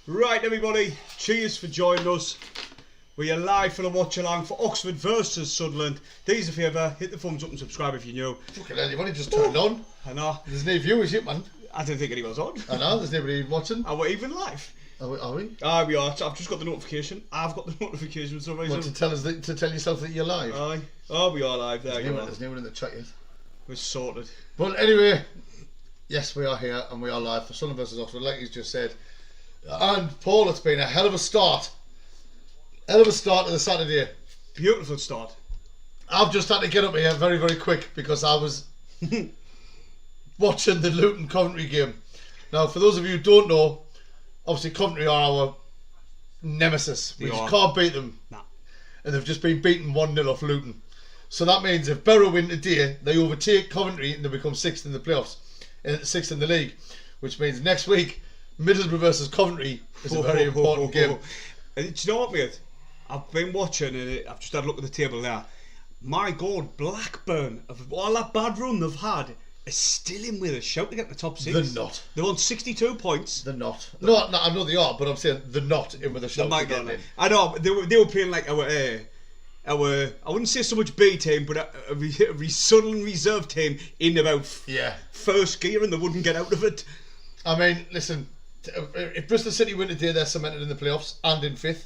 Right, everybody, cheers for joining us. We are live for the watch along for Oxford versus Sunderland. Do us a favour, hit the thumbs up and subscribe if you're new. Fucking hell, you've only just turned on. I know. There's no viewers yet, man. I didn't think anyone's on. I know, there's nobody watching. Are we even live? Are we? Aye, we are. I've just got the notification. I've got the notification for some reason. What, to tell us to tell yourself that you're live? Aye. Oh, we are live. There you are. There's no one in the chat yet. We're sorted. Well, anyway, yes, we are here and we are live for Sunderland versus Oxford, like he's just said. And Paul, it's been a hell of a start. Hell of a start to the Saturday. Beautiful start. I've just had to get up here very, very quick because I was watching the Luton Coventry game. Now, for those of you who don't know, obviously Coventry are our nemesis. We just can't beat them. Nah. And they've just been beaten 1-0 off Luton. So that means if Borough win today, they overtake Coventry and they become 6th in the playoffs, 6th in the league. Which means next week, Middlesbrough versus Coventry is a very important game. And do you know what, mate? I've been watching and I've just had a look at the table there. My God, Blackburn, of all that bad run they've had, is still in with a shout to get in the top 6. They're not. They're on 62 points. They're not. No, I know they are, but I'm saying they're not in with a shout to get in. I know, but they were playing like our I wouldn't say so much B team, but a Sunderland reserve team in about first gear, and they wouldn't get out of it. I mean, listen, if Bristol City win today, they're cemented in the playoffs and in 5th.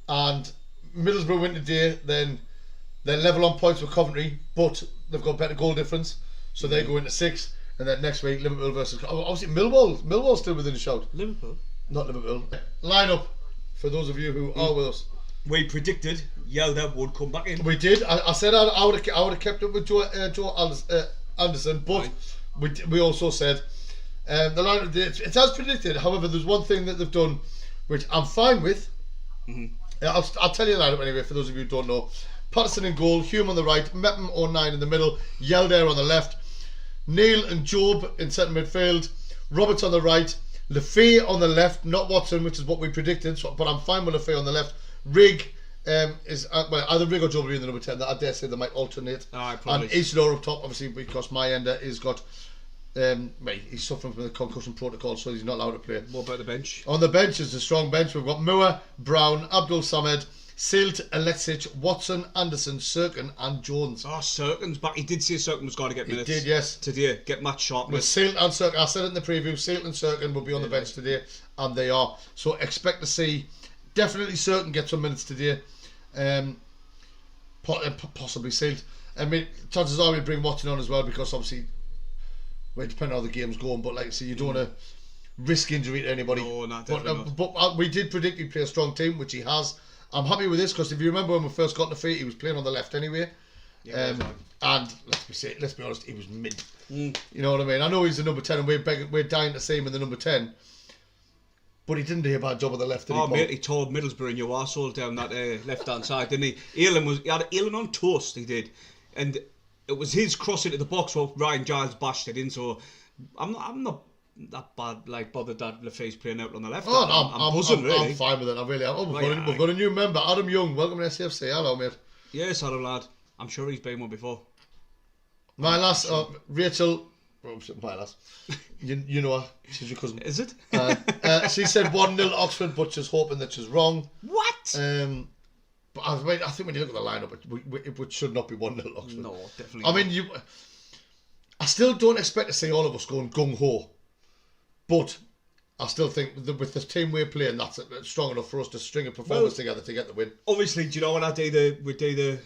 And Middlesbrough win today, then they're level on points with Coventry, but they've got better goal difference, so they go into 6th. And then next week, Liverpool versus obviously Millwall's still within a shout. Liverpool, not Liverpool. Line up for those of you who are with us. We predicted Yelda would come back in. We did. I said I would have kept up with Joe Anderson, but we also said the lineup. It's as predicted. However, there's one thing that they've done, which I'm fine with. I'll tell you the lineup anyway. For those of you who don't know, Patterson in goal, Hume on the right, Mepham 09 in the middle, Yelda on the left, Neil and Job in centre midfield, Roberts on the right, Lefay on the left, not Watson, which is what we predicted. So, but I'm fine with Lefay on the left. Rig is either Rig or Joe will be in the number 10. I dare say they might alternate. And Isidore up top, obviously, because Mayenda has got he's suffering from the concussion protocol, so he's not allowed to play. What about the bench? On the bench is a strong bench. We've got Moore, Brown, Abdul Samed, Silt, Alexic, Watson, Anderson, Serkin and Jones. Oh, Serkin's back. He did say Serkin was going to get minutes. He did, yes. Today, get match sharpness. With Silt and Serkin, I said it in the preview, Silt and Serkin will be on the bench today, and they are. So expect to see definitely Serkin get some minutes today. Possibly Silt. I mean, chances are we'll bring Watson on as well, because obviously, well, depending on how the game's going, but like I say, you don't want to risk injury to anybody. No, not definitely not. But we did predict he'd play a strong team, which he has. I'm happy with this, because if you remember when we first got on the feet, he was playing on the left anyway. Yeah, and let's be honest, he was mid. You know what I mean? I know he's the number 10 and we're dying to see him in the number 10. But he didn't do a bad job on the left, did he? Mate, he tore Middlesbrough in your arsehole down that left-hand side, didn't he? He had Elan on toast, he did. And it was his cross into the box while Ryan Giles bashed it in, so I'm not that bad, like, bothered that Lefay's playing out on the left. Oh, I'm buzzing, really. I'm fine with it, I really am. Oh, we've got a new member, Adam Young. Welcome to SCFC. Hello, mate. Yes, hello, lad. I'm sure he's been one before. My lass, Rachel... my lass. You know her. She's your cousin. Is it? She said 1-0 Oxford, but she's hoping that she's wrong. What? But I think when you look at the lineup, it should not be 1-0 Oxford. No, definitely I mean, I still don't expect to see all of us going gung-ho. But I still think that with the team we're playing, that's strong enough for us to string a performance together to get the win. Obviously, do you know when we do the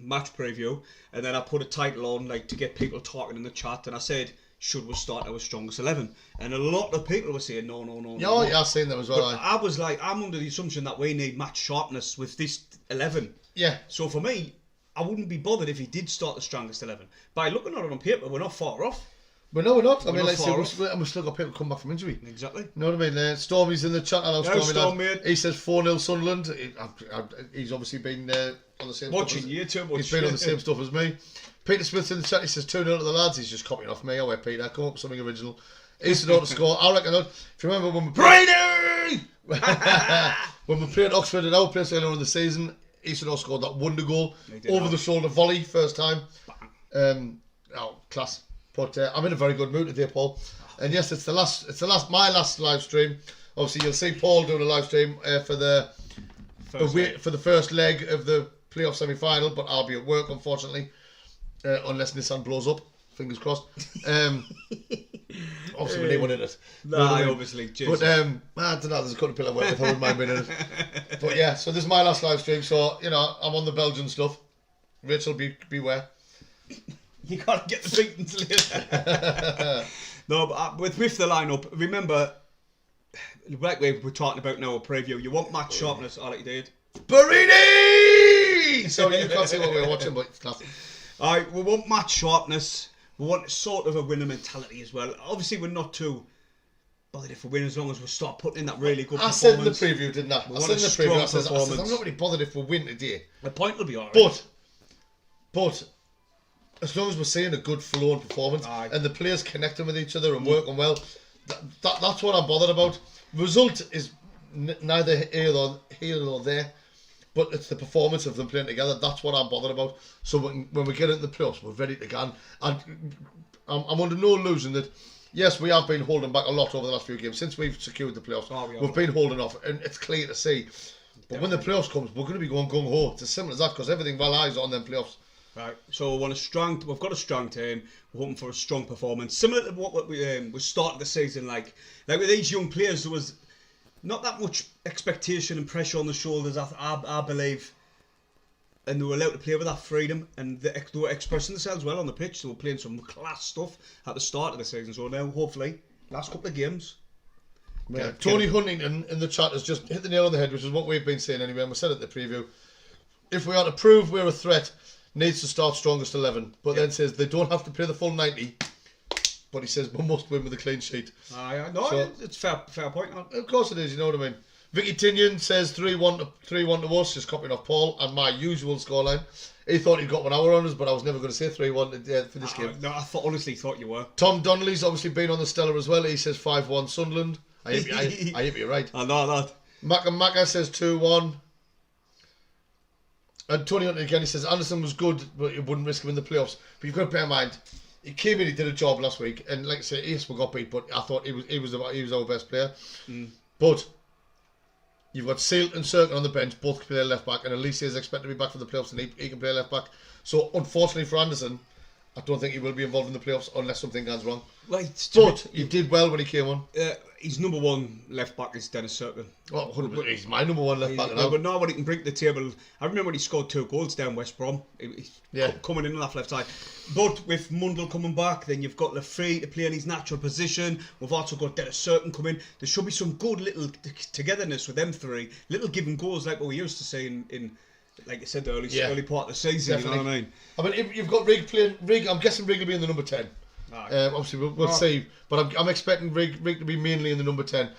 match preview, and then I put a title on, like, to get people talking in the chat, and I said, should we start our strongest 11? And a lot of people were saying no. Yeah, I've seen them as well. But I was like, I'm under the assumption that we need match sharpness with this 11. Yeah. So for me, I wouldn't be bothered if he did start the strongest 11. By looking at it on paper, we're not far off. But no, we're not. I mean, let's see, we've still got people come back from injury. Exactly. You know what I mean? Stormy's in the chat. Hello, Stormy. Mate. He says 4-0 Sunderland. He's obviously been on the same watching stuff. You too much. He's been on the same stuff as me. Peter Smith's in the chat. He says 2-0 to the lads. He's just copying off me. Oh, wait, Peter, come up with something original. Isidore to score. I reckon. If you remember when we Brady! when we played Oxford at our place earlier in the season, Isidore scored that wonder goal over the shoulder volley first time. Class. But I'm in a very good mood today, Paul. And yes, it's my last live stream Obviously, you'll see Paul doing a live stream for the first leg of the playoff semi-final, but I'll be at work, unfortunately, unless Nissan blows up. Fingers crossed. Obviously, we need one in it. No, obviously. Jesus. But I don't know. There's a couple of people I work with. I wouldn't mind being in it. But yeah, so this is my last live stream. So I'm on the Belgian stuff. Rachel, beware. You can't get the beatings later. No, but with the lineup, remember, like we were talking about now, a preview. You want match sharpness. I like you did. Barini! So you can't see what we're watching, but it's classic. Alright, we want match sharpness. We want sort of a winner mentality as well. Obviously, we're not too bothered if we win as long as we start putting in that really good performance. I said in the preview, didn't I? I said in the preview, I said, I'm not really bothered if we win today. The point will be alright. But as long as we're seeing a good flowing performance and the players connecting with each other and working well, that's what I'm bothered about. Result is neither here nor there. But it's the performance of them playing together. That's what I'm bothered about. So when we get into the playoffs, we're ready to go. And I'm under no illusion that, yes, we have been holding back a lot over the last few games. Since we've secured the playoffs, we've been holding off. And it's clear to see. But when the playoffs comes, we're going to be going gung-ho. It's as simple as that, because everything relies on them playoffs. Right. So we've got a strong team. We're hoping for a strong performance. Similar to what we started the season like with these young players, there was not that much expectation and pressure on the shoulders, I believe, and they were allowed to play with that freedom, and they were expressing themselves well on the pitch. They were playing some class stuff at the start of the season. So now, hopefully, last couple of games. Yeah. Tony Huntington in the chat has just hit the nail on the head, which is what we've been saying anyway, and we said it at the preview. If we are to prove we're a threat, needs to start strongest 11, but then says they don't have to play the full 90. But he says we must win with a clean sheet. It's fair point. Of course it is, you know what I mean. Vicky Tinian says 3-1 to us, just copying off Paul, and my usual scoreline. He thought he'd got 1 hour on us, but I was never going to say 3-1 for this game. No, I honestly thought you were. Tom Donnelly's obviously been on the stellar as well. He says 5-1 Sunderland. I hope you're right. I know that. Macca says 2-1. And Tony Hunter again, he says Anderson was good, but you wouldn't risk him in the playoffs. But you've got to bear in mind, he came in, he did a job last week, and like I say, yes, we got beat, but I thought he was our best player. But you've got Sealt and Cirkin on the bench, both can play left back, and Elise is expected to be back for the playoffs, and he can play left back. So unfortunately for Anderson, I don't think he will be involved in the playoffs unless something goes wrong. Right, but he did well when he came on. His number one left back is Dennis Cirkin. Well, he's my number one left back now. But now what he can bring to the table, I remember when he scored 2 goals down West Brom. He's coming in on that left side. But with Mundell coming back, then you've got Lafree to play in his natural position. We've also got Dennis Cirkin coming. There should be some good little togetherness with them three. Little give and goes like what we used to see in like I said, the early part of the season. Definitely. You know what I mean? If you've got Rig playing, I'm guessing Rig will be in the number 10. Obviously, we'll see. But I'm expecting Rig to be mainly in the number 10.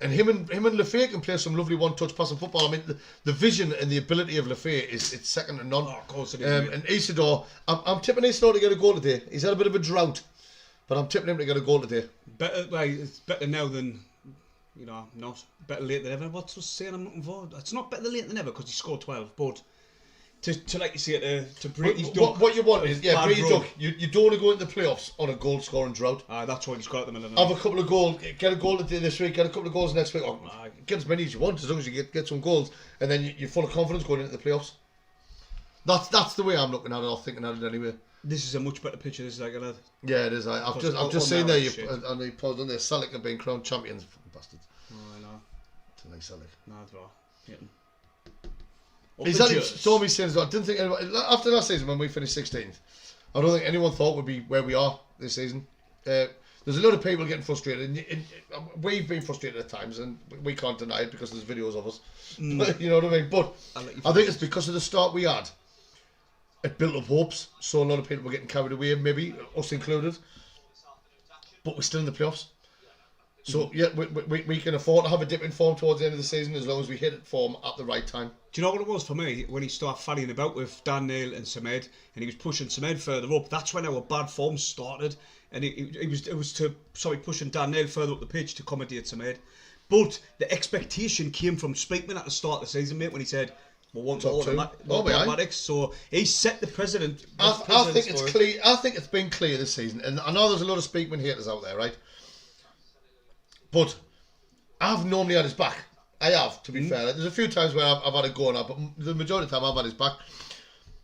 And him and Lafay can play some lovely one-touch passing football. I mean, the vision and the ability of Lafay it's second to none. Oh, of course it is. And Isidore, I'm tipping Isidore to get a goal today. He's had a bit of a drought, but I'm tipping him to get a goal today. It's better now than, not better late than ever. What's the saying I'm looking for? It's not better late than ever because he scored 12, but to like you say to break his duck. What you want is break his duck. You don't want to go into the playoffs on a goal scoring drought. That's what he's got at the minute. Have a couple of goals, get a goal this week, get a couple of goals next week. Get as many as you want as long as you get some goals, and then you're full of confidence going into the playoffs. That's the way I'm looking at it, or thinking at it anyway. This is a much better picture. This is like a yeah, it is. I've just seen there and they posted on there Celtic have been crowned champions. Fucking bastards. Oh, I know. It's a nice Celtic. No, it's wrong. Exactly. So many saying I didn't think anyone, after last season when we finished 16th, I don't think anyone thought we'd be where we are this season. There's a lot of people getting frustrated, and we've been frustrated at times, and we can't deny it because there's videos of us. But, you know what I mean? But I think it's because of the start we had. It built up hopes, so a lot of people were getting carried away, maybe us included. But we're still in the playoffs. So, yeah, we can afford to have a dip in form towards the end of the season as long as we hit form at the right time. Do you know what it was for me? When he started fanning about with Dan Neil and Samed, and he was pushing Samed further up, that's when our bad form started. And it was pushing Dan Neil further up the pitch to accommodate Samed. But the expectation came from Speakman at the start of the season, mate, when he said, we want automatics. So he set the precedent. I think it's clear. I think it's been clear this season. And I know there's a lot of Speakman haters out there, right? But I've normally had his back. I have, to be fair. There's a few times where I've had a go on that, but the majority of the time I've had his back.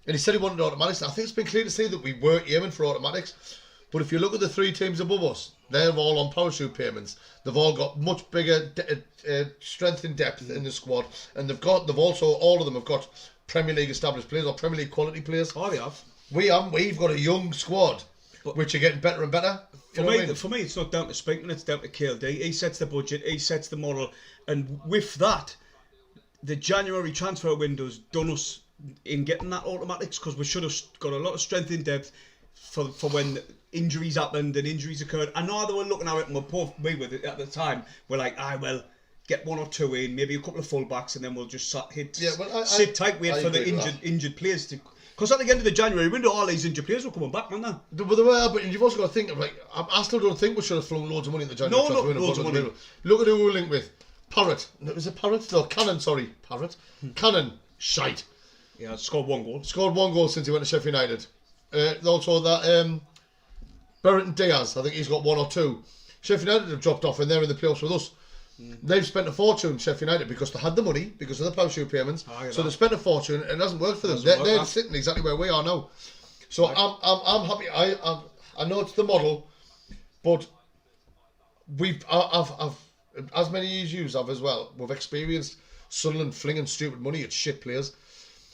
And he said he wanted automatics. I think it's been clear to see that we weren't aiming for automatics. But if you look at the 3 teams above us, they're all on parachute payments. They've all got much bigger strength and depth in the squad, and they've also, all of them have got Premier League established players or Premier League quality players. Oh, they have. We've got a young squad, which are getting better and better. For me, it's not down to Speakman, it's down to KLD. He sets the budget, he sets the model, and with that, the January transfer window's done us in getting that automatics, because we should have got a lot of strength in depth for when injuries happened and injuries occurred. I know they were looking at it, and we're both me with it at the time. We're like, well, get 1 or 2 in, maybe a couple of fullbacks, and then we'll just sit tight, wait for the injured players to. Because at the end of the January window, all these injured players were coming back, weren't they? But they were, but you've also got to think of, like, I still don't think we should have flung loads of money in the January transfer window. Loads of money. Look at who we were linked with. Parrott. Was it Parrott? No, Cannon, sorry. Parrott. Cannon. Shite. Yeah, scored 1 goal. Scored 1 goal since he went to Sheffield United. Also that Berrett and Diaz, I think he's got 1 or 2. Sheffield United have dropped off and they're in the playoffs with us. They've spent a fortune, Sheffield United, because they had the money, because of the parachute payments. So they spent a fortune and it hasn't worked for them. They're sitting exactly where we are now. So I'm happy. I know it's the model, but I've as many as you have as well. We've experienced Sunderland flinging stupid money at shit players.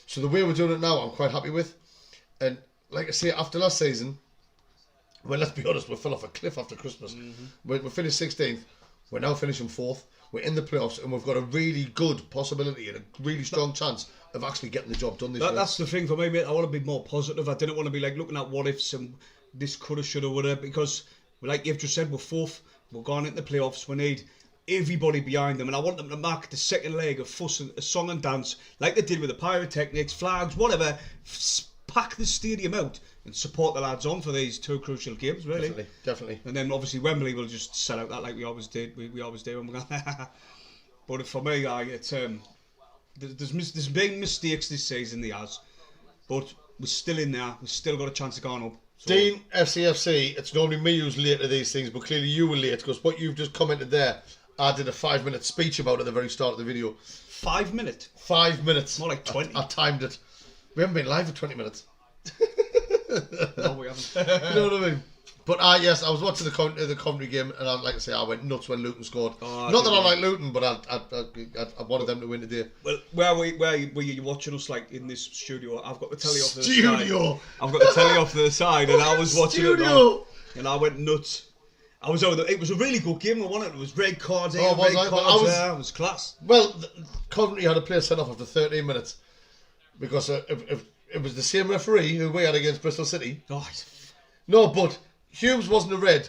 So the way we're doing it now, I'm quite happy with. And like I say, after last season, well, let's be honest, we fell off a cliff after Christmas. We finished 16th. We're now finishing 4th. We're in the playoffs, and we've got a really good possibility and a really strong chance of actually getting the job done this year. That's the thing for me, mate. I want to be more positive. I didn't want to be like looking at what ifs and this coulda, shoulda, woulda, because like you've just said, we're 4th. We're going into the playoffs. We need everybody behind them, and I want them to mark the second leg of fuss and a song and dance like they did with the pyrotechnics, flags, whatever. Pack the stadium out and support the lads on for these 2 crucial games, really. Definitely. And then obviously Wembley will just sell out that like we always did. We always do. But for me, there's been mistakes this season, there has, but we're still in there. We've still got a chance of going up. So. Dean, FCFC, it's normally me who's late to these things, but clearly you were late, because what you've just commented there, I did a 5-minute speech about at the very start of the video. 5 minutes? 5 minutes. More like 20. I timed it. We haven't been live for 20 minutes. No, we haven't. You know what I mean? But yes, I was watching the Coventry game, and like I say, I went nuts when Luton scored. Not that I like Luton, but I wanted them to win today. Well, where were you watching us, like in this studio? I've got the telly off to the side. I've got the telly off to the side, and I was watching it now, and I went nuts. It was a really good game. I won it. It was red cards here, red cards there. It was class. Well, Coventry had a player sent off after 13 minutes because it was the same referee who we had against Bristol City. Oh, no, but Humes wasn't a red.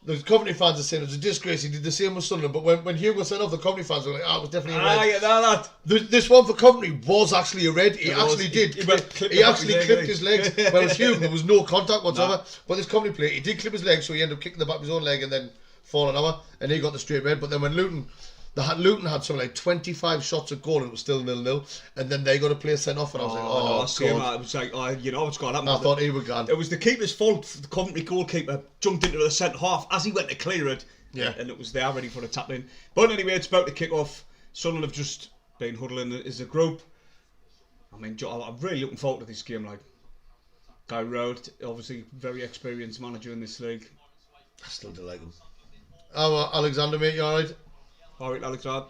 The Coventry fans are saying it was a disgrace. He did the same with Sunderland, but when Hume was sent off, the Coventry fans were like, it was definitely a red. Yeah, This one for Coventry was actually a red. He actually did. He actually clipped his legs. Whereas Hume, there was no contact whatsoever. Nah. But this Coventry player, he did clip his legs, so he ended up kicking the back of his own leg and then falling over, and he got the straight red. But then when Luton had something like 25 shots at goal and it was still 0-0, and then they got a player sent off, and I was like, God. It was like, you know what's going to happen. I thought he was gone. It was the keeper's fault. The Coventry goalkeeper jumped into the centre half as he went to clear it, and it was there ready for the tap in. But anyway, it's about to kick off. Sunderland have just been huddling as a group. I mean, I'm really looking forward to this game. Like Guy Rowd, obviously very experienced manager in this league. I still do like him. Oh, Alexander, mate, you alright? Alright, Alexander.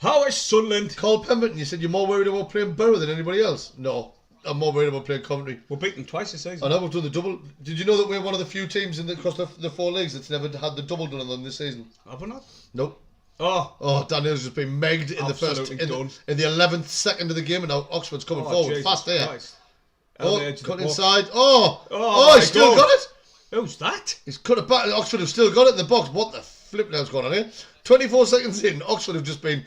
How is Sunderland? Cole Pemberton, you said you're more worried about playing Borough than anybody else. No, I'm more worried about playing Coventry. We're beaten twice this season. I know, we've done the double. Did you know that we're one of the few teams across the 4 leagues that's never had the double done on them this season? Have we not? Nope. Oh, Daniel's just been megged in the first, in the 11th second of the game, and now Oxford's coming forward Jesus fast there. Christ. Cut inside. He's still got it. Who's that? He's cut it back. Oxford have still got it in the box. What the flip now's going on here? 24 seconds in, Oxford have just been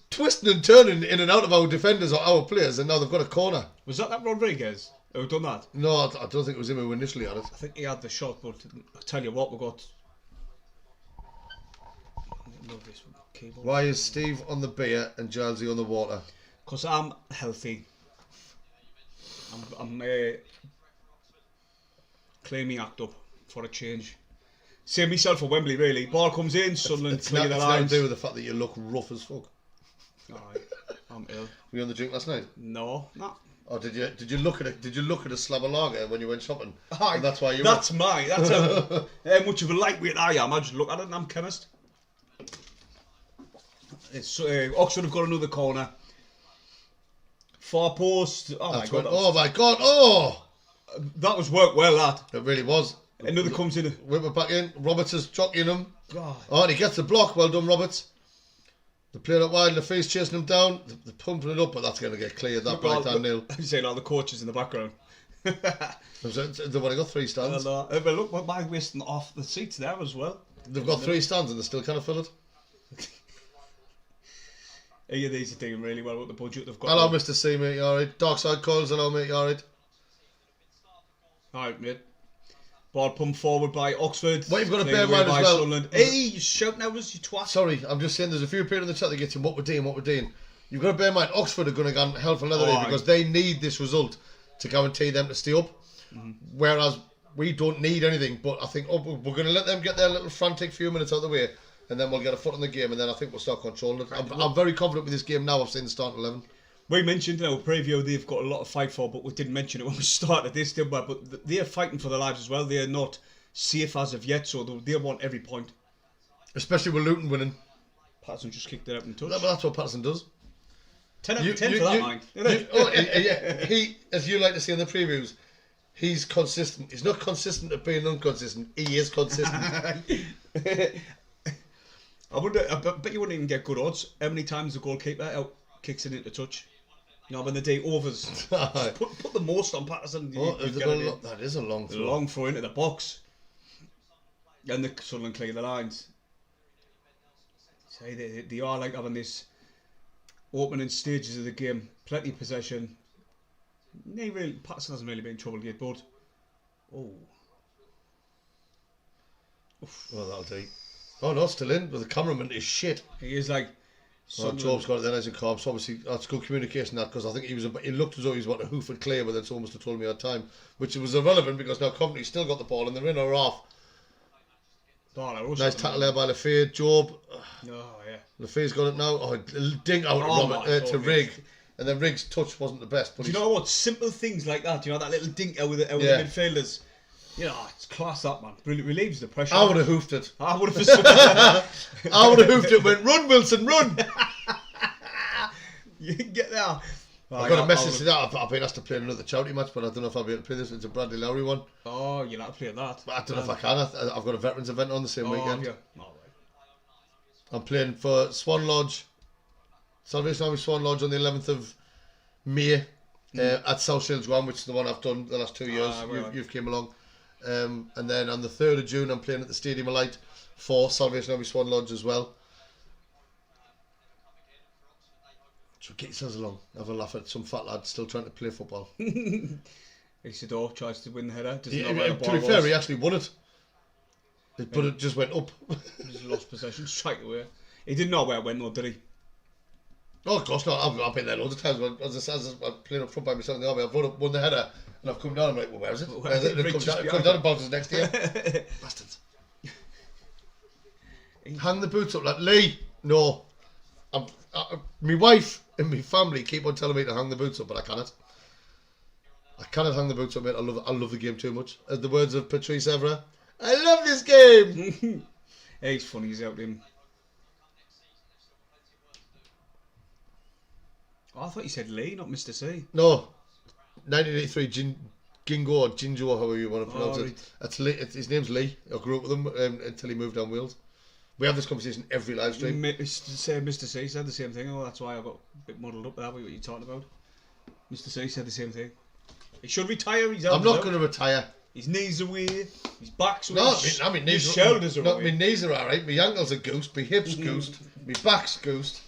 twisting and turning in and out of our defenders or our players, and now they've got a corner. Was that Rodriguez who done that? No, I don't think it was him who initially had it. I think he had the shot, but I'll tell you what, we got... Why is Steve on the beer and Gilesy on the water? Because I'm healthy. I'm claiming act up for a change. Same myself for Wembley, really. Ball comes in, Sunderland clear the It's nothing lines. to do with the fact that you look rough as fuck. Aye, I'm ill. Were you on the drink last night? No, no. Or did you look at it? Did you look at a slab of lager when you went shopping? Aye, And that's why you. That's mine. That's how much of a lightweight I am. I just look at it and I'm chemist. It's Oxford have got another corner. Far post. Oh my god! Oh my god! Oh, that was worked well. That it really was. another comes in. Whip it back in. Roberts is jockeying him. God. Oh, and he gets the block. Well done, Roberts. They're playing it wide. Lafay's chasing him down. They're pumping it up, but that's going to get cleared. That right hand nil. I'm saying all the coaches in the background. They've only got 3 stands. But look, what am wasting off the seats there as well? They've got 3 stands and they still can't fill it. Yeah, these are doing really well with the budget they've got. Hello, Mr. C, mate. You alright? Darkside calls. Hello, mate. You alright? Alright, mate. Ball pumped forward by Oxford. What you've got to bear in mind as well. Sunderland. Hey, you shouting at us, you twat. Sorry, I'm just saying there's a few people in the chat that get to what we're doing. You've got to bear in mind Oxford are going to go hell for leather here because they need this result to guarantee them to stay up. Whereas we don't need anything, but I think we're going to let them get their little frantic few minutes out of the way, and then we'll get a foot in the game, and then I think we'll start controlling it. I'm very confident with this game now. I've seen the starting 11. We mentioned in our preview they've got a lot to fight for, but we didn't mention it when we started this, did we? But they're fighting for their lives as well. They're not safe as of yet, so they want every point. Especially with Luton winning. Patterson just kicked it up and touch. That's what Patterson does. 10 out of 10 for that, mind. Yeah, he, as you like to see in the previews, he's consistent. He's not consistent at being inconsistent. He is consistent. I bet you wouldn't even get good odds. How many times the goalkeeper kicks it into touch? You know, when the day overs. put the most on Patterson. That is a long throw. Long throw into the box. And the Sunderland clear the lines. Say they are like having this opening stages of the game. Plenty of possession. Patterson hasn't really been in trouble yet, but well, that'll do. Oh no, still in, but the cameraman is shit. He is like. Job's got it there as a cop, so obviously that's good communication. That because I think he looked as though he was about to hoof it clear, but then someone must have told me at time, which was irrelevant because now Coventry's still got the ball and they're in or off. Nice tackle there by Lafay. Job. Oh yeah. Lafay's got it now. Oh, dink out to Rigg. And then Rigg's touch wasn't the best. But do you know what? Simple things like that. You know, that little dink out with the midfielders. You know, it's class up, man. Really relieves the pressure. I would have hoofed it. I would have hoofed it. Went, run, Wilson, run. You can get there. I've got a message to that. I've been asked to play another charity match, but I don't know if I'll be able to play this. It's a Bradley Lowry one. Oh, you'll have to play that. But I don't know if I can. I've got a veterans event on the same weekend. Yeah. All right. I'm playing for Swan Lodge, Salvation Army Swan Lodge on the 11th of May at South Shields Ground, which is the one I've done the last 2 years. You've came along. And then on the 3rd of June, I'm playing at the Stadium of Light for Salvation Army Swan Lodge as well. So get yourselves along. Have a laugh at some fat lad still trying to play football. Isidore tries to win the header. To be fair, he actually won it. But it just went up. He just lost possession straight away. He didn't know where it went though, did he? Oh, of course not. I've been there loads of times. As I'm playing up front by myself in the army, I've won the header and I've come down. I'm like, well, where is it? Where is it? And it comes down and bounces next year. Bastards. Hang the boots up, like Lee. No, my wife and my family keep on telling me to hang the boots up, but I cannot. I cannot hang the boots up, mate. I love the game too much. As the words of Patrice Evra, I love this game. He's funny. He's out him. Oh, I thought you said Lee, not Mr. C. No, 1983 Jingo, however you want to pronounce it. That's Lee. His name's Lee. I grew up with him until he moved down Wales. We have this conversation every live stream. Mr. C said the same thing. Oh, that's why I got a bit muddled up with that. What you're talking about? Mr. C said the same thing. He should retire. I'm not going to retire. His knees are weird. His back's weird. No, I mean his shoulders are weird. My knees are alright. My ankles are goosed. My hips goosed. My back's goosed.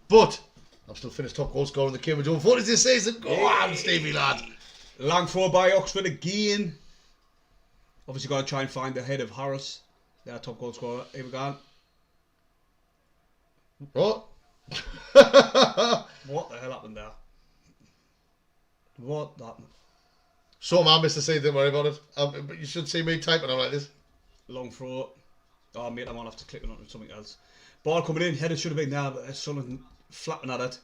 But I'm still finished top goal scorer in the Cambridge Open 40s this season. Go on, Stevie lad. Long throw by Oxford again. Obviously got to try and find the head of Harris. Their top goal scorer. Here we go. What? What the hell happened there? What happened? So man, Mr. C, don't worry about it. But you should see me typing. I'm like this. Long throw. Oh, mate, I might have to click on something else. Ball coming in. Header should have been there, but Sunderland flapping at it.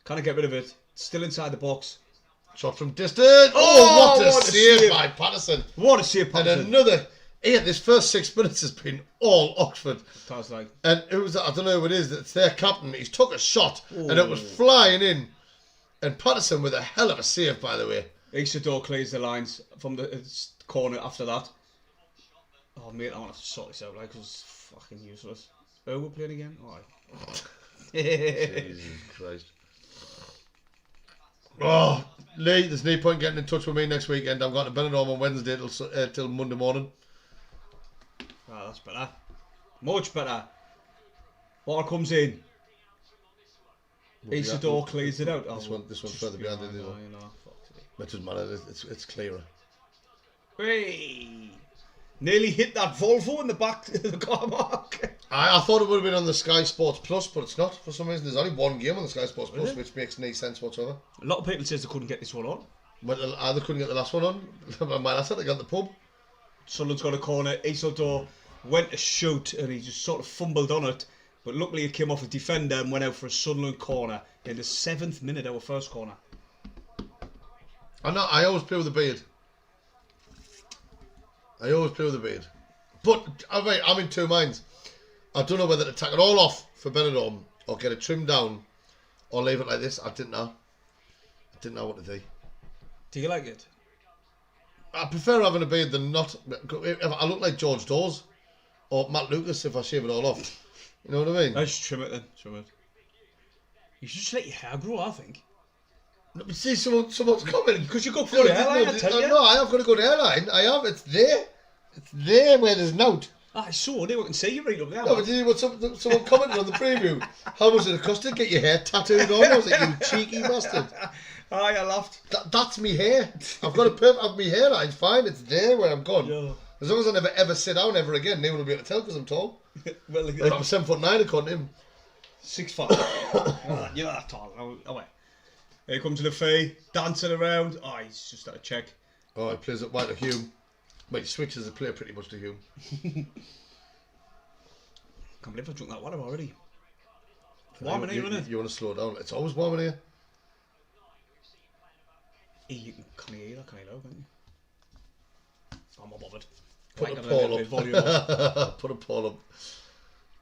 Can't get rid of it. Still inside the box. Shot from distance. Oh, what a save by Patterson. What a save, Patterson. And another. Yeah, this first 6 minutes has been all Oxford. Sounds like. And it was, I don't know who it is, it's their captain. He's took a shot and it was flying in. And Patterson with a hell of a save, by the way. Isidore clears the lines from the corner after that. Oh, mate, I want to sort this out, like, because it's fucking useless. Oh, we're playing again? Alright. Jesus Christ. Oh, Lee, there's no point getting in touch with me next weekend. I'm going to Benidorm on Wednesday till Monday morning. Ah, that's better. Much better. Ball comes in. Isidore clears it out. This one's further behind the other one. It doesn't matter, it's clearer. Hey! Nearly hit that Volvo in the back of the car park. I thought it would have been on the Sky Sports Plus, but it's not. For some reason, there's only one game on the Sky Sports Plus, which makes no sense whatsoever. A lot of people says they couldn't get this one on. But they couldn't get the last one on. My last had to get the pub. Sunderland's got a corner. Isidore went to shoot and he just sort of fumbled on it. But luckily it came off a defender and went out for a Sunderland corner in the 7th minute, our first corner. I always play with the beard. But I'm in two minds. I don't know whether to take it all off for Benidorm or get it trimmed down or leave it like this. I didn't know what to do. Do you like it? I prefer having a beard than not. I look like George Dawes or Matt Lucas if I shave it all off. You know what I mean? I just trim it then. Trim it. You should just let your hair grow, I think. No, but see, someone's coming. Because you've got good hairline, I tell you. No, I have got a good hairline. I have. It's there. It's there where there's note. I saw it. I can see you right up there. No, but did you want someone commented on the preview? How much did it cost to get your hair tattooed on? I was like, you cheeky bastard. I laughed. That's me hair. I've got a perfect. My hairline's fine. It's there where I'm gone. Yeah. As long as I never ever sit down ever again, no one will be able to tell because I'm tall. Well, I'm 7'9" according to him. 6'5". You're not that tall. Oh wait. Here comes the fee, dancing around. Oh, he's just at a check. Oh, he plays it wide to Hume. Mate, he switches the player pretty much to Hume. Can't believe I've drunk that water already. Warm in here, isn't it? You want to slow down? It's always warm in here. You can hear that kind of low, can't you? I'm not bothered. Put a poll up. Put a poll up.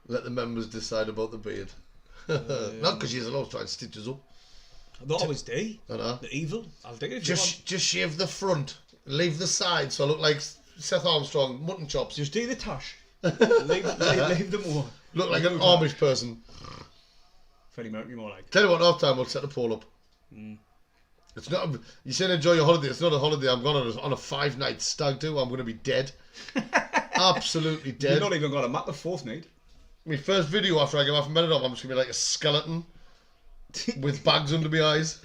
Let the members decide about the beard. Not because you're always trying to stitch us up. They always do. I know. They're evil. I'll dig it. Just shave the front. Leave the side so I look like Seth Armstrong, mutton chops. Just do the tash. leave them more. Look like an Amish person. Freddie Mercury more like. Tell you what, half time we'll set the poll up. It's not. You said enjoy your holiday. It's not a holiday. I'm going on a 5-night stag do. I'm going to be dead. Absolutely dead. You're not even going to map the fourth night. My first video after I get off from Benidorm, I'm just going to be like a skeleton with bags under my eyes.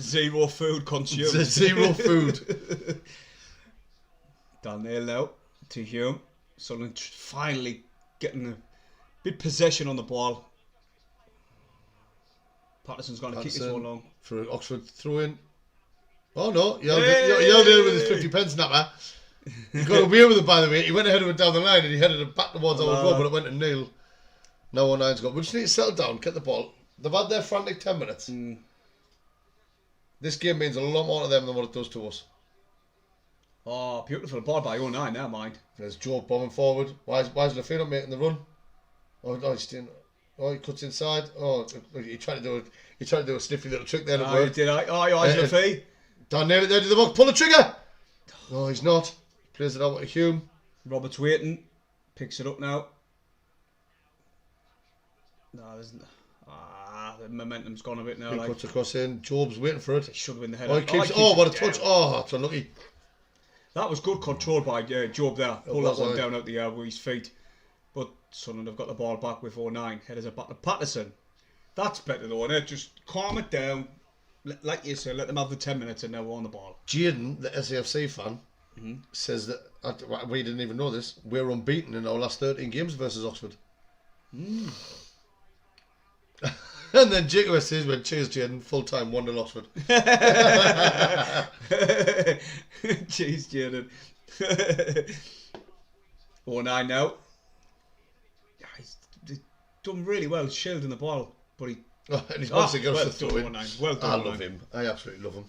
Zero food consumed. Zero food. Down there now to Hume. Sunderland finally getting a bit possession on the ball. Patterson's going to kick this one long. For Oxford throw in. Oh no, yelled in with his 50 pence napper. He got away with it, by the way. He went ahead of it down the line and he headed it back towards our goal, but it went to Neil. Now 1-9's got. We just need to settle down, get the ball. They've had their frantic 10 minutes. This game means a lot more to them than what it does to us. Oh, beautiful ball by 09 now, mind. There's Joe bombing forward. Why is Lafino making the run? Oh, he cuts inside. Oh, he tried to do a sniffy little trick there. Oh, did I? Oh, your eyes Lafay. Down near it there to the box. Pull the trigger. No, he's not. Plays it out with Hume. Robert's waiting. Picks it up now. No, there's the momentum's gone a bit now. He cuts across in. Job's waiting for it. It should have been the head. Oh, he keeps. Oh, what a touch. Oh, that's unlucky. That was good control by Job there. Pull that one down out the air with his feet. But Sunderland have got the ball back with 09. Headers it back to Patterson. That's better though, isn't it? Just calm it down. Like you said, let them have the 10 minutes and now we're on the ball. Jaden, the SAFC fan, says that, we didn't even know this, we're unbeaten in our last 13 games versus Oxford. And then Jacob says, well, cheers Jaden, full-time 1-0 Oxford. Cheers Jaden. 09 now. Yeah, he's done really well shielding the ball, but he. Oh, and he's once again well the throw in. 09. Well done. I 09. love him. I absolutely love him.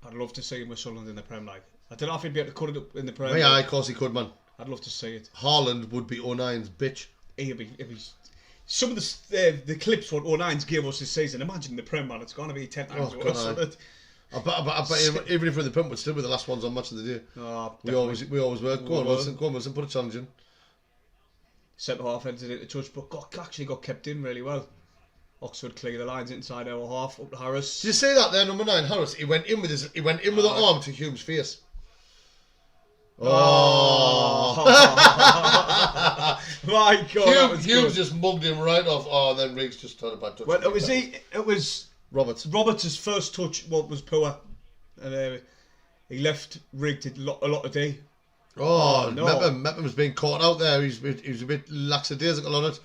I'd love to see him with Sunderland in the Prem. Like, I don't know if he'd be able to cut it up in the Prem. Yeah, of course he could, man. I'd love to see it. Haaland would be 09's bitch. He'd be some of the clips what 09's gave us this season. Imagine the Prem, man. It's going to be 10 times worse. I bet even if we're in the Prem, we'd still be the last ones on Match of the Day. Oh, we always were. Go on, Wilson, put a challenge in. Centre half entered into touch, but actually got kept in really well. Oxford clear the lines inside our half up to Harris. Did you see that there, number 9, Harris? He went in with the arm to Hume's face. Oh. My God, Hume just mugged him right off. Oh, and then Riggs just turned a bad touch. Well, it was Roberts' first touch. What was poor, and he left Riggs a lot of day. Oh no! Mepham was being caught out there. He was a bit lackadaisical on it,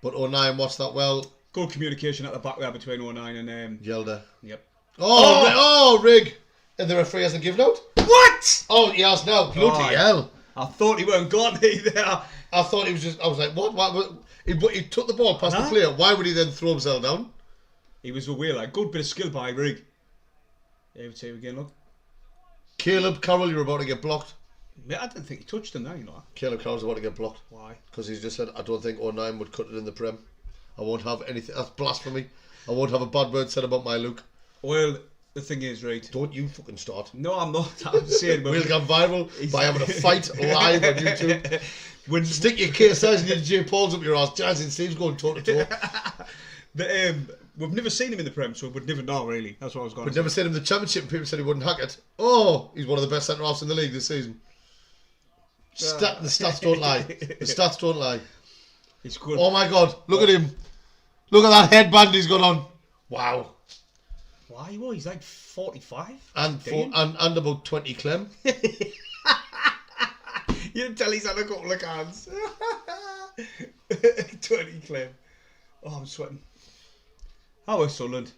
but 09 watched that well. Good communication at the back there between 09 and Yelder. Yep. Oh, Rig, and the referee hasn't given out. What? Oh, he has now. Bloody hell! I thought he weren't gone either. I thought he was just. I was like, what? He took the ball past the player. Why would he then throw himself down? He was aware. Like, good bit of skill by Rig. Here we see again. Look. Caleb Carroll, you're about to get blocked. Yeah, I didn't think he touched him now. You know. Caleb Carroll's about to get blocked. Why? Because he's just said, I don't think 09 would cut it in the Prem. I won't have anything. That's blasphemy. I won't have a bad word said about my look. Well, the thing is, right. Don't you fucking start. No, I'm not. I'm saying. We'll go viral by having a fight live on YouTube. Stick your KSIs and your J Pauls up your ass. Jazz and Steve's going toe to toe. We've never seen him in the Prem, so we'd never know, really. That's what I was going to say. We've never seen him in the Championship, and people said he wouldn't hack it. Oh, he's one of the best centre-halves in the league this season. The stats don't lie. The stats don't lie. It's good. Oh my God, look at him. Look at that headband he's got on. Wow. Why? Well, he's like 45. And about 20 Clem. You can tell he's had a couple of cans. 20 Clem. Oh, I'm sweating. How is Sunderland?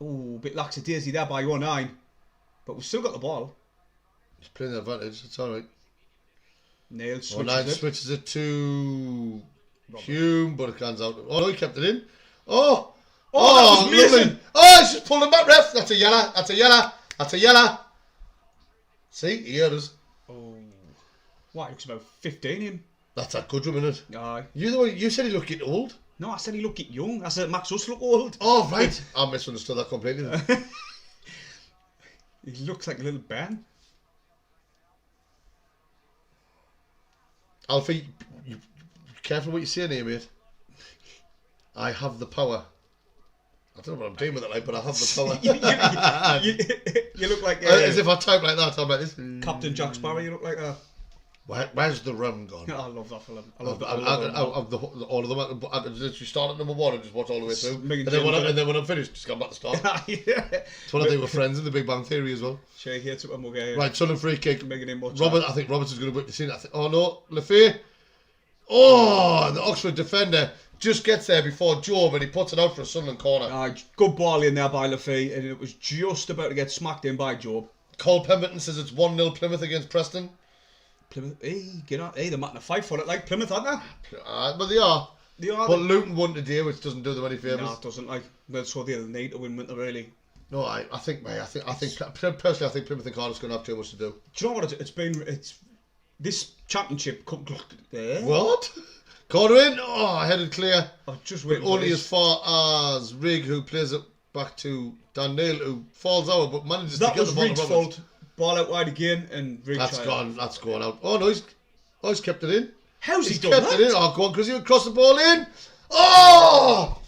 Oh, a bit lackadaisy there by 09. But we've still got the ball. He's playing the advantage. It's all right. Neil switches it to Hume, but it comes out. Oh, no, he kept it in. Oh, lovely. Oh, he's just pulled him back, ref. That's a yellow. That's a yellow. That's a yellow. See, he heard us. Oh, what? He looks about 15 him. That's a good one, isn't it? Aye. You said he looked getting old. No, I said he looked young. I said Max Us look old. Oh, right. I misunderstood that completely. He looks like a little Ben. Alfie, you careful what you say here, mate. I have the power. I don't know what I'm doing with it, like, but I have the power. you look like as if I type like that. I'm like this. Captain Jack Sparrow. You look like that. Where's the rum gone? I love that film. I love all of them. I could literally start at number 1 and just watch all the way through. And then when I'm finished, just come back to start. Yeah. It's one of the friends in the Big Bang Theory as well. Sure, here to right, Sunderland free kick. I think Robertson's going to whip the scene. Oh no, Lefay. Oh, the Oxford defender just gets there before Job and he puts it out for a Sunderland corner. Good ball in there by Lefay, and it was just about to get smacked in by Job. Cole Pemberton says it's 1-0 Plymouth against Preston. Plymouth, they're making a fight for it like Plymouth, aren't they? But they are. But Luton won today, which doesn't do them any favours. No, it doesn't. Well, so they'll need to win winter, really. No, I think personally, I think Plymouth and Cardiff's going to have too much to do. Do you know what it's this championship. What? Corner in. Oh, headed clear. I've just waiting only as far as Rig, who plays it back to Dan Neil, who falls out but manages to get the ball. That was Rig's fault. Ball out wide again, and Rig. That's gone out. Oh no, he's kept it in. How's he done kept that? It in? Oh, go on, because he would cross the ball in. Oh,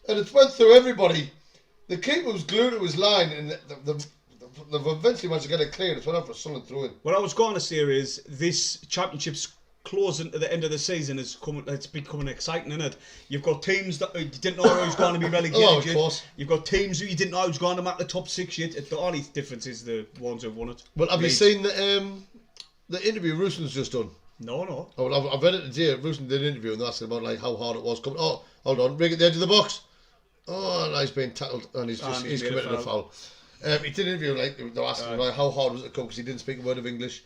and it went through everybody. The keeper was glued to his line, and they've eventually managed to get it clear. It's went out for a Sunderland throw in. What I was going to say is this championship's closing to the end of the season it's becoming exciting, isn't it? You've got teams that you didn't know who's going to be relegated. Oh, of course. You've got teams who you didn't know who's going to make the top 6 yet. The only difference is the ones who've won it. Well, have you seen the interview Rooson's just done? No. Oh, I've read it today. Rooson did an interview and they're asking about how hard it was coming. Oh, hold on, Rig at the edge of the box. Oh, and he's being tackled and he's committed a foul. He did an interview, like, they were asking him, like, how hard was it to come, because he didn't speak a word of English.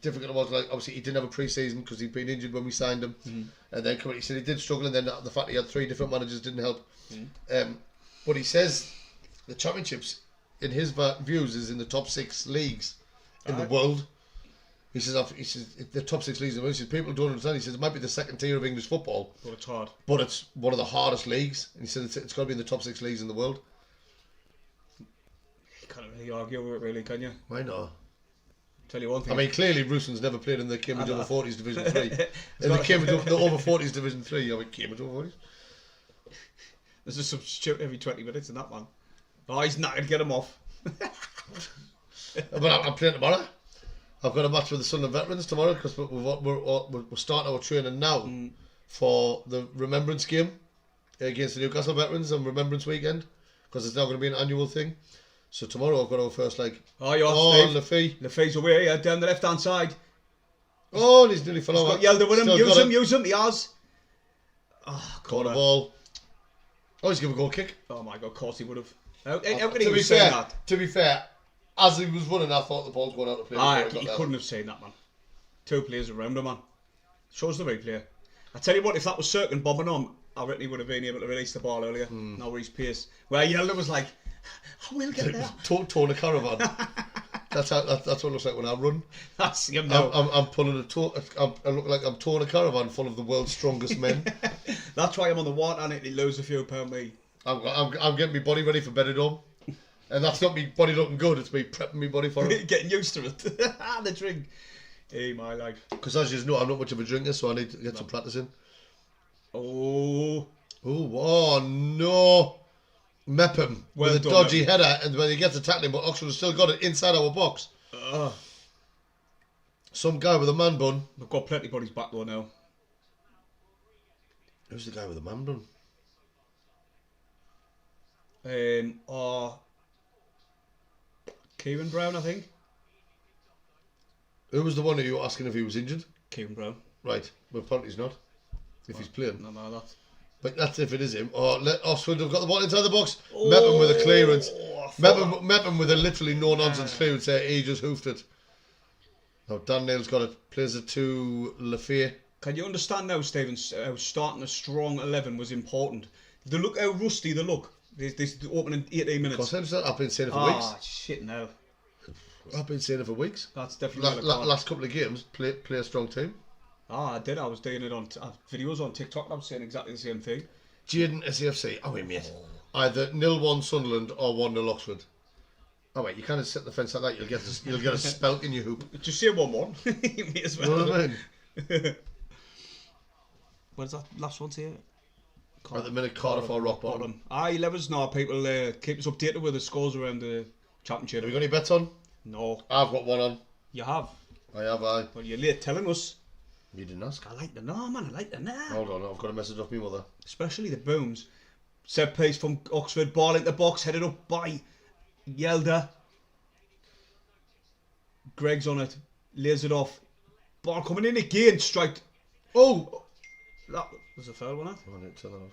Difficult it was, like, obviously he didn't have a pre-season because he'd been injured when we signed him. And then he said he did struggle, and then the fact he had 3 different managers didn't help. But he says the Championships, in his views, is in the top 6 leagues in the world. He says the top 6 leagues in the world. He says people don't understand. He says it might be the second tier of English football, But it's hard. but it's one of the hardest leagues. And he said it's got to be in the top 6 leagues in the world. You can't really argue with it, really, can you? Why not? Tell you one thing. I mean, clearly Ruson's never played in the Cambridge Over 40s Division 3. In the Cambridge the Over 40s Division 3. I mean, Cambridge Over 40s. There's a substitute every 20 minutes in that one. Oh, he's not going to get him off. But I'm playing tomorrow. I've got a match with the Sunderland veterans tomorrow because we're starting our training now for the Remembrance game against the Newcastle veterans on Remembrance weekend, because it's now going to be an annual thing. So tomorrow I've got our first leg. Oh, you're Lafay. Lafay's away, yeah, down the left-hand side. Oh, and he's nearly fell over. Got Yelder with him. Use him. He has. Oh, caught the ball. Oh, he's given a goal kick. Oh my God, of course he would have. How could he say that? To be fair, as he was running, I thought the ball's going out of play. He couldn't have seen that, man. 2 players around him, man. Shows the right player. I tell you what, if that was Cirkin bombing on, I reckon he would have been able to release the ball earlier. Now he's pace. Where Yelder was like, I will get there. Torn a caravan. That's what it looks like when I run. That's him now. I'm pulling I look like I'm towing a caravan full of the world's strongest men. That's why I'm on the water and it lose a few pound me. I'm getting my body ready for bed at home. And that's not me body looking good, it's me prepping my body for it. Getting used to it. The drink. Hey, my life. Because as you know, I'm not much of a drinker, so I need to get some practice in. Oh no. Mepham with a dodgy header, and when he gets a tackling, but Oxford has still got it inside our box. Some guy with a man bun. We've got plenty of bodies back though now. Who's the guy with the man bun? Kieran Brown, I think. Who was the one who you were asking if he was injured? Kieran Brown. Right, well apparently he's not. If he's playing. No, that's... But that's if it is him. Oxford have got the ball inside the box. Mepham with a clearance. Mepham with a literally no-nonsense clearance there. He just hoofed it. Now Dan Neil's got it. Plays it to Lafay. Can you understand now, Stephen, how starting a strong 11 was important? They look how rusty they look. This opening 18 minutes. I've been saying it for weeks. Shit now. I've been saying it for weeks. That's definitely last couple of games, play a strong team. I did. I was doing it on videos on TikTok. I was saying exactly the same thing. Jaden SAFC. Oh wait, mate. Either 0-1 Sunderland or 1-0 Oxford. Oh wait, you can't sit the fence like that. You'll get a spelt in your hoop. Just say 1-1. You may as well. You know what I mean? Where's that last one here? At the minute, Cardiff or rock bottom. Aye, let us know. People keep us updated with the scores around the championship. Have you got any bets on? No. I've got one on. You have? I have, aye. Well, you're late telling us. You didn't ask. I like the know, man. I like the know. Hold on, I've got a message off my mother. Especially the booms. Set piece from Oxford, ball into the box, headed up by Yelder. Greg's on it, lays it off. Ball coming in again, strike. Oh! That was a foul, wasn't it? I need to tell them.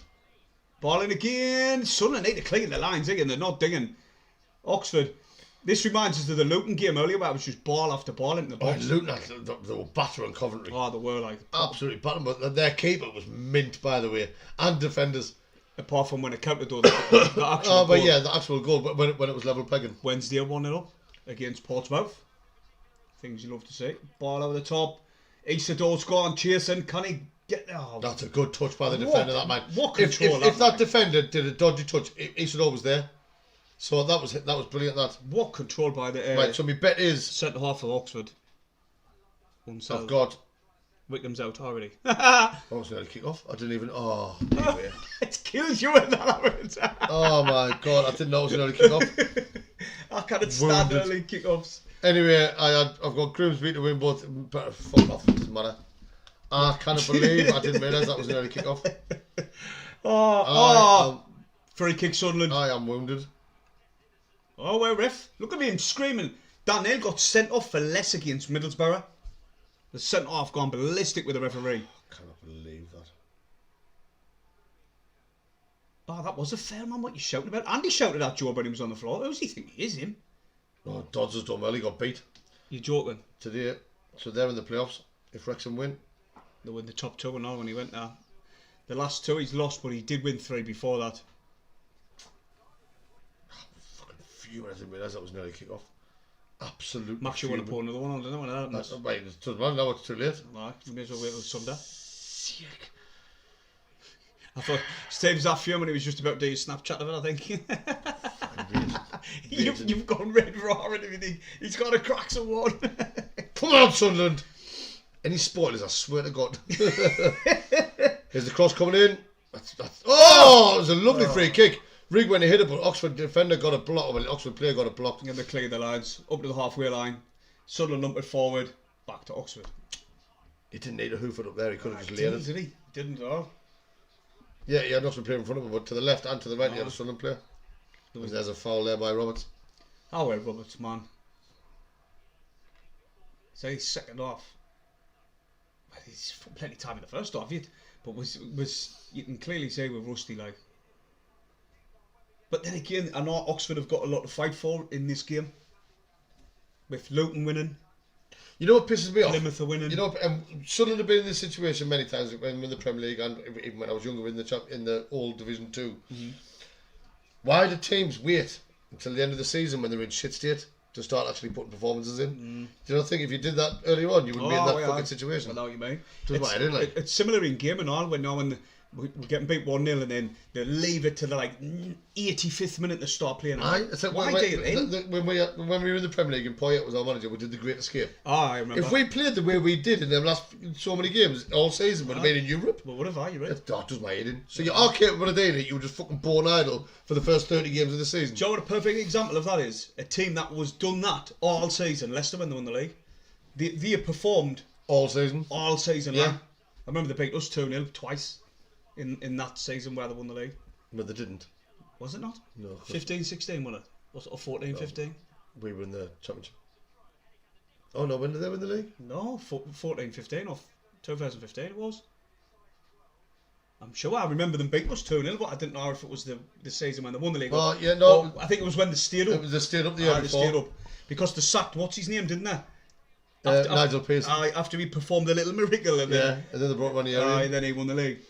Ball in again. Sunderland need to clean the lines again. They're not digging. Oxford. This reminds us of the Luton game earlier where it was just ball after ball into the box. Luton, they were battering Coventry. Oh, they were like... Absolutely battering, but their keeper was mint, by the way. And defenders. Apart from when it counted though, the actual goal. But yeah, the actual goal, but when it was level pegging. Wednesday 1-0 up against Portsmouth. Things you love to see. Ball over the top. Isidore scoring, chasing. Can he get there? Oh, that's a good touch by the defender, that man. What control if that defender did a dodgy touch, Isidore was there. So that was brilliant. That what control by the right. So my bet is centre half of Oxford. I've got Wickham's out already. I was going to kick off. I didn't even. Oh, anyway. It kills you when that happens. Oh my god! I didn't know I was going to kick off. I can't stand early kick-offs. Anyway, I've got Grimsby to win both. But fuck off, it doesn't matter. I cannot believe I didn't realise that was an early kick-off. Free kick Sunderland. I am wounded. Oh, well, ref. Look at him screaming. Daniel got sent off for less against Middlesbrough. The centre half gone ballistic with the referee. I cannot believe that. Oh, that was a fair man. What you shouting about? Andy shouted at Joe when he was on the floor. Who does he think he is? Him? Oh, Dodds has done well. He got beat You're joking. today. So they're in the playoffs. If Wrexham win, They were in the top 2 and all when he went there. The last 2 he's lost, but he did win 3 before that. fucking fuming. I didn't realise that was nearly kick-off. Absolutely. Max, you want to put another one on, didn't you? That's right. It doesn't matter now. It's too late. Right, we may as well wait till Sunday. Sick. I thought Steve's that few when he was just about to do his Snapchat of it, I think. You've gone red raw and everything. He's got to crack someone. Come on, Sunderland. Any spoilers, I swear to God. Here's the cross coming in. Oh, it was a lovely free kick. Rig when he hit it, but Oxford defender got a block. Well, Oxford player got a block. And they cleared the lines up to the halfway line. Sunderland lumped it forward, back to Oxford. He didn't need a hoof it up there. He could have just laid Didn't, it. did he? Didn't at all. Yeah, he had an Oxford player in front of him, but to the left and to the right, he had a Sunderland player. There's a foul there by Roberts. Oh, well, Roberts, man. So he's second off. He's plenty of time in the first half, but was you can clearly say we're rusty, like. But then again, I know Oxford have got a lot to fight for in this game. With Luton winning, You know what pisses me off? Plymouth are winning. You know, Sunderland have been in this situation many times when in the Premier League and even when I was younger in the old Division 2. Mm-hmm. Why do teams wait until the end of the season when they're in shit state to start actually putting performances in? Do you not think if you did that earlier on, you wouldn't be in that fucking situation? I know what you mean. It's similar in game and all when we're getting beat 1-0 and then they leave it to the 85th minute to start playing. It's like Why do it? when we were in the Premier League and Poyet was our manager, we did the Great Escape. I remember. If we played the way we did in the last so many games all season, would have been in Europe. Well, what have I? You're right. That does my head in. So you are capable of doing it. You were just fucking born idle for the first 30 games of the season. Do you know what a perfect example of that is? A team that was done that all season. Leicester when they won the league, they have performed all season. Yeah. I remember they beat us 2-0 twice in that season where they won the league. No, they didn't. Was it not? No. 15-16 won it? Was it 14-15? We were in the championship. Oh no, when did they win the league? No, 14-15 or 2015 it was. I'm sure I remember them beating us 2-0, but I didn't know if it was the season when they won the league. Oh, yeah, no. I think it was when they stayed up. They stayed up the year before. They stayed up. Because they sacked, what's his name, didn't they? Nigel Pearson. After he performed a little miracle. And then they brought one year in. And then he won the league.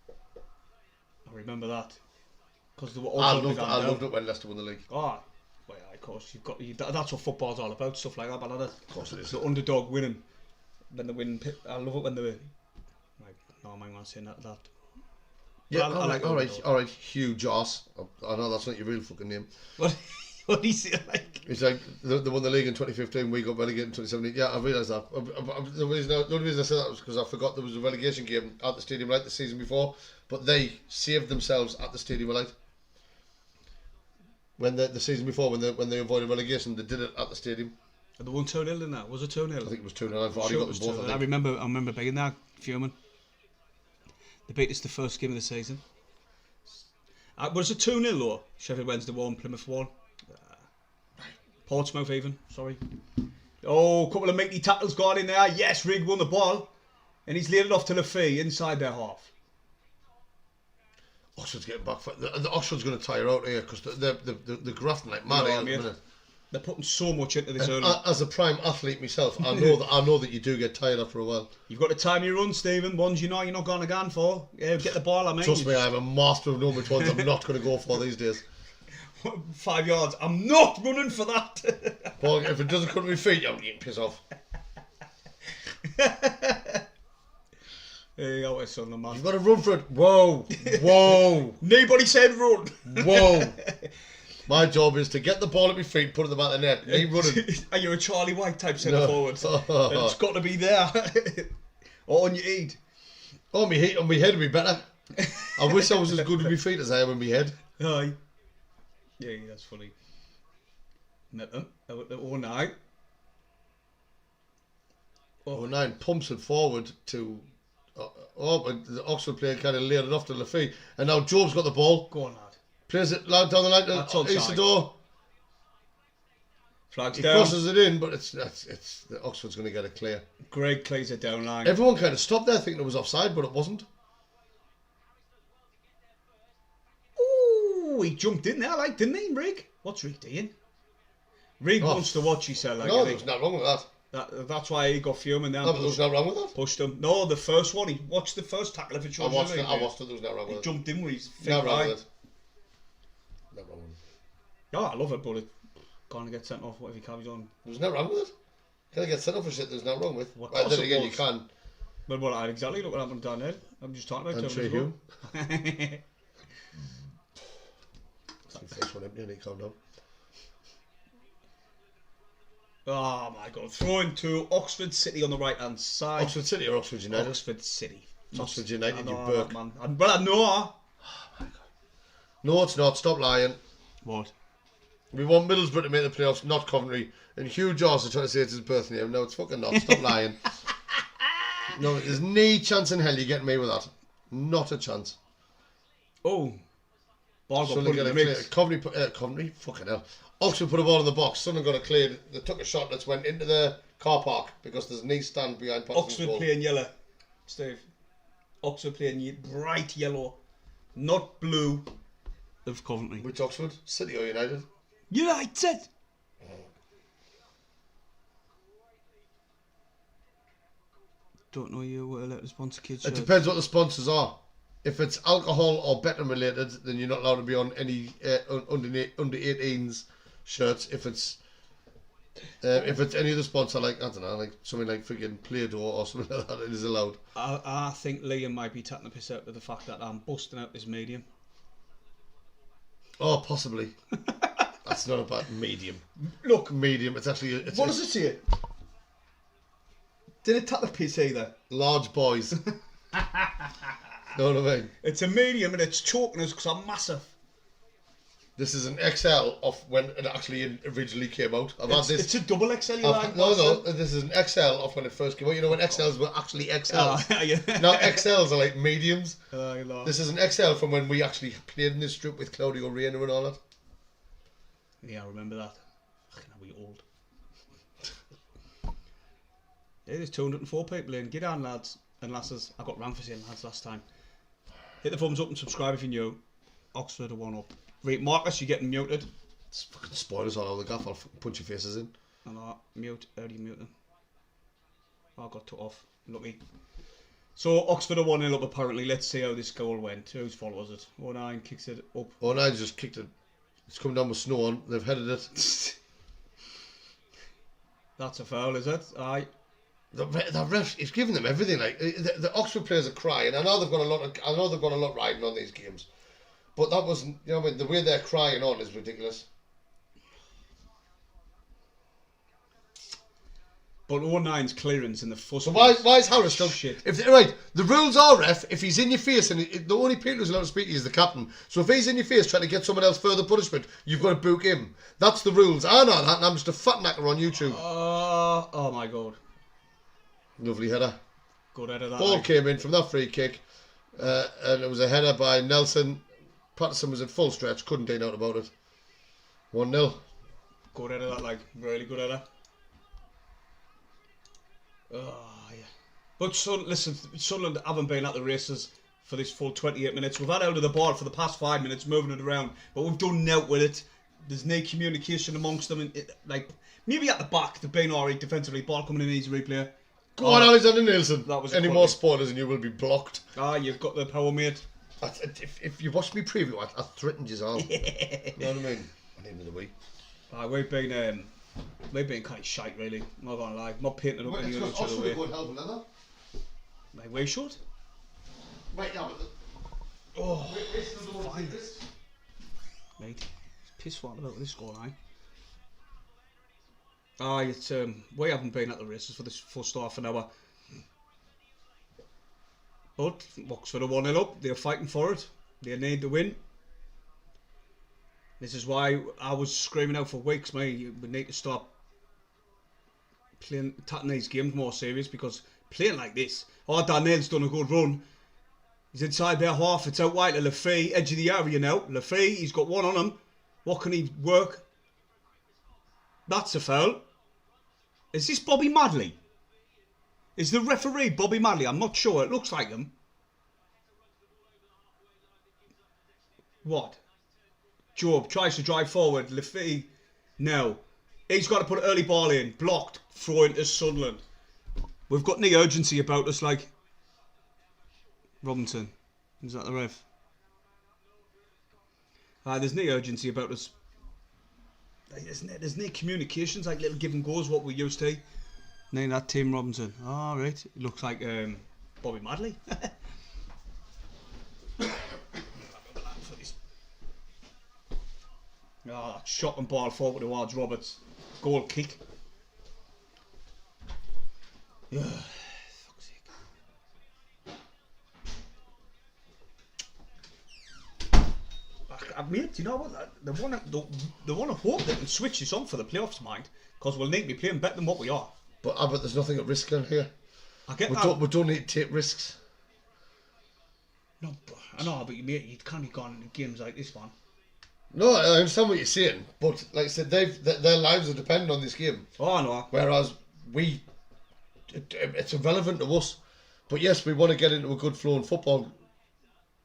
I remember that. Because I loved it when Leicester won the league. Oh, well, of course, that's what football's all about, stuff like that, but of course it is. The underdog winning. When they win, I love it when they win. No, I'm not saying that. Yeah, alright, Hugh Joss. I know that's not your real fucking name. What do you say like? It's like they won the league in 2015, we got relegated in 2017. Yeah, I realised that. The only reason I said that was because I forgot there was a relegation game at the Stadium Light the season before, but they saved themselves at the Stadium Light. When the season before, when they avoided relegation, they did it at the stadium. And they won 2-0 in that. Was it 2-0? I think it was 2-0. I've already got them both. I remember being there, fuming. They beat us the first game of the season. Was it 2-0 though? Sheffield Wednesday won, Plymouth won. Portsmouth even, sorry. Oh, a couple of meaty tackles gone in there. Yes, Rigg won the ball. And he's laid it off to Lafay inside their half. Oxford's getting back. The Oxford's going to tire out here because they're grafting like mad at the minute. They're putting so much into this early. As a prime athlete myself, I know that you do get tired after a while. You've got to time your run, Stephen. Ones you know you're not going again for. Yeah, get the ball, I mean. Trust me, I'm a master of knowing which ones I'm not going to go for these days. 5 yards. I'm not running for that. Paul, if it doesn't come to my feet, I'm getting pissed off. Hey, always son of man. You've got to run for it. Whoa. Nobody said run. Whoa. My job is to get the ball at my feet, put it in the back of the net. Me running. Are you a Charlie White type centre forward? It's got to be there. Or on your head. On my head would be better. I wish I was as good with my feet as I am with my head. Aye. Yeah, that's funny. Oh, 9. Oh, 9 pumps it forward to... but the Oxford player kind of laid it off to Lafay. And now Job's got the ball. Go on, lad. Plays it loud down the line to Isidore. Flags he down. Crosses it in, but it's the Oxford's going to get it clear. Greg clears it down line. Everyone kind of stopped there thinking it was offside, but it wasn't. Oh, he jumped in there, like, didn't he, Rig? What's Rig doing? Rig wants to watch, he said. Like, no, there's nothing wrong with that. That's why he got fuming down. No, but there's nothing wrong with that. Pushed him. No, the first one. He watched the first tackle. If it shows I watched it. There was nothing wrong with he it. jumped in with his feet Nothing wrong high. with it. Nothing wrong with it. Oh, I love it, but it's gonna get sent off. What if he carries on? There's nothing wrong with it. Can I get sent off for shit there's nothing wrong with? What Well, then again, you was. can. But what exactly? Look what happened down there. I'm just talking about And him. Face one empty and he calmed down. Oh my god. Throwing to Oxford City on the right hand side. Oxford City or Oxford United? Oxford City. It's Oxford United, I you know Burke. that, man. Well, I know. No, it's not. Stop lying. What? We want Middlesbrough to make the playoffs, not Coventry. And Hugh Jaws are trying to say it's his birthday. No, it's fucking not. Stop lying. No, there's no chance in hell you're getting me with that. Not a chance. Oh. Ball got Sunderland put in got the a mix. Coventry, fucking hell. Oxford put a ball in the box. Sunderland got a cleared. They took a shot that's went into the car park because there's knee stand behind Patterson's Oxford goal. playing yellow, Steve. Oxford playing bright yellow, not blue. Of Coventry. Which Oxford? City or United? United. Don't know you were allowed to sponsor kids. It depends what the sponsors are. If it's alcohol or betting related, then you're not allowed to be on any under 18s shirts. If it's any other sponsor, like I don't know, like something like freaking Play-Doh or something like that, it is allowed. I think Liam might be taking the piss out with the fact that I'm busting out this medium. Oh, possibly. That's not about medium. Look, Medium. It's actually. what does it say? Did it take the piss either? Large boys. Know what I mean? It's a medium and it's choking us because I'm massive. This is an XL of when it actually originally came out. I've had this. It's a double XL. You like? No. This is an XL of when it first came out. You know when XLs were actually XLs. Oh, yeah. Now XLs are like mediums. You know. This is an XL from when we actually played in this strip with Claudio Reina and all that. Yeah, I remember that. Fucking hell, we old. Yeah, there's 204 people in. Get on, lads and lasses. I got round for saying lads last time. Hit the thumbs up and subscribe if you're new. Oxford are one up. Right, Marcus, you're getting muted. It's fucking spoilers all over the gaff. I'll fucking punch your faces in. I know, mute. How do you mute them? Oh, I got took off. Lucky. So, Oxford are 1-0 up apparently. Let's see how this goal went. Whose fault was it? 09 kicks it up. Oh, and I just kicked it. It's come down with snow on. They've headed it. That's a foul, is it? Aye. The ref is giving them everything. Like the Oxford players are crying. I know they've got a lot riding on these games, but that wasn't. You know, I mean, the way they're crying on is ridiculous. But 09's clearance in the first. So why is Harris still shit? If the rules are ref. If he's in your face and the only person who's allowed to speak to you is the captain. So if he's in your face trying to get someone else further punishment, you've got to book him. That's the rules. I know that, and I'm just a fat knacker on YouTube. Oh my god. Lovely header. Good header that. Ball came in from that free kick, and it was a header by Nelson. Patterson was in full stretch, couldn't do nothing about it. 1-0. Good header that, like, really good header. Oh, yeah. But listen, Sunderland haven't been at the races for this full 28 minutes. We've had out of the ball for the past 5 minutes, moving it around, but we've done nought with it. There's no communication amongst them. Like, maybe at the back, they've been alright defensively. Ball coming in, easy replay. Go on, Alexander Nielsen. That was Any more spoilers and you will be blocked. You've got the power, mate. If you watched me preview, I threatened you all. You know what I mean? At the end of the week. We've been kind of shite, really. Not gonna lie. Not painting it up any other way. Like, way short? Right now, Oh, fine. Mate, it's piss what about this scoreline. It's we haven't been at the races for this first half an hour. But Oxford are 1-0 up. They're fighting for it. They need to win. This is why I was screaming out for weeks, mate. We need to stop taking these games more serious, because playing like this. Darnell's done a good run. He's inside their half. It's out wide to Lafay, edge of the area now. Lafay, he's got one on him. What can he work? That's a foul. Is this Bobby Madley? Is the referee Bobby Madley? I'm not sure. It looks like him. What? Job tries to drive forward. Lafay, no. He's got to put an early ball in. Blocked. Throw into Sunderland. We've got no urgency about us, like. Robinson. Is that the ref? There's no urgency about us. There's no communications, like little give and goes, what we used to. Name that Tim Robinson. All right. It looks like Bobby Madley. Oh, shot and ball forward towards Roberts. Goal kick. Yeah. Fuck's sake. Mate, do you know what? They want to hope they can switch this on for the playoffs, mind, because we'll need to be playing better than what we are. But there's nothing at risk in here. I get we that. We don't need to take risks. No, I know, but mate, you can't be gone in games like this one. No, I understand what you're saying, but like I said, their lives are dependent on this game. Oh, I know. Whereas it's irrelevant to us. But yes, we want to get into a good flow in football.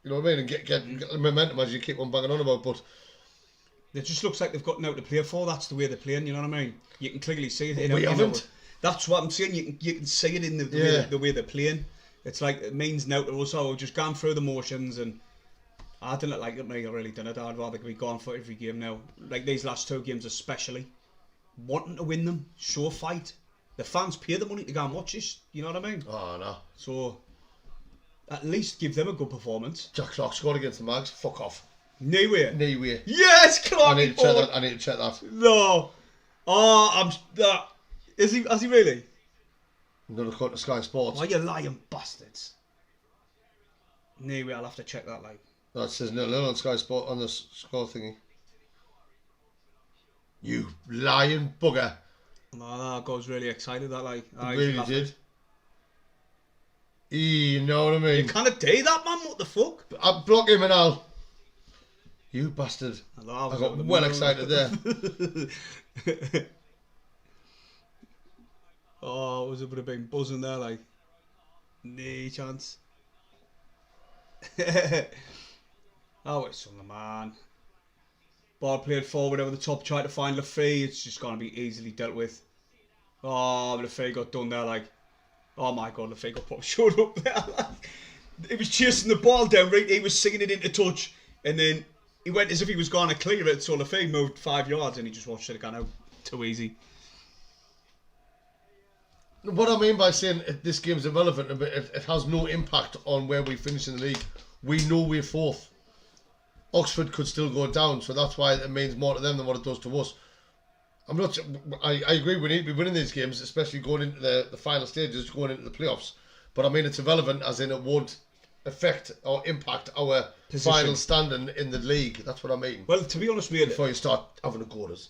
You know what I mean? And get momentum as you keep on banging on about. But it just looks like they've got now to play for. That's the way they're playing. You know what I mean? You can clearly see it. We haven't. That's what I'm saying. You can see it in the way they're playing. It's like it means now to us. Oh, just going through the motions, and I don't like it. Me, I really don't. I'd rather be going for every game now. Like these last 2 games, especially wanting to win them, show fight. The fans pay the money to go and watch this. You know what I mean? Oh no. So at least give them a good performance. Jack Clark scored against the Mags. Fuck off. No way. No way. Yes, Clark. I need to check that. I need to check that. No. Oh, Has he really? I'm going to call it Sky Sports. Why you lying bastards? No way, I'll have to check that, like. That says 0-0 on Sky Sport on the score thingy. You lying bugger. No, that guy's really excited, that, like. I really did. You know what I mean? You can't do that, man. What the fuck? I block him and I'll. You bastard. I got well excited there. Oh, it would have been buzzing there, like. No chance. Oh, it's on the man. Ball played forward over the top, tried to find Lafay. It's just going to be easily dealt with. Oh, Lafay got done there, like. Oh my god, Lafay got probably showed up there. Like. He was chasing the ball down, right? He was singing it into touch, and then he went as if he was going to clear it. So Lafay moved 5 yards, and he just watched it go out too easy. What I mean by saying this game's irrelevant, it has no impact on where we finish in the league. We know we're fourth. Oxford could still go down, so that's why it means more to them than what it does to us. I agree we need to be winning these games, especially going into the final stages, going into the playoffs. But I mean, it's irrelevant as in it won't affect or impact our final standing in the league. That's what I mean. Well, to be honest with you, before you start having a go at us.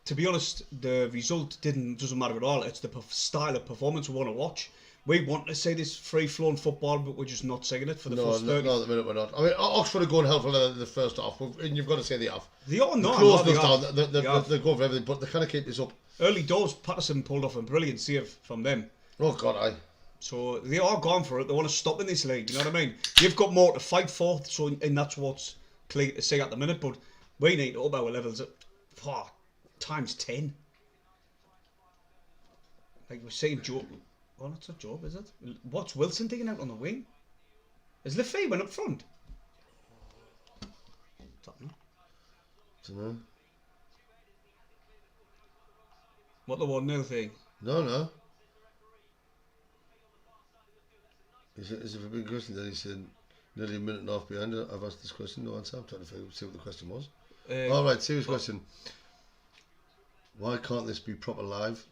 To be honest, the result doesn't matter at all. It's the style of performance we want to watch. We want to see this free-flowing football, but we're just not seeing it for the first 30. No, at the minute we're not. I mean, Oxford are going hell for the first half, and you've got to say they have. They are not. They're going for everything, but they kind of keep this up. Early doors, Patterson pulled off a brilliant save from them. Oh, God, aye. So they are gone for it. They want to stop in this league, you know what I mean? You've got more to fight for, and that's what's clear to say at the minute, but we need to up our levels at times 10. Like we're saying, Joe. Well, that's not Job, is it? What's Wilson digging out on the wing? Is Lafay went up front? Don't know. What the 1-0 thing? No. Is it a big question that he said nearly a minute and a half behind? I've asked this question, no answer. I'm trying to see what the question was. Alright, serious question. Why can't this be proper live?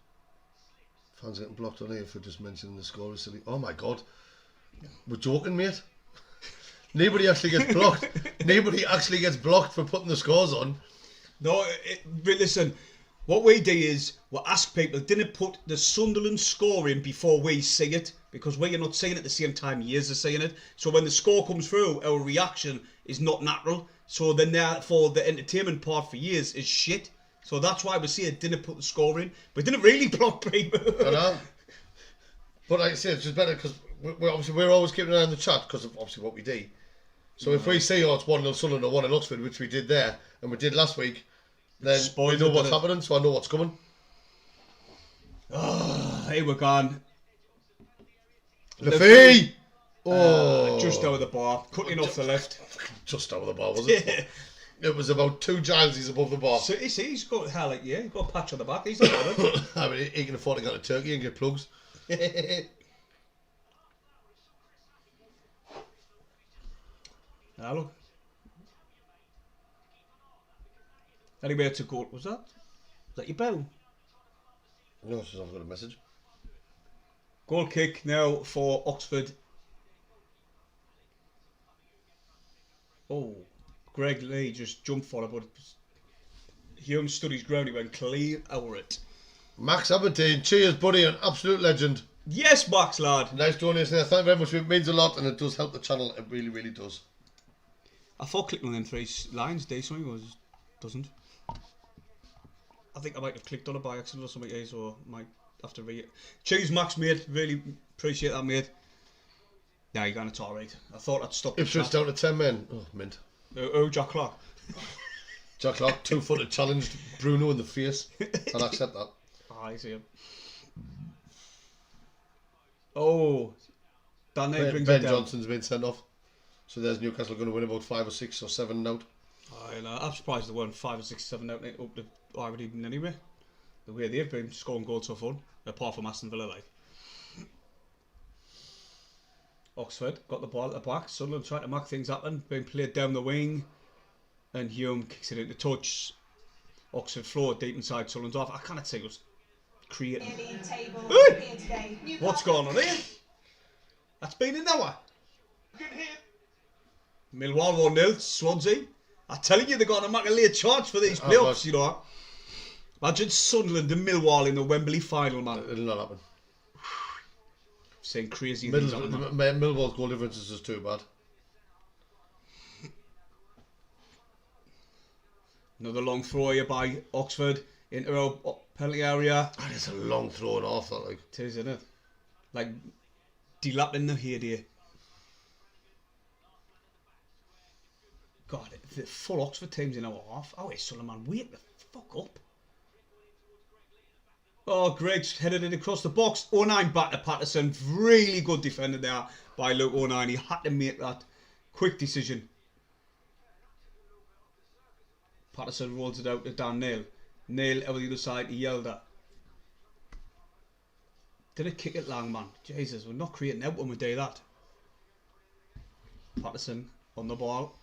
Fans getting blocked on here for just mentioning the score is silly. Oh my god. We're joking, mate. Nobody actually gets blocked. Nobody actually gets blocked for putting the scores on. No, but listen, what we do is we ask people, didn't put the Sunderland score in before we see it, because we are not seeing it at the same time years are seeing it. So when the score comes through, our reaction is not natural. So then therefore the entertainment part for years is shit. So that's why we see it didn't put the score in, but didn't really block people. I know. But like I say, it's just better because we're always keeping an eye on the chat because of obviously what we do. So if we say, it's 1-0 Sunderland or 1-0 Oxford, which we did there, and we did last week, then we know what's happening, so I know what's coming. Oh, here we're gone. Lefebvre! Just over the bar. Cutting off the left. Just over the bar, was it? Yeah. It was about 2 Gilesies above the bar. So he's got he's got a patch on the back. He's not bothered. I mean, he can afford to go to Turkey and get plugs. Now look. Anyway, to goal. Was that your bell? No, it's just I've got a message. Goal kick now for Oxford. Oh, Greg Lee just jumped for it, but Hume stood his ground. He went clear over it. Max Aberdeen, cheers, buddy, an absolute legend. Yes, Max, lad. Nice donation there. Thank you very much. It means a lot, and it does help the channel. It really, really does. I thought clicking on them 3 lines day something was doesn't. I think I might have clicked on it by accident or something, so I might have to read it. Cheers, Max, mate. Really appreciate that, mate. Yeah, you're going to tolerate. I thought I'd stop. Ipswich down to 10 men. Oh, mint. Jack Clark. Jack Clark, 2-footed challenged Bruno in the face. I'll accept that. I see him. Oh, Danny brings Ben it down. Johnson's been sent off. So there's Newcastle going to win about 5 or 6 or 7 out. I'm surprised they weren't 5 or 6, 7 out up the Ivory even anyway. The way they've been scoring goals so far, apart from Aston Villa, like. Oxford got the ball at the back. Sunderland trying to make things happen. Being played down the wing, and Hume kicks it into touch. Oxford floor deep inside Sunderland's off. I cannot say it was creating. What's going on here? That's been an hour. Millwall 1-0, Swansea. I'm telling you, they're going to make a late charge for these playoffs, you know. Imagine Sunderland and Millwall in the Wembley final, man. It'll not happen. Saying crazy things. Millwall's goal difference is just too bad. Another long throw here by Oxford into our penalty area. And it's a long throw and off that, like. It is, isn't it? Like, delapping the head here. God, the full Oxford team's in our half. Oh, it's Solomon, wait the fuck up. Oh, Greg's headed it across the box. 09 back to Patterson. Really good defender there by Luke 09. He had to make that quick decision. Patterson rolls it out to Dan Neil. Neil over the other side. He yelled at. Did it kick it long, man? Jesus, we're not creating out when we do that. Patterson on the ball.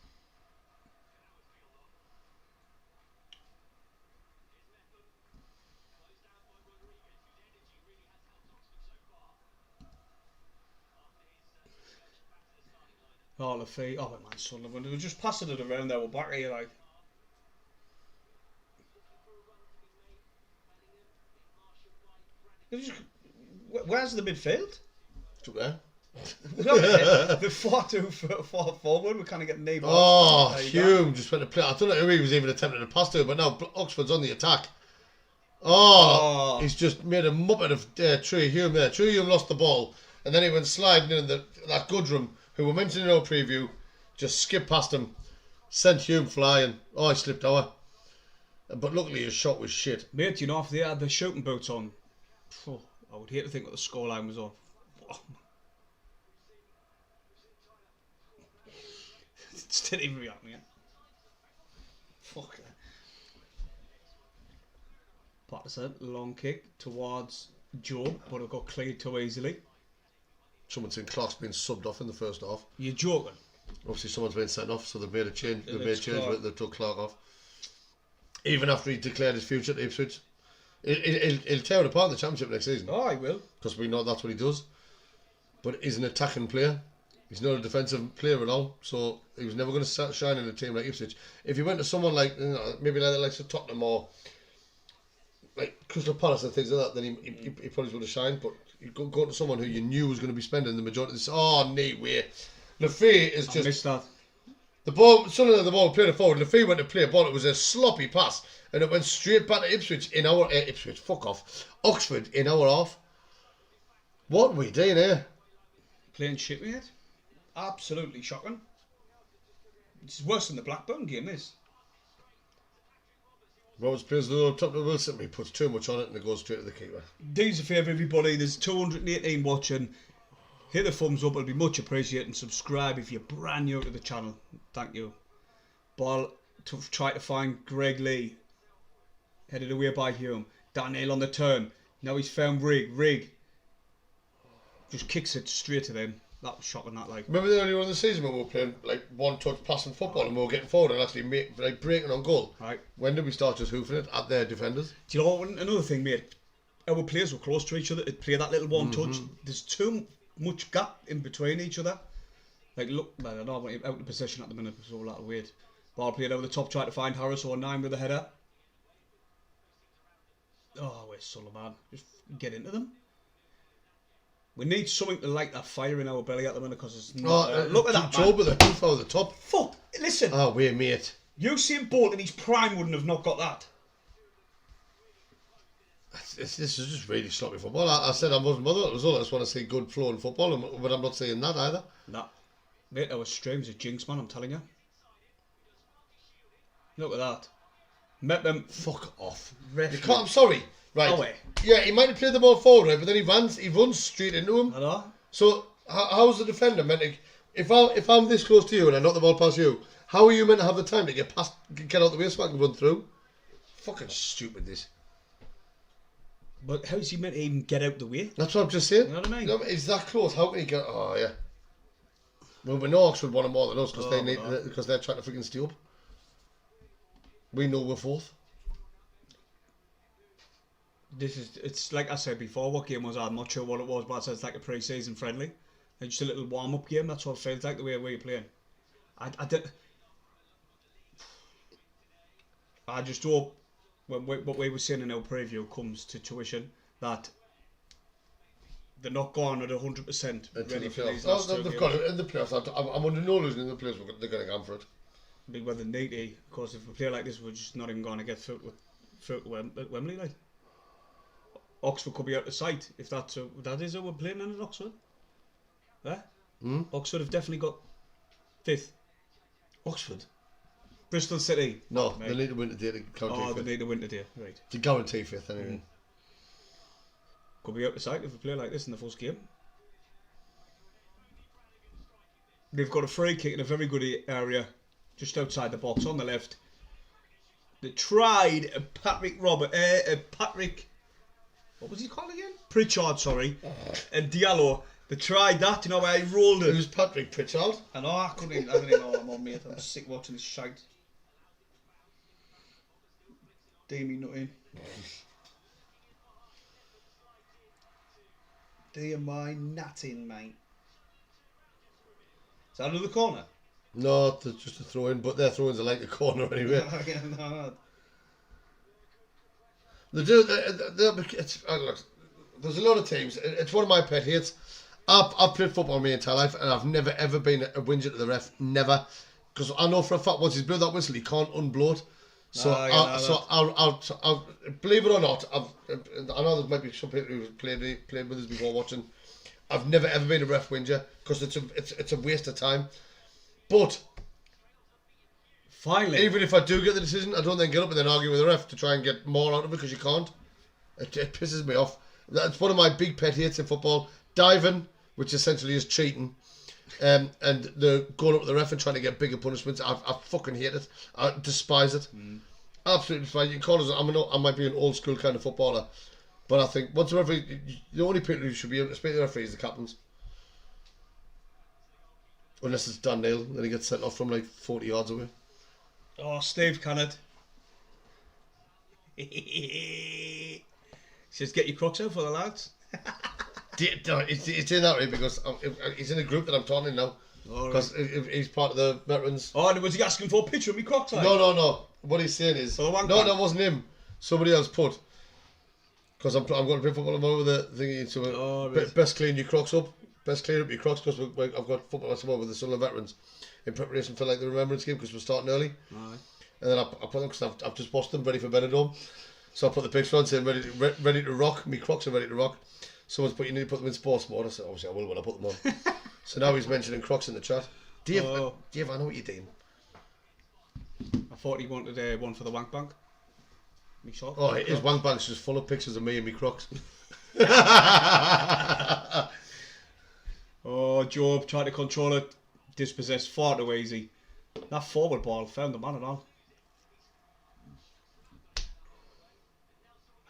Oh, Lefebvre. Oh, man, Sunderland. We're just passing it around there. We're back here, like. Where's the midfield? It's up there. The 4-2 forward. We kind of get named. Oh, Hume just went to play. I don't know who he was even attempting to pass to, but now Oxford's on the attack. Oh, he's just made a muppet of Trey Hume there. Trey Hume lost the ball, and then he went sliding in that Goodrum, who we mentioned in our preview, just skipped past him, sent Hume flying. Oh, he slipped over. But luckily his shot was shit. Mate, you know, if they had the shooting boots on, I would hate to think what the scoreline was on. It's didn't even react, man. Fuck it. Patterson, long kick towards Joe, but it got cleared too easily. Someone's saying Clark's been subbed off in the first half. You're joking? Obviously someone's been sent off, so they've made a change. They've made a change where they took Clark off. Even after he declared his future to Ipswich. He'll tear it apart in the Championship next season. Oh, he will. Because we know that's what he does. But he's an attacking player. He's not a defensive player at all. So he was never going to shine in a team like Ipswich. If he went to someone like, you know, maybe like the likes of Tottenham or like Crystal Palace and things like that, then he probably would have shined. But you'd go to someone who you knew was going to be spending the majority of this. Oh, no way. Lefebvre is just... I missed that. The ball, Sunderland, the ball played it forward. Lefebvre went to play a ball. It was a sloppy pass, and it went straight back to Ipswich in our Ipswich. Fuck off, Oxford in our half. What are we doing here? Playing shit with it. Absolutely shocking. It's worse than the Blackburn game, this. Roberts plays the little top of Wilson. He puts too much on it and it goes straight to the keeper. Do us a favour, everybody. There's 218 watching. Hit the thumbs up. It'll be much appreciated. And subscribe if you're brand new to the channel. Thank you. Ball to try to find Greg Lee. Headed away by Hume. Daniel on the turn. Now he's found Rig. Just kicks it straight to them. That was shocking, that like. Remember the earlier on in the season when we were playing like one touch passing football and we were getting forward and actually breaking on goal? Right. When did we start just hoofing it at their defenders? Do you know what? Another thing, mate? Our players were close to each other to play that little one touch. There's too much gap in between each other. Like, look, man, I know I'm out of position at the minute, so that'll wait. Ball played over the top, tried to find Harris or 9 with a header. Oh, where's Sullivan? Just get into them. We need something to light that fire in our belly at the minute because it's not. Look at that, Joe man. with the hoof over the top. Fuck! Listen. Oh, wait, mate. Usain Bolt in his prime wouldn't have not got that. This is just really sloppy football. I said I wasn't bothered. It was all I just want to see good flowing football, but I'm not saying that either. Nah. Mate, our streams are jinx, man, I'm telling you. Look at that. Met them. Fuck off. Referee. You can't, I'm sorry. Right. Away. Yeah, he might have played the ball forward, right, but then he runs straight into him. I know. So how's the defender meant to? If I'm this close to you and I knock the ball past you, how are you meant to have the time to get out the way so I can run through? Fucking stupid this. But how's he meant to even get out the way? That's what I'm just saying. You know what I mean? No, it's that close. How can he get? Oh yeah. Well, we know Oxford want him more than us because they're trying to freaking steal up. We know we're fourth. It's like I said before, what game was that? I'm not sure what it was, but it's like a pre-season friendly. And just a little warm-up game, that's what it feels like the way you're playing. I just hope when what we were saying in our preview comes to tuition that they're not gone at 100% ready for these last two they've games. got it in the playoffs. I'm under no illusion in the playoffs they're going to go for it. Be whether need to, because if we play like this, we're just not even going to get through to Wembley. Like Oxford could be out of sight if that is how we're playing in at Oxford. Yeah? Oxford have definitely got 5th. Oxford? Bristol City. No, they need to win today to count 5th. They need to win today, right. To guarantee 5th anyway. Could be out of sight if we play like this in the first game. They've got a free kick in a very good area, just outside the box on the left. They tried Patrick, what was he called again? Pritchard, sorry. And Diallo. They tried that, you know, where he rolled it. Who's Patrick Pritchard? I know, I don't even know what I'm on, mate. I'm sick watching this shite. Do me nothing. Do you mind nothing, mate? Is that another corner? No, it's just a throw in, but their throw ins are like a corner anyway. No. They do. Look, there's a lot of teams. It's one of my pet hates. I've played football my entire life, and I've never ever been a whinger to the ref. Never, because I know for a fact once he's blew that whistle, he can't unblow it. So, I'll believe it or not, I know there might be some people who played with us before watching. I've never ever been a ref whinger because it's a waste of time. But finally, even if I do get the decision, I don't then get up and then argue with the ref to try and get more out of it because you can't. It pisses me off. That's one of my big pet hates in football. Diving, which essentially is cheating, and the going up with the ref and trying to get bigger punishments. I fucking hate it. I despise it. Absolutely despise it. You call us. I might be an old school kind of footballer, but I think once the referee, the only people who should be able to speak to the referee is the captains. Unless it's Dan Neil, then he gets sent off from like 40 yards away. Oh, Steve Cannett. Says, get your crocs out for the lads. It's in that way because he's in a group that I'm talking in now. Because he's part of the veterans. Oh, was he asking for a picture of me crocs? Like? No. What he's saying is... No, that wasn't him. Somebody else put. Because I'm going to play football over the thingy. So best clean your crocs up. Best clean up your crocs because I've got football tomorrow with the Sunderland veterans in preparation for like the remembrance game because we're starting early. Right. And then I put them because I've just washed them ready for Benidorm. So I put the picture on saying ready to rock. Me crocs are ready to rock. Someone's put, you need to put them in sports mode. I said, obviously I will when I put them on. So now he's mentioning crocs in the chat. Dave, I know what you're doing. I thought he wanted one for the wank bank. Me shot. Oh, his wank bank's just full of pictures of me and me Crocs. Oh, Job tried to control it, dispossessed far too easy. That forward ball found the man and all. I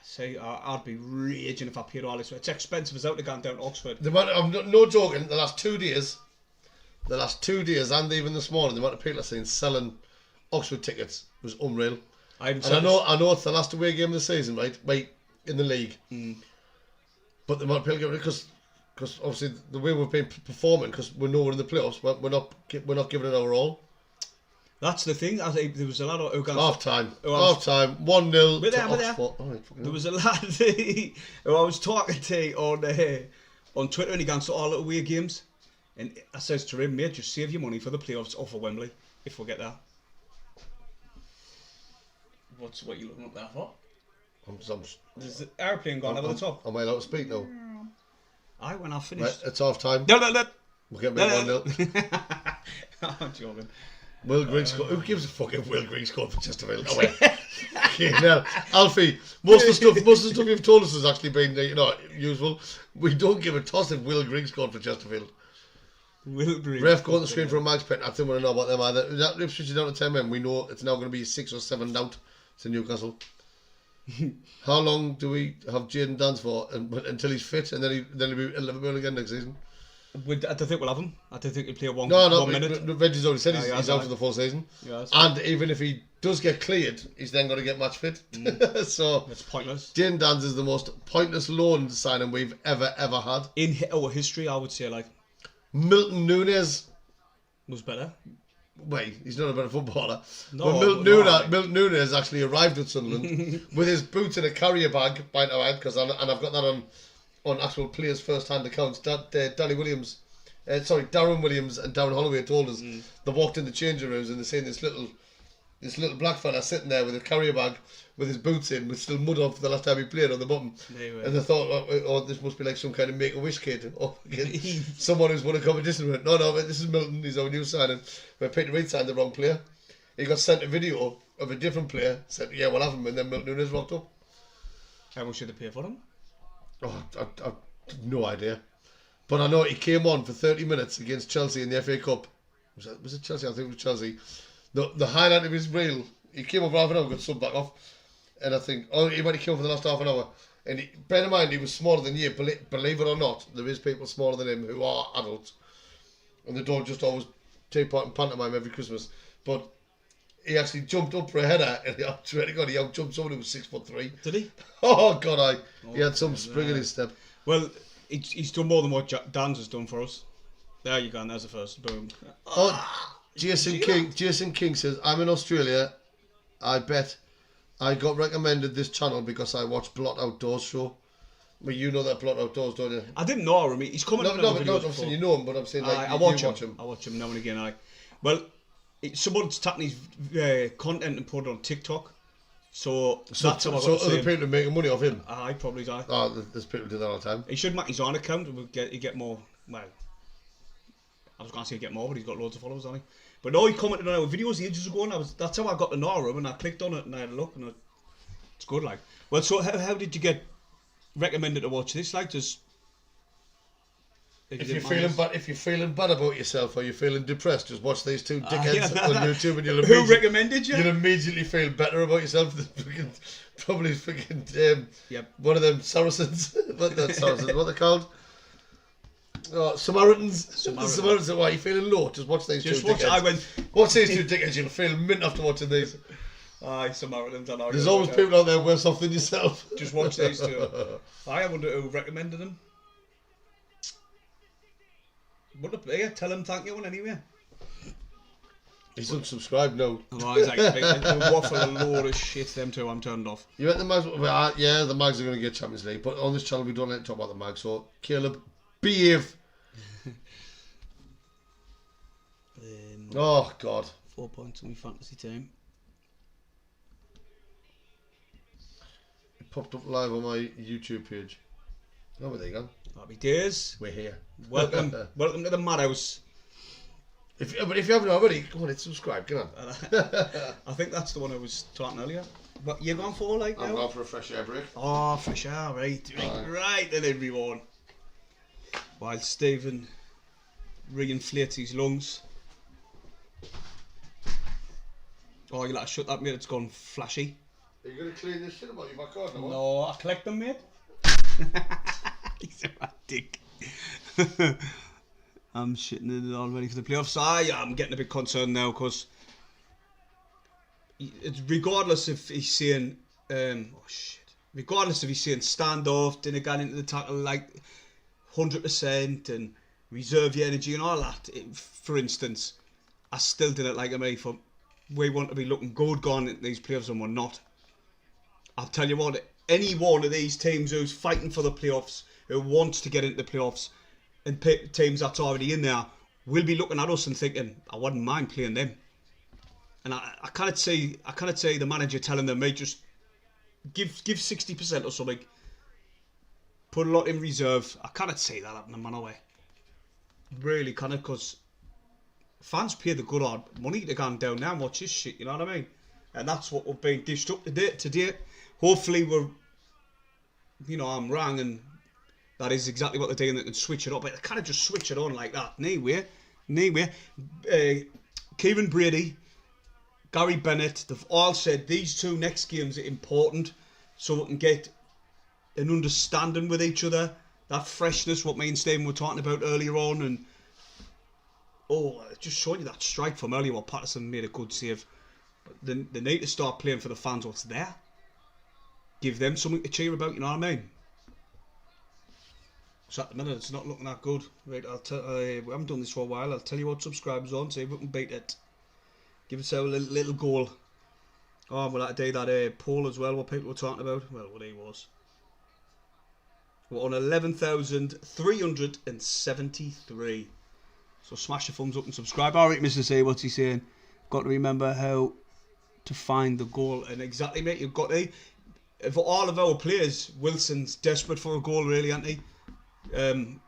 say, I'd be raging if I paid all this. It's expensive as out to go down to Oxford. I'm no joking. The last 2 days, and even this morning, the amount of people I've seen selling Oxford tickets was unreal. I know it's the last away game of the season, right? In the league. But the amount of people getting because obviously the way we've been performing, because we're nowhere in the playoffs, we're not giving it our all. That's the thing. I think there was a lot of half time, 1-0 to Oxford. There was a lad who I was talking to on Twitter, and he gone to all away games, and I says to him, mate, just save your money for the playoffs off of Wembley if we get that. What you looking up there for? There's an airplane gone over the top. Am I allowed to speak now? When I finished. Right, it's half time. No. We'll get me 1-0. I'm joking. Will Griggs scored. Who gives a fuck if Will Griggs scored for Chesterfield? Oh, wait. Alfie, most of the stuff you've told us has actually been usual. We don't give a toss if Will Griggs scored for Chesterfield. Will Griggs. Ref, go on the screen for a Mags pen. I think we know about them either. That Ipswich is down to 10 men. We know it's now going to be 6 or 7 out to Newcastle. How long do we have Jayden Dance for until he's fit, and then he'll be at Liverpool again next season? I don't think we'll have him. I don't think he'll play one minute. Reggie's already said he's out for the full season. Yeah, and even if he does get cleared, he's then going to get match fit. So it's pointless. Jayden Dance is the most pointless loan signing we've ever had in our history. I would say, like, Milton Nunes was better. Wait, he's not a better footballer. No, but Milton Nunes actually arrived at Sunderland with his boots in a carrier bag, by the way, and I've got that on actual players' first-hand accounts. Darren Williams and Darren Holloway told us they walked in the changing rooms and they seen this little black fella sitting there with a carrier bag with his boots in, with still mud off the last time he played on the bottom. And they thought, oh, this must be like some kind of Make-A-Wish kid, or someone who's won a competition. No, this is Milton. He's our new signing. Where Peter Reid signed the wrong player. He got sent a video of a different player. Said, yeah, we'll have him, and then Milton Nunes rocked up. How much should they pay for him? Oh, I have no idea. But I know he came on for 30 minutes against Chelsea in the FA Cup. Was it Chelsea? I think it was Chelsea. The highlight of his reel, he came over half an hour, got subbed back off. And I think, he might have came for the last half an hour. And bear in mind, he was smaller than you. Believe it or not, there is people smaller than him who are adults. And they don't just always take part in pantomime every Christmas. But he actually jumped up for a header, and I swear to God, he out-jumped someone who was 6'3". Did he? Oh, God, he had some spring in his step. Well, he's done more than what Dan's has done for us. There you go, and there's the first. Boom. Jason King says, I'm in Australia. I bet I got recommended this channel because I watch Blot Outdoors show. Well, you know that Blot Outdoors, don't you? I didn't know him. He's coming on I'm saying you know him, but I'm saying like I watch him. I watch him now and again. Well, someone's taking his content and put it on TikTok. So that's how I got so other people are making money off him. I probably die. Oh, there's people do that all the time. He should make his own account and he'd get more. Well, I was going to say get more, but he's got loads of followers on him. But no, he commented on our videos ages ago, and that's how I got to know him. And I clicked on it and I had a look, and it's good. Like, well, so how did you get recommended to watch this? Like, just if you're feeling bad about yourself or you're feeling depressed, just watch these two dickheads on YouTube, and who recommended you? You'll immediately feel better about yourself. Probably one of them Saracens. What are they called? Oh, Samaritans. Why are you feeling low? Just watch these two dickheads. Watch these two dickheads. You'll feel mint after watching these. Aye, Samaritans. I know. There's always people out there worse off than yourself. Just watch these two. I wonder who recommended them. Tell him thank you anyway. He's unsubscribed now. Oh, he's like, waffle a load of shit. Them two, I'm turned off. You bet the Mags? Well, yeah, the Mags are going to get Champions League, but on this channel we don't like to talk about the Mags. So Caleb, behave. Oh God. 4 points on my fantasy team. It popped up live on my YouTube page. Oh, there you go. Happy days. We're here. Welcome to the Madhouse. But if you haven't already, go on, hit subscribe. Come on. I think that's the one I was talking earlier. But you're going for like now? I'm going for a fresh air break. Oh, fresh air, right then everyone. While Stephen reinflates his lungs. Oh, you'll have to shut that, mate, it's gone flashy. Are you going to clean this shit about your back garden or what? No, I collect them, mate. He's a bad dick. I'm shitting it all ready for the playoffs. I'm getting a bit concerned now because regardless if he's saying regardless if he's saying stand off, didn't get into the tackle like 100% and reserve your energy and all that, for instance, I still didn't like him for we want to be looking good going into these playoffs and we're not. I'll tell you what, any one of these teams who's fighting for the playoffs, who wants to get into the playoffs, and teams that's already in there will be looking at us and thinking, I wouldn't mind playing them. And I can't say the manager telling them, mate, just give 60% or something. Put a lot in reserve. I can't say that happening, man, away. Really can't, because fans pay the good hard money to go down there and watch this shit, you know what I mean? And that's what we're being dished up today. Hopefully I'm wrong and that is exactly what they're doing. They can switch it up, but they can't just switch it on like that. Anyway. Kieran Brady, Gary Bennett, they've all said these two next games are important so we can get an understanding with each other. That freshness, what me and Stephen were talking about earlier on, and just showing you that strike from earlier where Patterson made a good save. But they need to start playing for the fans what's there. Give them something to cheer about, you know what I mean? So at the minute it's not looking that good. Right, we haven't done this for a while. I'll tell you what subscribers on, see if we can beat it. Give us a little goal. Oh, well, that day that poll as well, what people were talking about. Well, what he was. We're on 11,373. So smash the thumbs up and subscribe. Alright, Mr. C, what's he saying? Got to remember how to find the goal. And exactly, mate, you've got to. For all of our players, Wilson's desperate for a goal, really, isn't he? And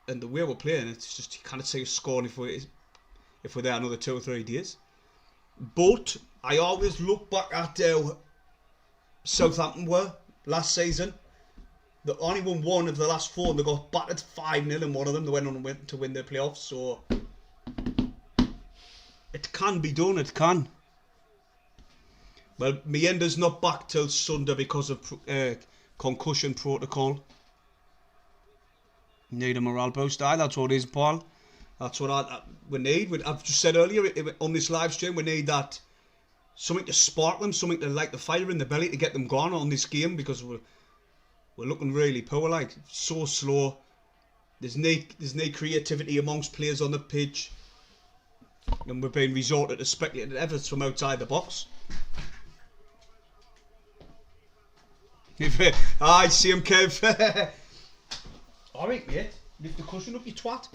the way we're playing, it's just you can't see us scoring if we're there another 2 or 3 days. But I always look back at how Southampton were last season. They only won 1 of the last 4 and they got battered 5-0 in one of them. They went on to win their playoffs. So it can be done, it can. Well, Mienda's not back till Sunday because of concussion protocol. Need a morale boost. That's what it is, Paul. That's what we need. I've just said earlier on this live stream, we need that something to spark them, something to light the fire in the belly to get them going on this game, because we're looking really poor, like so slow. There's no creativity amongst players on the pitch, and we're being resorted to speculative efforts from outside the box. I see him, Kev. Alright, mate. Lift the cushion up, you twat.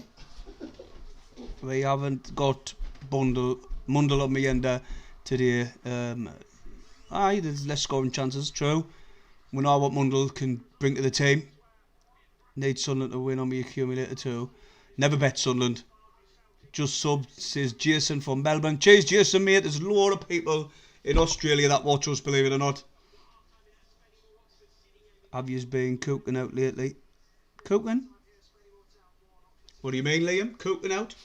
We haven't got Mundle or Mienda today. There's less scoring chances, true. We know what Mundle can bring to the team. Need Sunderland to win on the accumulator too. Never bet Sunderland. Just sub, says Jason from Melbourne. Cheers, Jason, mate. There's a lot of people in Australia that watch us, believe it or not. Have you been cooking out lately? Cooking? What do you mean, Liam? Cooking out?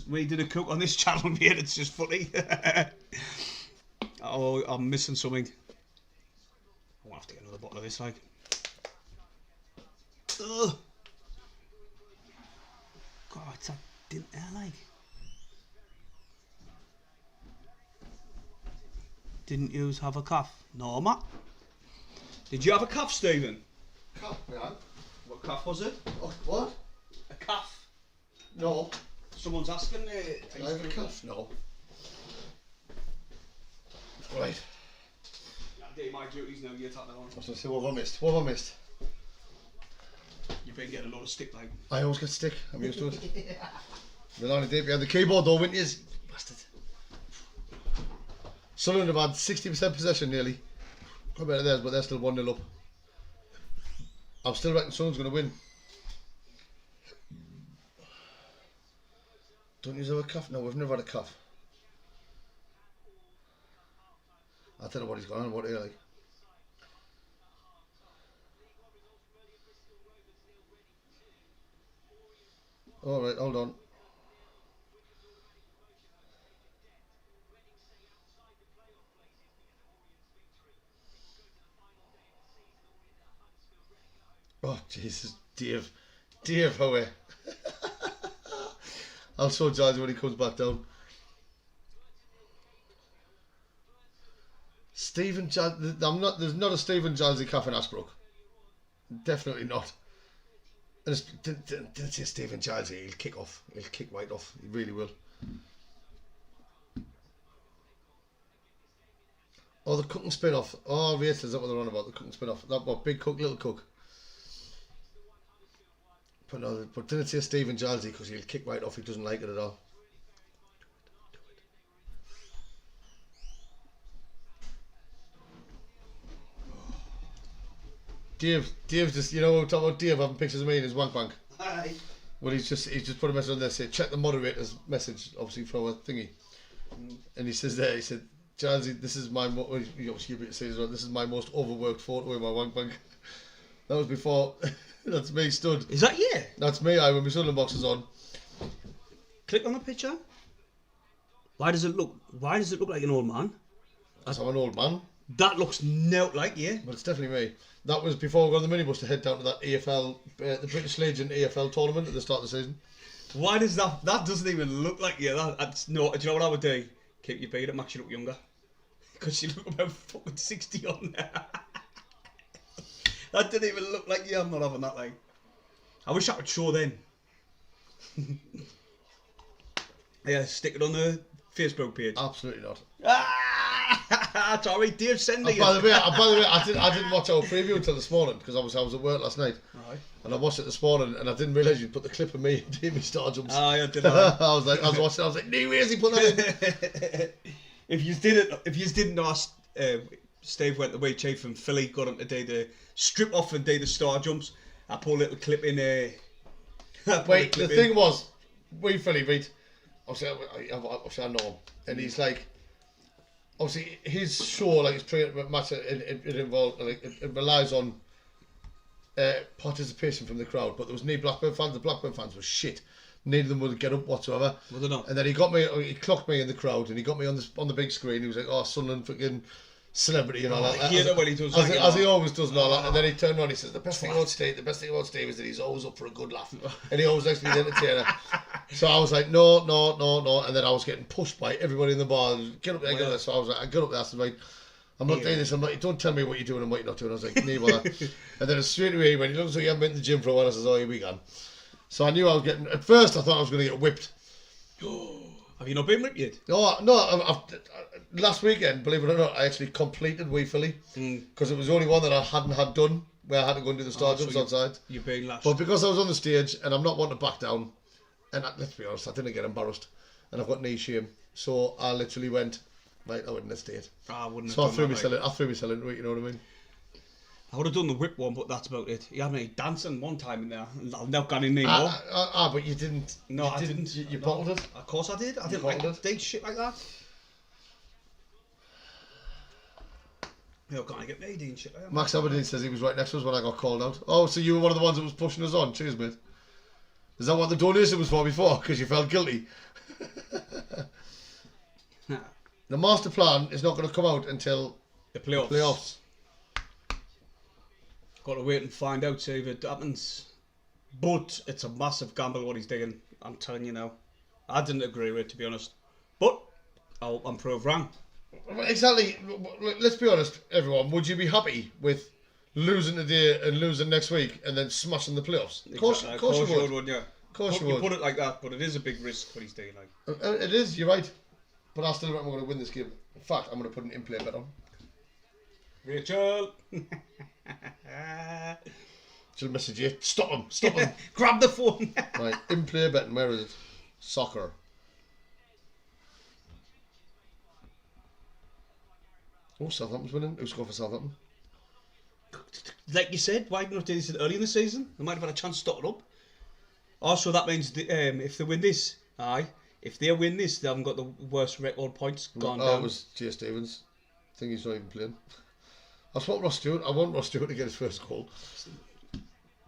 We did a cook on this channel, mate. It's just funny. Oh, I'm missing something. I'll have to get another bottle of this, like. Ugh. God, it's that didn't air, like. Didn't you have a cough? No, Matt. Did you have a cough, Stephen? Cough, man. What cough was it? Oh, what? A cough? No. Someone's asking. Did I have a cough? No. Right. I'm doing my duties now. You're tapping on. I was going to say, what have I missed? What have I missed? You've been getting a lot of stick, like. I always get stick. I'm used to it. The line of day behind the keyboard, though, wouldn't you? Bastard. Sunderland have had 60% possession nearly. Quite better theirs, but they're still 1-0 up. I'm still reckon Sunderland's going to win. Don't you have a cuff? No, we've never had a cuff. I don't know what he's got on. What are you like? All right, hold on. Oh Jesus, Dave, Howe. I'll show Giles when he comes back down. Stephen Giles, there's not a Stephen Gilesy calf in Ashbrook. Definitely not. And didn't say Stephen Gilesy, he'll kick off. He'll kick right off. He really will. Oh, the cook and spin off. Oh, Rachel, is that what they're on about? The cook and spin off. That what? Big cook, little cook. But no, but didn't say Stephen Gilesy because he'll kick right off. He doesn't like it at all. Dave's just, you know, we're talking about Dave having pictures of me in his wank bank. Aye. Well, he's just put a message on there saying, check the moderator's message, obviously, for our thingy. And he says there, he said, Gilesy, this is my, this is my most overworked photo in my wank bank. That was before, that's me stood. Is that you? That's me, when my Sunderland box is on. Click on the picture. Why does it look like an old man? Because I'm an old man. That looks not like you. But it's definitely me. That was before we got on the minibus to head down to that AFL, the British Legion AFL tournament at the start of the season. Why does that doesn't even look like you? That's no. Do you know what I would do? Keep your beard, it makes you look younger. Because you look about fucking 60 on there. That didn't even look like you. I'm not having that, like. I wish I could show then. Yeah, stick it on the Facebook page. Absolutely not. Sorry, Dave, send me. By the way, I didn't watch our preview until this morning because I was at work last night. Right. And I watched it this morning and I didn't realise you'd put the clip of me and Jamie Star jumps. Oh, yeah, did I? I was watching. I was like, no way has he put that in. If you didn't know, Steve went away chief from Philly, got him to do the strip off and do the star jumps. I put a little clip in. Wait, the thing was, we Philly, right? Obviously, I know him, and he's like, obviously his show, like his match, it involved, like it relies on participation from the crowd. But there was no Blackburn fans. The Blackburn fans were shit. Neither of them would get up whatsoever. Well, they're not. And then he clocked me in the crowd, and he got me on the big screen. He was like, "Oh, Sunderland freaking celebrity and all that." You know what he does, as he always does and all that. And then he turned around, he says, the best thing about Steve is that he's always up for a good laugh, and he always likes to be the entertainer. So I was like, no, and then I was getting pushed by everybody in the bar. Get up there, get up there. So I was like, I got up there, I said, right, I'm not doing this. I'm not. Don't tell me what you're doing and what you're not doing. I was like, neither bother. And then straight away he went, "You look like you haven't been to the gym for a while." I says, "Oh, here we go." So I knew I was getting. At first, I thought I was going to get whipped. Have you not been whipped yet? No. Last weekend, believe it or not, I actually completed Wee Philly because it was the only one that I hadn't had done where I had to go and do the star jumps outside. You're being lashed. But because I was on the stage and I'm not wanting to back down, and let's be honest, I didn't get embarrassed, and I've got knee shame, so I literally went, right, I wouldn't have stayed. I wouldn't. So have I threw done that, myself into it. You know what I mean? I would have done the whip one, but that's about it. He had me dancing one time in there. I've never got any more. But you didn't. No, I didn't. You bottled it. Of course I did. I didn't like do shit like that. No, can't I get me doing shit like that? Max Aberdeen says he was right next to us when I got called out. Oh, so you were one of the ones that was pushing us on. Cheers, mate. Is that what the donation was for before? Because you felt guilty. The master plan is not going to come out until the playoffs. The playoffs. Got to wait and find out, see if it happens. But it's a massive gamble what he's doing. I'm telling you now. I didn't agree with it, to be honest. But I'm proved wrong. Exactly. Let's be honest, everyone. Would you be happy with losing today and losing next week and then smashing the playoffs? Of course you would. Wouldn't you? Of course you would. You put it like that, but it is a big risk what he's doing. Like. It is, you're right. But I still reckon we're going to win this game. In fact, I'm going to put an in-play bet on. Rachel! She'll message you. Stop him. Grab the phone. Right, in-play betting. Where is it? Soccer. Oh, Southampton's winning. Who's going for Southampton? Like you said, why not do this early in the season? They might have had a chance to start it up. Also, that means if they win this, If they win this, they haven't got the worst record points gone Oh, down. it was Jay Stevens. I think he's not even playing. I want Ross Stewart. I want Ross Stewart to get his first goal.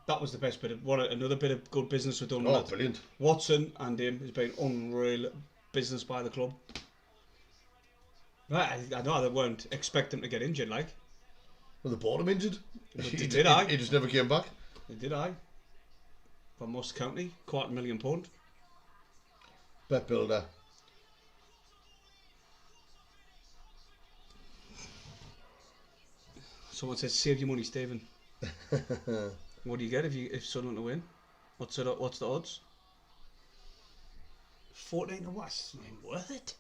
That was the best bit of another bit of good business we've done. Oh, with it. brilliant. Watson and him has been unreal business by the club. Right, I know they weren't expecting him to get injured, like. Well, they bought him injured. He just never came back. Did I? From Moss County, £250,000. Bet builder. Someone says, save your money, Stephen. What do you get if Sunderland to win? What's the odds? 14 to West. Ain't worth it.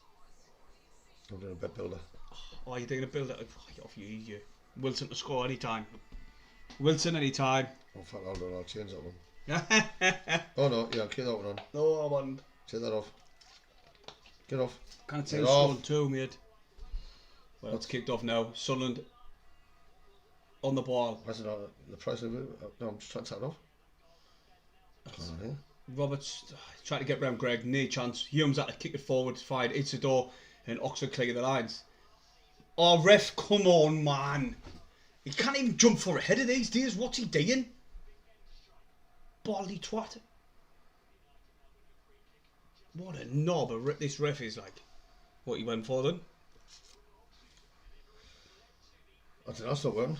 I'm doing a bet builder. Oh, you're doing a build it off you. Wilson to score anytime. Wilson anytime. Oh fuck! Hold on, I'll change that one. Oh no, yeah, keep that one on. No, I wouldn't. Take that off. Get off. Can't say Get scored off. two, mate. Well, it's kicked off now. Sunderland on the ball. Where's it on? The price of it? No, I'm just trying to take it off. Come on here. Roberts trying to get round Greg. No chance. Hume's had to kick it forward. It's fine. It's a door. And Oxford clear the lines. Oh, ref, come on, man. He can't even jump for a header these days. What's he doing? Baldy twat. What a knob this ref is like. What he went for then? I think that's not working.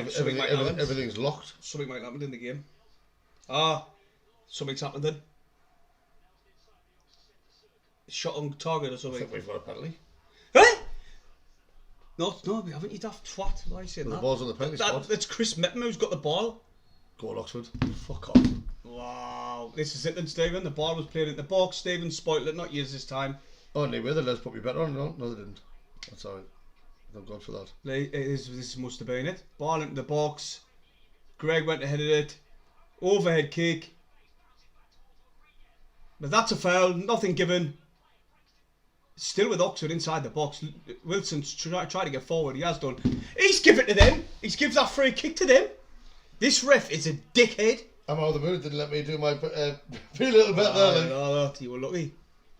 Something Everything's locked. Something might happen in the game. Ah, something's happened then. Shot on target or I something. think we've got a penalty. Eh? No, we haven't. You daft twat. Why are you saying The that? ball's on the penalty spot. That's Chris Metton who's got the ball. Go on, Oxford. Fuck off. Wow. This is it then, Stephen. The ball was played in the box. Stephen spoiled it. Not yours this time. Oh, anyway, the Les put me better on. No, they didn't. That's alright. Thank God for that. This must have been it. Ball into the box. Greg went ahead of it. Overhead kick. But that's a foul. Nothing given. Still with Oxford inside the box. Wilson's trying to get forward. He has done. He's given it to them. He's given that free kick to them. This ref is a dickhead. I'm out of the mood. Didn't let me do my free little bit there. No, you were lucky.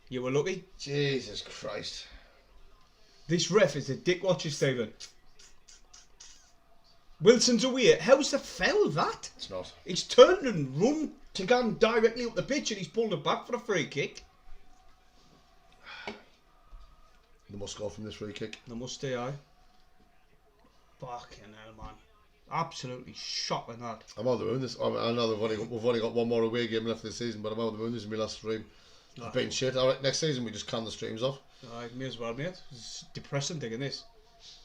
You were lucky. Jesus Christ. This ref is a dick. Watch this, Stephen. Wilson's away. How's the foul that? It's not. He's turned and run to go directly up the pitch and he's pulled it back for a free kick. They must go from this free kick. They must stay high. Fucking hell, man. Absolutely shocking that. I'm out of the moon. I know we've only got one more away game left this season, but I'm out of the moon. This is my last stream. I've been shit. Alright, next season we just can the streams off. May as well, mate. It's depressing digging this.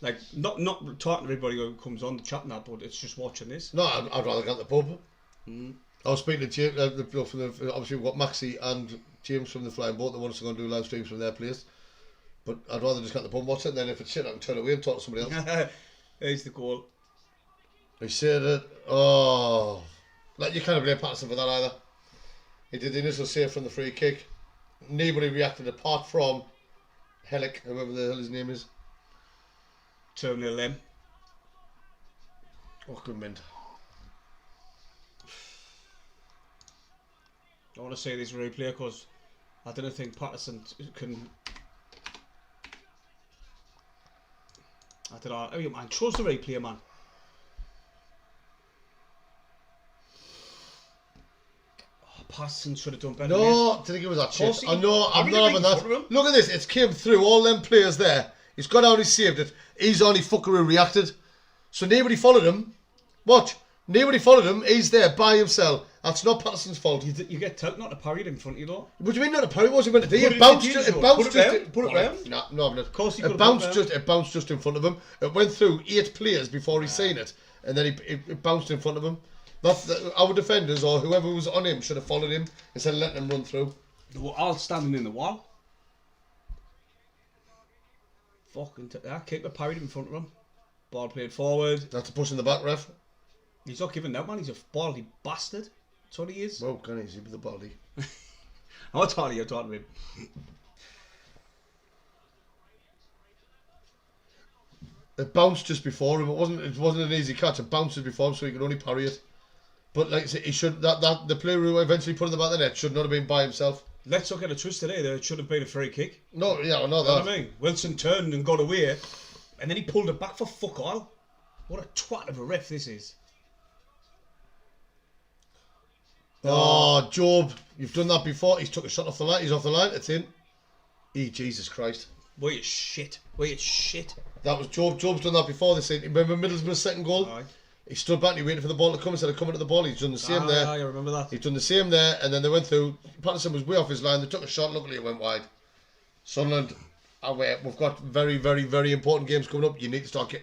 Like, not talking to everybody who comes on the chat and that, but it's just watching this. No, I'd rather get the pub. I was speaking to James, obviously we've got Maxie and James from the Flying Boat. They want us to go and do live streams from their place. But I'd rather just get the pub and watch it, and then if it's shit, I can turn away and talk to somebody else. There's the goal. He said it. Like, you can't blame Patterson for that either. He did the initial save from the free kick. Nobody reacted apart from Helic, whoever the hell his name is. 2-0 them. Oh, good mint. I want to say this replay because I don't think Patterson can. I don't know. Oh, man, trust the replay, man. Patterson should have done better. No, didn't give us that chance. I know, I'm not having that. that. Look at this, it's came through, all them players there. He's got out, he saved it. He's only fuckery reacted. So nobody followed him. Watch. Nobody followed him. He's there by himself. That's not Patterson's fault. You get told not to parry it in front of you, though. What do you mean not to parry? What was he meant to do? It bounced just. It bounced just. Put it round. No, of course he it bounced just. It bounced just in front of him. It went through 8 players before he seen it, and then it bounced in front of him. Our defenders or whoever was on him should have followed him instead of letting him run through. They were all standing in the wall. Fucking keeper parried in front of him. Ball played forward. That's a push in the back, ref. He's not giving that, man. He's a baldy bastard. That's what he is. Well, can he with the body? I'm talking to him. It bounced just before him. It wasn't an easy catch. It bounced just before him, so he could only parry it. But like I said, he should the player who eventually put it in the back of the net should not have been by himself. let's not get it twisted today. There should have been a free kick. No, yeah, I know You know that. what I mean? Wilson turned and got away, and then he pulled it back for fuck all. What a twat of a ref this is. Oh, Job, you've done that before. He's took a shot off the line. He's off the line. It's in. Jesus Christ. What a shit. What a shit. That was Job. Job's done that before. They said, remember Middlesbrough's second goal? Aye. He stood back and he waited for the ball to come instead of coming to the ball. He's done the same there. I remember that. He's done the same there, and then they went through. Patterson was way off his line. They took a shot. Luckily, it went wide. Sunderland, we've got very, very, very important games coming up. You need to start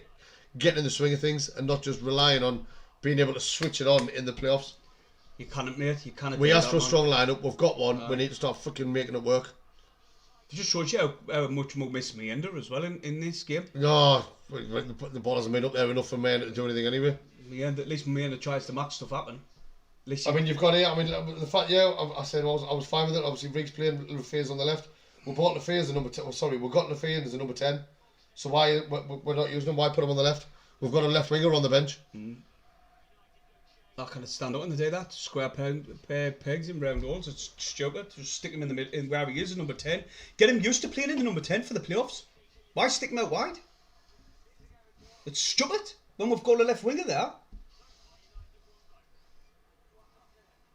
getting in the swing of things and not just relying on being able to switch it on in the playoffs. You can't, mate. You can't. We asked for a strong lineup. We've got one. We need to start fucking making it work. It just shows you how much more miss Meander as well in this game. No, the ball hasn't been up there enough for Meander to do anything anyway. Meander, at least Meander tries to make stuff happen. I mean, you've got here. I mean, the fact, yeah, I said I was fine with it. Obviously, Riggs playing Lefay's on the left. We bought Lefay as a number 10. Oh, sorry, we got Lefay as a number 10. So why we're not using him? Why put him on the left? We've got a left winger on the bench. That kind of stand up in the day. That square pegs in round holes. It's stupid. Just stick him in the mid, in where he is, number 10. Get him used to playing in the number 10 for the playoffs. Why stick him out wide? It's stupid when we've got a left winger there.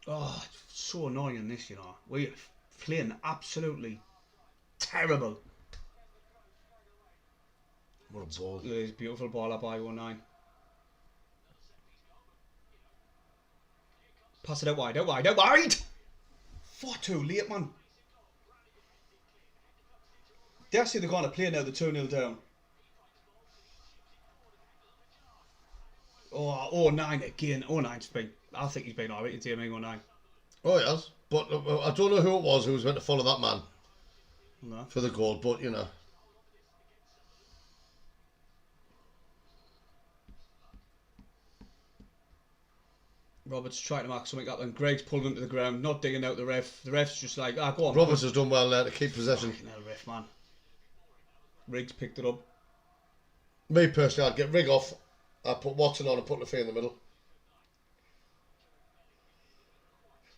Oh, it's so annoying in this, you know. We're playing absolutely terrible. What a ball. It's a beautiful ball up by 09. Pass it out wide, out wide, out wide! Far too late, man. They actually they're going to play now, the 2-0 down. Oh, 09 again. 09's been, I think he's been alright in TMA 09. Oh, yes. But I don't know who it was who was meant to follow that man No. for the goal, but you know. Roberts trying to mark something up and Greg's pulled him to the ground, not digging out the ref. The ref's just like, go on. Roberts has done well there to keep possession. Fucking hell, ref, man. Riggs picked it up. Me personally, I'd get Rig off. I'd put Watson on and put Lefay in the middle.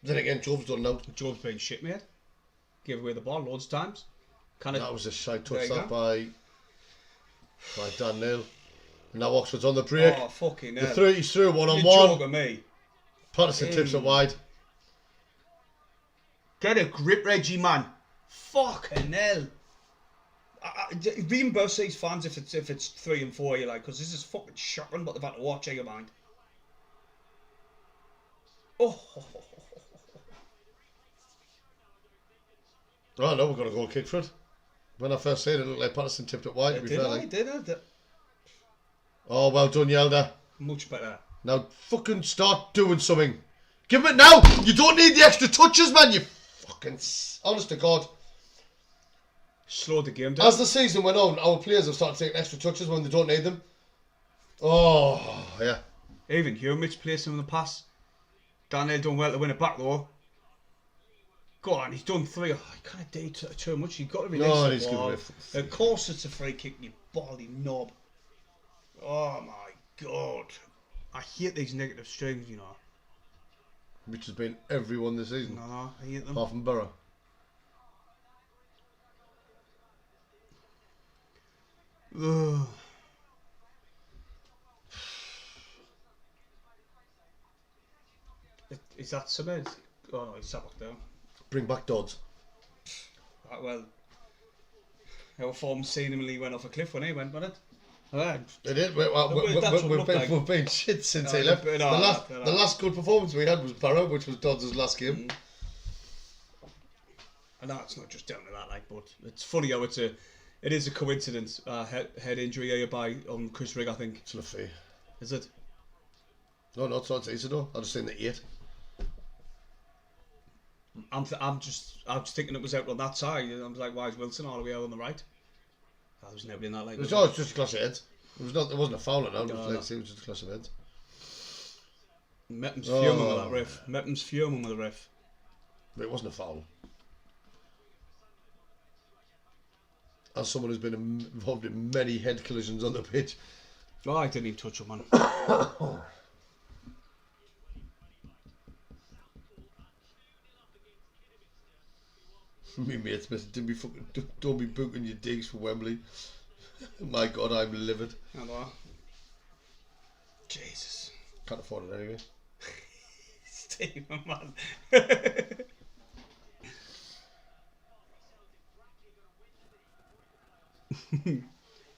Then again, Job's done now. Job's been shit, mate. Gave away the ball loads of times. That was a side touch There you that by Dan Neil. And now Oxford's on the break. Oh, fucking hell. He's through You're one-on-one. joking me. Patterson tips it wide. Get a grip, Reggie, man. Fucking hell. Reimburse these fans if it's 3 and 4, you like, because this is fucking shocking what they've had to watch, your mind. Oh. Oh no, we're going to go kick for it. When I first said it, looked like Patterson tipped it wide. Did I? Oh, well done, Yelda. Much better. Now fucking start doing something. Give him it now. You don't need the extra touches, man. You fucking... Honest to God. Slowed the game down. As the season went on, our players have started taking extra touches when they don't need them. Oh, yeah. Even Humich placed him in the pass. Daniel done well to win it back though. Go on, he's done 3. Oh, he can't do too much. You've got to release the ball. Of course it's a free kick, you baldy knob. Oh my God. I hate these negative strings, you know. Which has been everyone this season. No, I hate them. Apart from Borough. Ugh. Is that cement? Oh no, he's sat back down. Bring back Dodds. Well, our form seemingly went off a cliff when he went, wasn't it? It did. We've been shit since he left. The last good performance we had was Borough, which was Dodds' last game. And that's not just down to that, like, but it's funny how it is a coincidence. Head injury here by Chris Rigg, I think. It's Lefay. Is it? No, it's not easy though. I just seen the 8. I'm just thinking it was out on that side. I was like, why is Wilson all the way out on the right? There was nobody in that line. It was just a clash of heads. It wasn't a foul at all. It was just a clash of heads. Meppem's fuming with that ref. Meppem's fuming with the ref. But it wasn't a foul. As someone who's been involved in many head collisions on the pitch. Oh, I didn't even touch him, man. Me mates, don't be booking your digs for Wembley. My God, I'm livid. I know. Jesus. Can't afford it anyway. Stephen, man.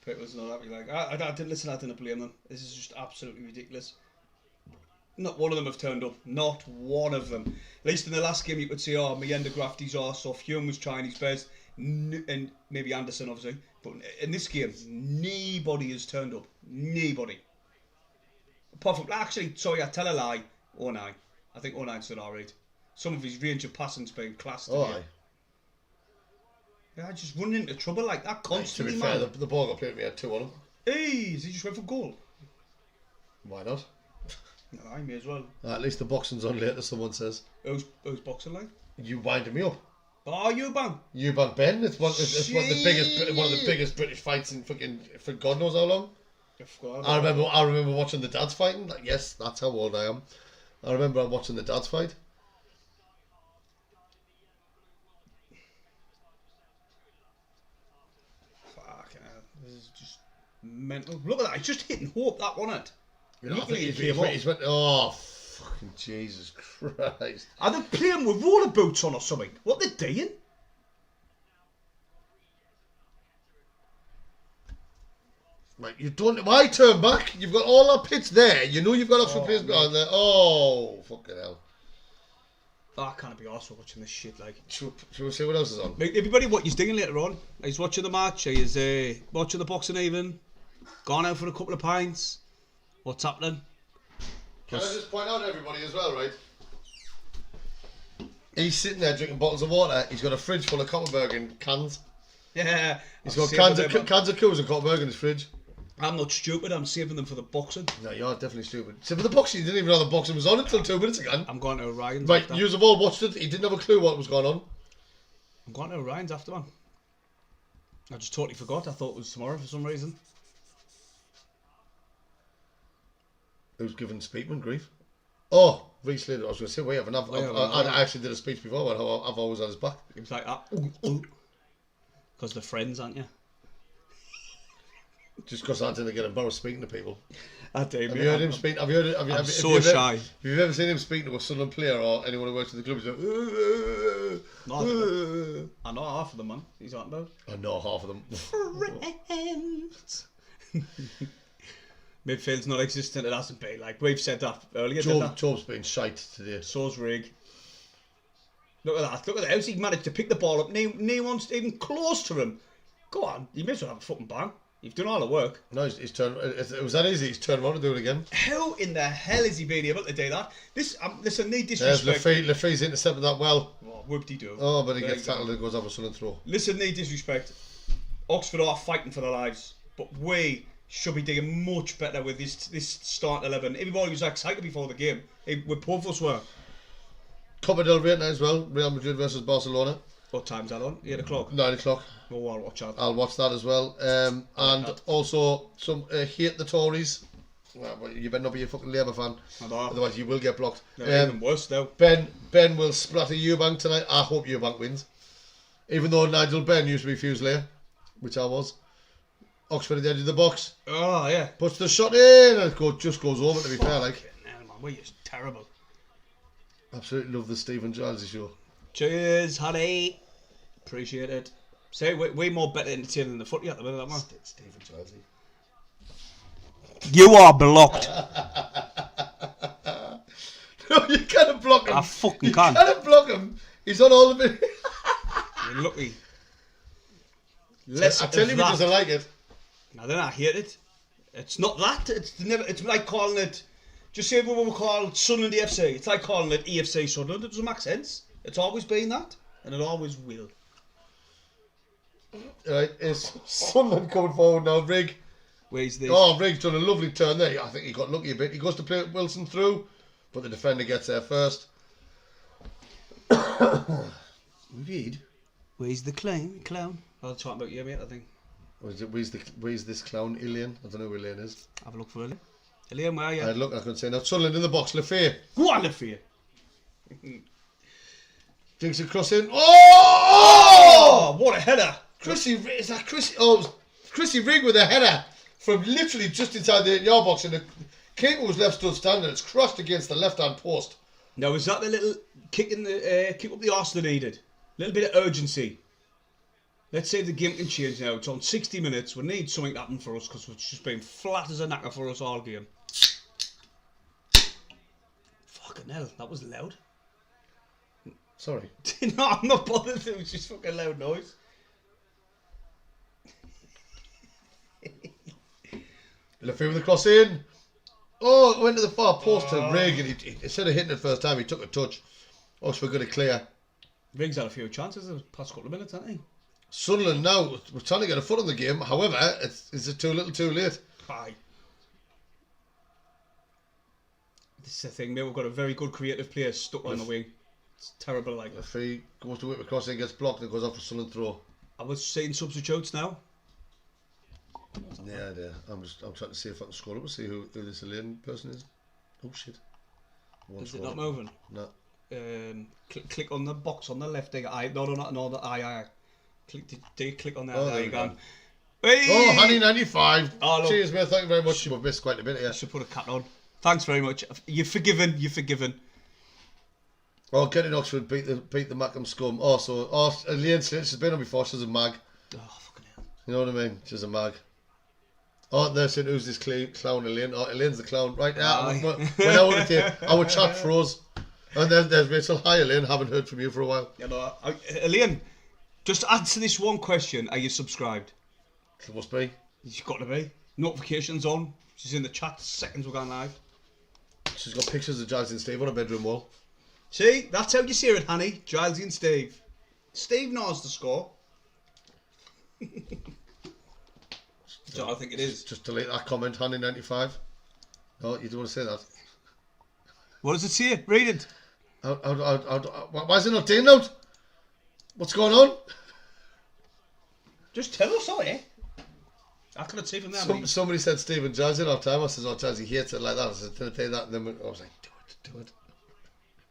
People's not happy. Like I didn't listen. I didn't blame them. This is just absolutely ridiculous. Not one of them have turned up. Not one of them. At least in the last game, you could say, "Oh, Meander graft his arse off." Hume was trying his best, and maybe Anderson, obviously. But in this game, nobody has turned up. Nobody. Apart from, actually, sorry, I tell a lie. 09. I think 09 stood alright. Some of his range of passing's been classed. Oh, aye. Yeah, just running into trouble like that constantly, to be man. fair, the ball got played to me at 2 on him. Hey, he just went for goal. Why not? No, I may as well. At least the boxing's on later, someone says. Who's boxing like? You winding me up. Oh, you bang. You bang Ben. It's one of the biggest British fights in fucking for God knows how long. I remember watching the dads fighting. Like, yes, that's how old I am. I remember watching the dads fight. Fucking hell. This is just mental. Look at that. He's just hitting hope, that wasn't it? You know, I think he's went, oh, fucking Jesus Christ. Are they playing with roller boots on or something? What are they doing? Right, you don't. Why turn back? You've got all that pitch there. You know you've got extra players behind there. Oh, fucking hell. I can't be arsed watching this shit, like. Should we see what else is on? Everybody, what you're doing later on? He's watching the match. He's watching the boxing even. Gone out for a couple of pints. What's happening? Can I just point out to everybody as well, right? He's sitting there drinking bottles of water. He's got a fridge full of Copperbergen cans. Yeah. He's got cans of Coors and Copperbergen in his fridge. I'm not stupid. I'm saving them for the boxing. No, you're definitely stupid. So for the boxing, you didn't even know the boxing was on until 2 minutes ago. I'm going to Orion's. Right, you have all watched it. He didn't have a clue what was going on. I'm going to Orion's after, man. I just totally forgot. I thought it was tomorrow for some reason. Who's giving Speakman grief? Oh, Reece Slater. I was going to say, wait, I actually did a speech before about how I've always had his back. It was like that. Because they're friends, aren't you? Just because I didn't get embarrassed speaking to people. I do. Have you heard him speak? I'm so shy. Have you ever seen him speak to a Sunderland player or anyone who works at the club? He's like, No, I know half of them, man. He's talking about. I know half of them. Friends. Midfield's not existent. It hasn't been. Like we've said that earlier. Job's been shite today. So's Rig. Look at that. Look at that. How's he managed to pick the ball up? No one's even close to him. Go on. You may as well have a fucking bang. You've done all the work. No, he's turned. It was that easy. He's turned around to do it again. How in the hell is he being able to do that? Listen, need disrespect. Lefee's intercepted that well. Oh, whoop-de-doo. Oh, but he gets tackled and goes off a Sunderland throw. Listen, need disrespect. Oxford are fighting for their lives, but we should be doing much better with this start 11. Everybody was excited before the game. With both of us were. Copa del Rey tonight as well. Real Madrid versus Barcelona. What time's that on? 8 o'clock. 9 o'clock. Oh, I'll watch that. I'll watch that as well. And also some hate the Tories. Well, you better not be a fucking Labour fan. I know. Otherwise you will get blocked. Even worse though. Ben will splatter Eubank tonight. I hope Eubank wins. Even though Nigel Benn used to be Fuselier, which I was. Oxford at the edge of the box. Oh yeah. Puts the shot in and it just goes over, to be fair, like. Man, we're just terrible. Absolutely love the Stephen Giles show. Cheers, honey. Appreciate it. Say, way more better entertaining than the footy at the minute, man. Stephen Giles. You are blocked. No, you can't block him. I fucking can't. You can't block him. He's on all of it. You're lucky. I tell you, he doesn't like it. No, then I hate it. It's not that. It's like calling it. Just say what we call Sunderland EFC. It's like calling it EFC Sunderland. It doesn't make sense. It's always been that, and it always will. Right, it's Sunderland coming forward now. Rig. Where's this? Oh, Rig's done a lovely turn there. I think he got lucky a bit. He goes to play Wilson through, but the defender gets there first. Indeed. Where's the clown? I was talking about you, mate, I think. Where's this clown, Ilian? I don't know who Ilian is. Have a look for Ilian. Ilian, where are you? Look, I can say now. Sunderland in the box, Lefay. Go on, Lefay. Digs across in. Oh! Oh, what a header! Is that Chrissy? Oh, it was Chrissy Rigg with a header from literally just inside the 8-yard box, and the keeper was left stood standing. It's crossed against the left-hand post. Now, is that the little kick up the arse they needed? A little bit of urgency. Let's say the game can change now. It's on 60 minutes. We need something to happen for us because it's just been flat as a knacker for us all game. Fucking hell, that was loud. Sorry. No, I'm not bothered. It was just fucking loud noise. Lefebvre with the cross in. Oh, it went to the far post to Reagan. He, instead of hitting it first time, he took a touch. Oxford got it clear. Riggs had a few chances in the past couple of minutes, hasn't he? Sunderland now, we're trying to get a foot on the game. However, it's too little too late. Aye. This is the thing, mate. We've got a very good creative player stuck on the wing. It's terrible, like that. If he goes to whip across and gets blocked, and it goes off for Sunderland throw. I was saying substitutes now. Yeah, I'm trying to see if I can scroll up and see who this alien person is. Oh shit! Is it not moving? No. Click on the box on the left. No, aye. Click on there. Oh, there you go. Hey! Oh, Honey 95. Oh, look. Cheers, mate. Thank you very much. We've missed quite a bit here. I should put a cat on. Thanks very much. You're forgiven. You're forgiven. Oh, Kenny Oxford beat the Mackham scum. Also, Elaine Slint, she's been on before. She's a mag. Oh, fucking hell. You know what I mean? She's a mag. Oh, they're saying who's this clown, Elaine? Oh, Elaine's the clown. Right now, our chat froze. And there's Rachel. Hi, Elaine. Haven't heard from you for a while. You know, Elaine, just answer this one question. Are you subscribed? It must be. You've got to be. Notifications on. She's in the chat. Seconds we're going live. She's got pictures of Giles and Steve on her bedroom wall. See, that's how you see it, honey. Giles and Steve. Steve knows the score. So I think it is. Just delete that comment, Honey 95. No, you don't want to say that. What does it say? Read it. Why is it not taken out? What's going on? Just tell us, eh? I couldn't see from there. Somebody said Stephen Giles in our time. I said, oh, Giles, he hates it like that. I said, did I tell you that? And then I was like, do it.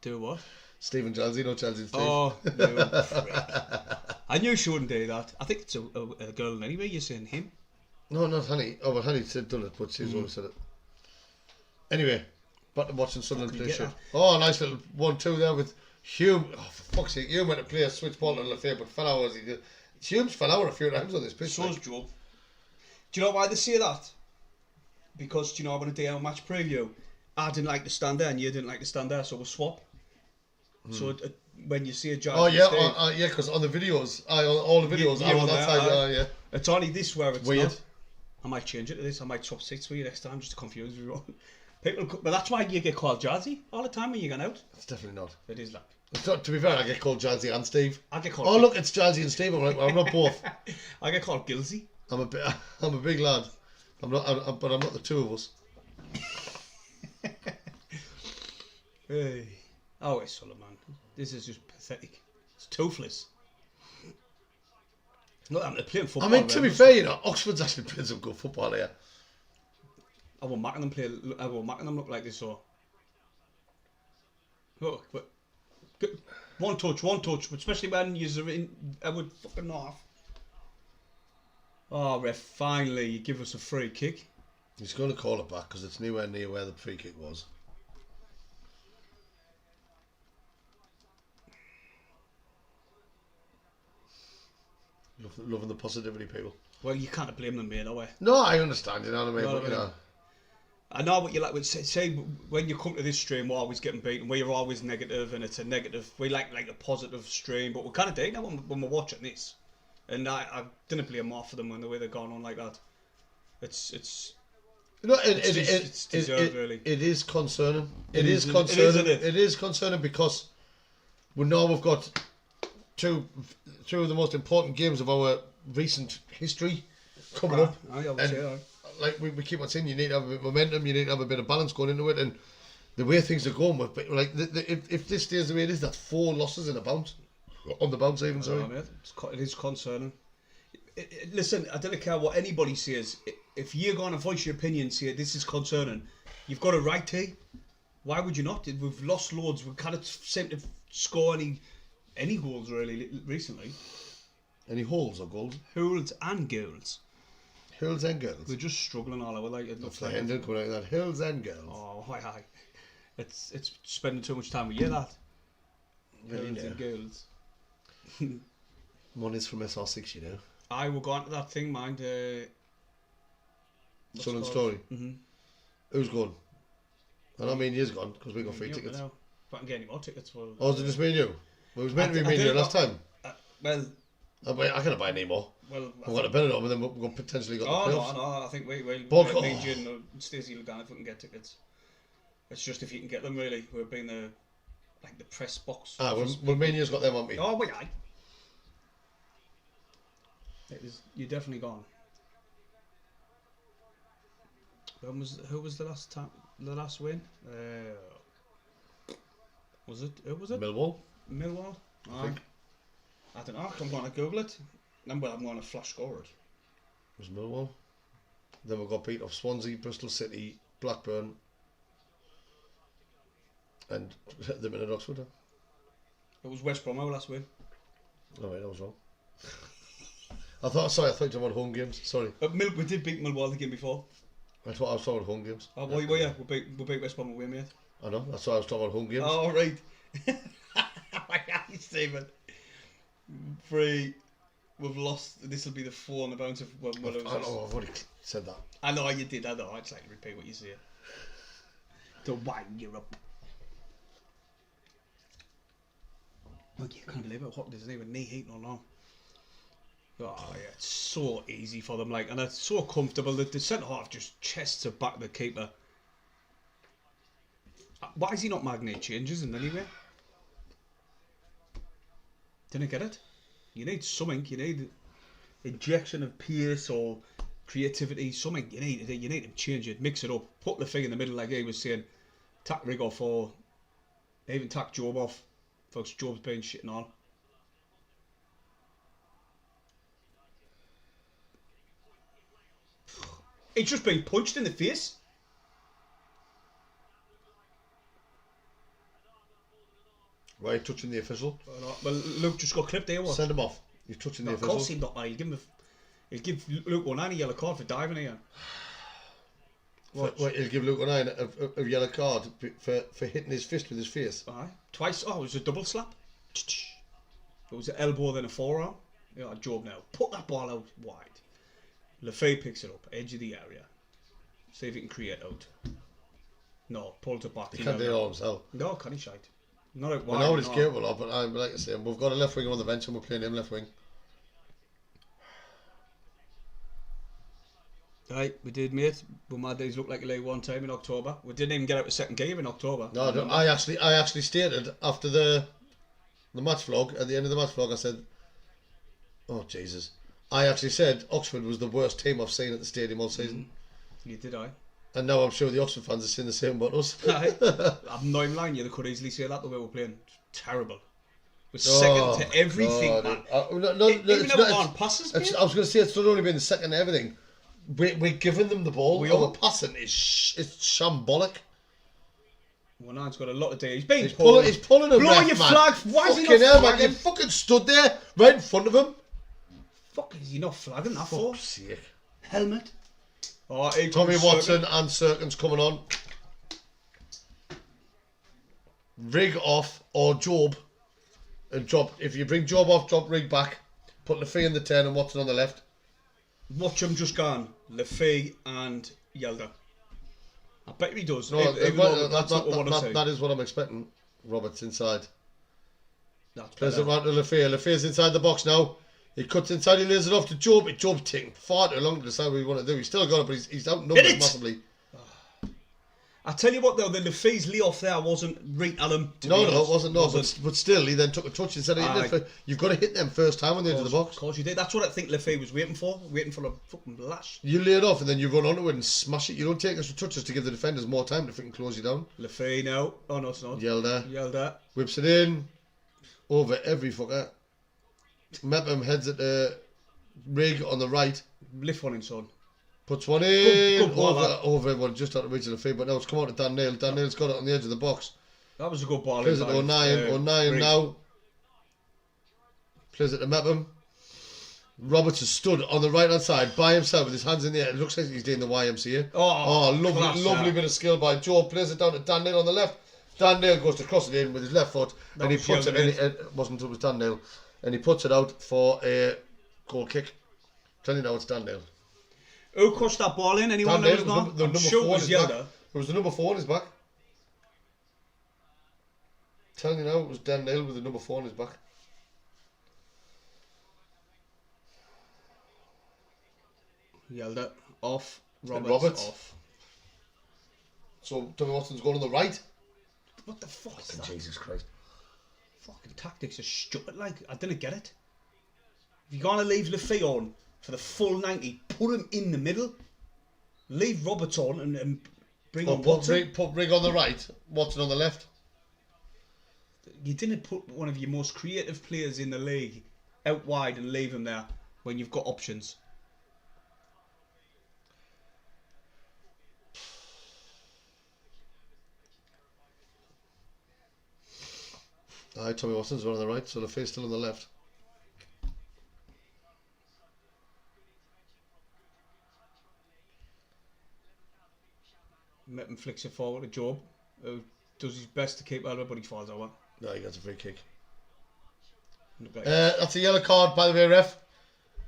Do what? Stephen Giles, you know Giles and Steve. Oh, no. I knew she wouldn't do that. I think it's a girl anyway. You're saying him. No, not Honey. Oh, well, Honey said done it, but she's always said it. Anyway, back to watching Sunderland play shit. Oh, nice little 1-2 there with Hume. Oh, for fuck's sake, Hume went to play a switch ball to Lefebvre, but fell out as he did. Hume's fell out a few times on this pitch. So's Joe. Do you know why they say that? Because, do you know, I'm going to do our match preview. I didn't like to stand there and you didn't like to stand there, so we'll swap. So when you see a Giles, oh yeah, because on the videos, on all the videos, I'm on that side. Yeah, it's only this where it's weird. Not. I might change it to this. I might swap seats for you next time just to confuse everyone. But that's why you get called Jazzy all the time when you get out. It's definitely not. It is like. It's not, to be fair, I get called Jazzy and Steve. I get called. Oh look, it's Jazzy and Steve. I'm like, well, I'm not both. I get called Gilsey. I'm a big lad. I'm not, but I'm not the two of us. Hey, oh, it's Solomon. This is just pathetic. It's toothless. Not that they're playing football. I mean, to be fair, you know, Oxford's actually playing some good football here. I won't making them play. I won't making them look like this. So, look, but one touch, especially when you're in. I would fucking off. Oh, ref! Finally, you give us a free kick. He's going to call it back because it's nowhere near where the free kick was. Loving the positivity, people. Well, you can't blame them, mate, away. No, I understand. You know what I mean? But, I know what you like. Say when you come to this stream, we're always getting beaten. We're always negative, and it's a negative. We like a positive stream, but we're kind of doing that when we're watching this. And I didn't blame more for them when the way they're going on like that. It's. You know, it's deserved, really. It is concerning. It is concerning. It is concerning because we know we've got two of the most important games of our recent history coming up. Like we keep on saying, you need to have a bit of momentum, you need to have a bit of balance going into it, and the way things are going with, but like if this stays the way it is, that's 4 losses in a bounce, on the bounce even. Sorry, it is concerning. Listen, I don't care what anybody says. If you're going to voice your opinion, say this is concerning, you've got a right to. Why would you not? We've lost loads. We can't seem to score any any goals really recently. Any holes or goals? Hools and girls. Hills and girls. We're just struggling all over. Like it looks The like. Hendon coming out of that. Hills and girls. Oh, hi. It's spending too much time with you, that. Really Hools and girls. Money's from SR6, you know. I will go on to that thing, mind. Sunderland story. Mm-hmm. Who's gone? I mean, he's gone because we got free tickets. If I can get any more tickets, well. Oh, is it just me and you? Well, it was meant to be me and you last time. Well. I can't buy any more. Well, I've got a bet on, and then we've potentially got the playoffs. No, I think we'll me and Jim and Stacey will go if we can get tickets. It's just if you can get them, really. We're being the press box. Well, me and you's got them, haven't we? Oh, wait, aye. You're definitely gone. Who was the last time? The last win? Was it? Who was it? Millwall. I think. I don't know. I'm going to Google it. I'm going to flash score it. It was Millwall. Then we got beat off Swansea, Bristol City, Blackburn, and the minute Oxford. It was West Brom our last win. Oh wait, that was wrong. I thought you were about home games. Sorry. But we did beat Millwall the game before. I thought I was talking about home games. Oh, well, yeah, we beat West Brom away, mate. I know. That's why I was talking about home games. Oh, right. Stephen. 3. We've lost. This will be the 4 on the bounce of what it was. I know. I've already said that. I know you did. I know. I'd like to repeat what you say. To wind you up. Look, you can't believe how hot it is. Even knee heat or no. Oh yeah, it's so easy for them. And it's so comfortable that the centre half just chests it back the keeper. Why is he not magnet changes in anyway? Didn't get it. You need something. You need injection of pace or creativity. Something. You need to change it, mix it up, put the thing in the middle like he was saying. Tack Rig off or even tack Job off. Folks, Job's been shitting on. He's just been punched in the face. Why are you touching the official? Well, Luke just got clipped there. What? Send him off. You're touching the official. Of course he's not. He'll give Luke O'Neill a yellow card for diving here. He'll give Luke O'Neill a yellow card for hitting his fist with his face. Aye. Twice. Oh, it was a double slap. It was an elbow then a forearm. Yeah, Job now. Put that ball out wide. Lefebvre picks it up, edge of the area. See if he can create out. No, pulls it back. He can't do it all himself. No, can he shite? Not out wide. I know what he's capable of, but like I say, we've got a left winger on the bench and we're playing him left wing. Right, we did, mate. But my days looked like a late one time in October. We didn't even get out a second game in October. No, I actually stated after the match vlog, at the end of the match vlog, I said, oh Jesus. I actually said Oxford was the worst team I've seen at the stadium all season. You did, I. And now I'm sure the Oxford fans are seeing the same about us. I'm not even lying, you. They could easily say that the way we're playing. It's terrible. We're second to everything, man. Even though on passes, I was going to say it's not only been the second to everything. We're giving them the ball. Our passing is shambolic. Well, now it's got a lot of day. He's being He's pulling a blowing ref, your man. flag. Why is he Fucking not hell, flagging? man. You fucking stood there right in front of him. Fuck, is he not flagging that for? Fuck's sake. Helmet. Oh, Tommy Watson and Serkin's coming on. Rig off or Job. And drop. If you bring Job off, drop Rig back. Put Lefebvre in the 10 and Watson on the left. Watch him just gone. Lefebvre and Yelda. I bet he does. No, that is what I'm expecting. Roberts inside. That's Plays it round to Lefebvre. Lefebvre's inside the box now. He cuts inside, he lays it off to Job. Job's taking far too long to decide what he want to do. He's still got it, but he's outnumbered massively. I tell you what though, the Lefebvre's lay-off there wasn't right at him. No, it wasn't. But still, he then took a touch instead of hitting it. You've got to hit them first time when they're into the box. Of course you did. That's what I think Lefebvre was waiting for a fucking lash. You lay it off and then you run onto it and smash it. You don't take extra touches to give the defenders more time to freaking close you down. Lefebvre now. Oh no, it's not. Yelda. Whips it in. Over every fucker. Mepham heads at the Rig on the right. Lift one in, son. Puts one in. Good ball, over everyone, just out of reach of the feet. But now it's come out to Dan Neil. Dan Neil's got it on the edge of the box. That was a good ball. Plays it to O'Neill. O'Neill now. Plays it to Mepham. Roberts has stood on the right hand side by himself with his hands in the air. It looks like he's doing the YMCA. Lovely bit of skill by Joe. Plays it down to Dan Neil on the left. Dan Neil goes to cross it in with his left foot, and he puts it in. It wasn't until it was Dan Neil, and he puts it out for a goal kick. Tell you now, it's Dan Neil. Who crushed that ball in? Anyone that was not? I'm sure it was Yelder. It was the number 4 on his back. Telling you now, it was Dan Neil with the number 4 on his back. Yelder off. Roberts off. So Tommy Watson's going on the right. What the fuck is that? Jesus Christ. Fucking tactics are stupid. Like, I didn't get it. If you're going to leave Lafay on for the full 90, put him in the middle. Leave Roberts on and bring on Watson. Put Rig on the right, Watson on the left. You didn't put one of your most creative players in the league out wide and leave him there when you've got options. Tommy Watson's one on the right, so Lafay's still on the left. Mepham flicks it forward to Job, who does his best to keep out of it, but he falls over. No, he gets a free kick. That's a yellow card, by the way, ref.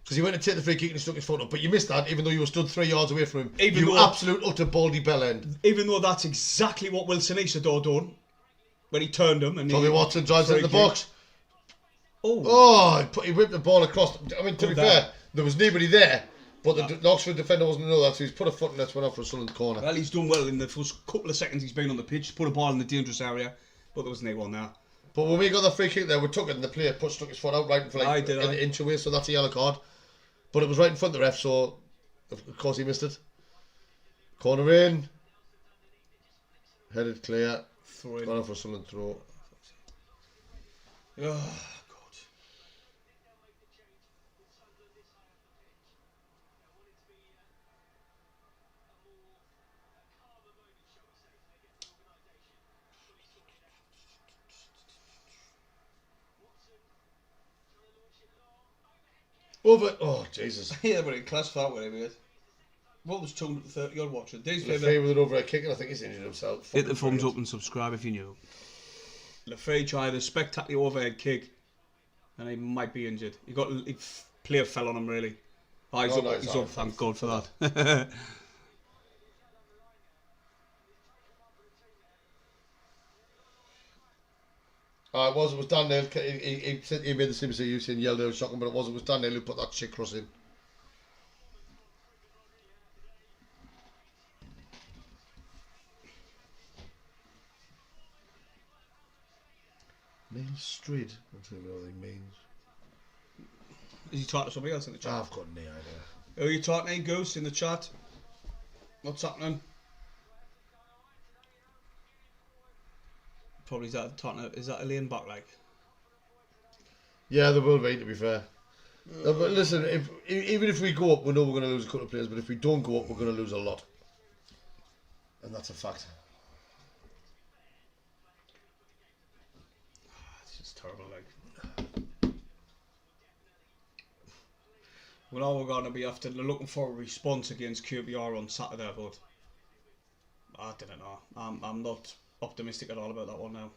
Because he went to take the free kick and he stuck his foot up. But you missed that, even though you were stood 3 yards away from him. Absolute utter baldy bell end. Even though that's exactly what Wilson Isidore done. When he turned him. And Tommy Watson drives in the box. He whipped the ball across. I mean, to be fair, there was nobody there. But the Oxford defender wasn't know that, so he's put a foot in that, went off for a Sunderland corner. Well, he's done well in the first couple of seconds he's been on the pitch. Put a ball in the dangerous area. But there was no one there. But when we got the free kick there, we took it and the player stuck his foot out right in for like an inch away, so that's a yellow card. But it was right in front of the ref, so of course he missed it. Corner in. Headed clear. Gone for a Sunderland throw. Oh, God. Over. Oh, Jesus. Yeah, but in class for that way, mate. What was 230 odd watching? Lafay with an overhead kick, and I think he's injured himself. Hit the thumbs up and subscribe if you knew. Lafay tried a spectacular overhead kick, and he might be injured. Player fell on him really. He's up. Thank God for that. It was Dan Neil. He made the same mistake you seen, yelled out, shocking, but it was Dan Neil who put that shit cross in. Neil Street. I don't know what he means. Is he talking to somebody else in the chat? I've got no idea. Who are you talking to, Goose, in the chat? What's happening? Probably is that Elaine back like? Yeah, there will be, to be fair. But listen, even if we go up, we know we're going to lose a couple of players, but if we don't go up, we're going to lose a lot. And that's a fact. It's just terrible, like. Well, all we're going to be after looking for a response against QPR on Saturday, but I don't know. I'm not optimistic at all about that one now.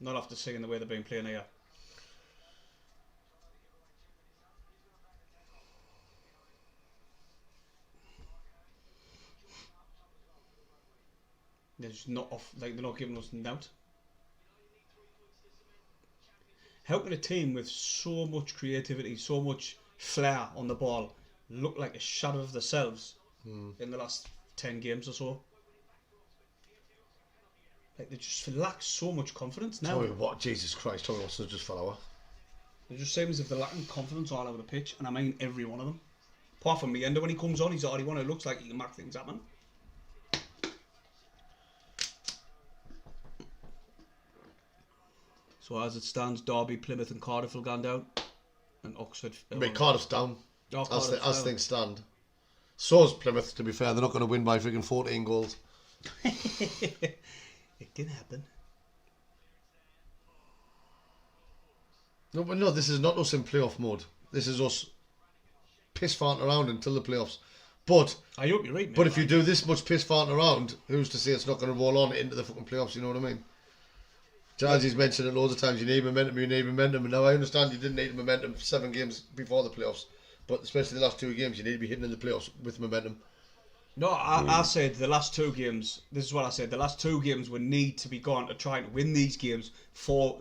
Not after seeing the way they've been playing here. They're just not off, like they're not giving us an out. How can a team with so much creativity, so much flair on the ball look like a shadow of themselves in the last 10 games or so? Like they just lack so much confidence now. Jesus Christ, Tommy Watson just fell over. It just seems as if they're lacking confidence all over the pitch, and I mean every one of them. Apart from Meander, when he comes on, he's already one who looks like he can make things happen. So as it stands, Derby, Plymouth and Cardiff have gone down. And Oxford... Cardiff's down. Cardiff's as things stand. So's Plymouth, to be fair. They're not going to win by freaking 14 goals. It can happen. No, but no, this is not us in playoff mode. This is us piss farting around until the playoffs. But I hope you're right, mate. But if you do this much piss farting around, who's to say it's not going to roll on into the fucking playoffs? You know what I mean? Jazzy's mentioned it loads of times. You need momentum. And now I understand you didn't need momentum for 7 games before the playoffs, but especially the last 2 games, you need to be hitting in the playoffs with momentum. No, I said the last 2 games. This is what I said. The last 2 games we need to be gone to try to win these games for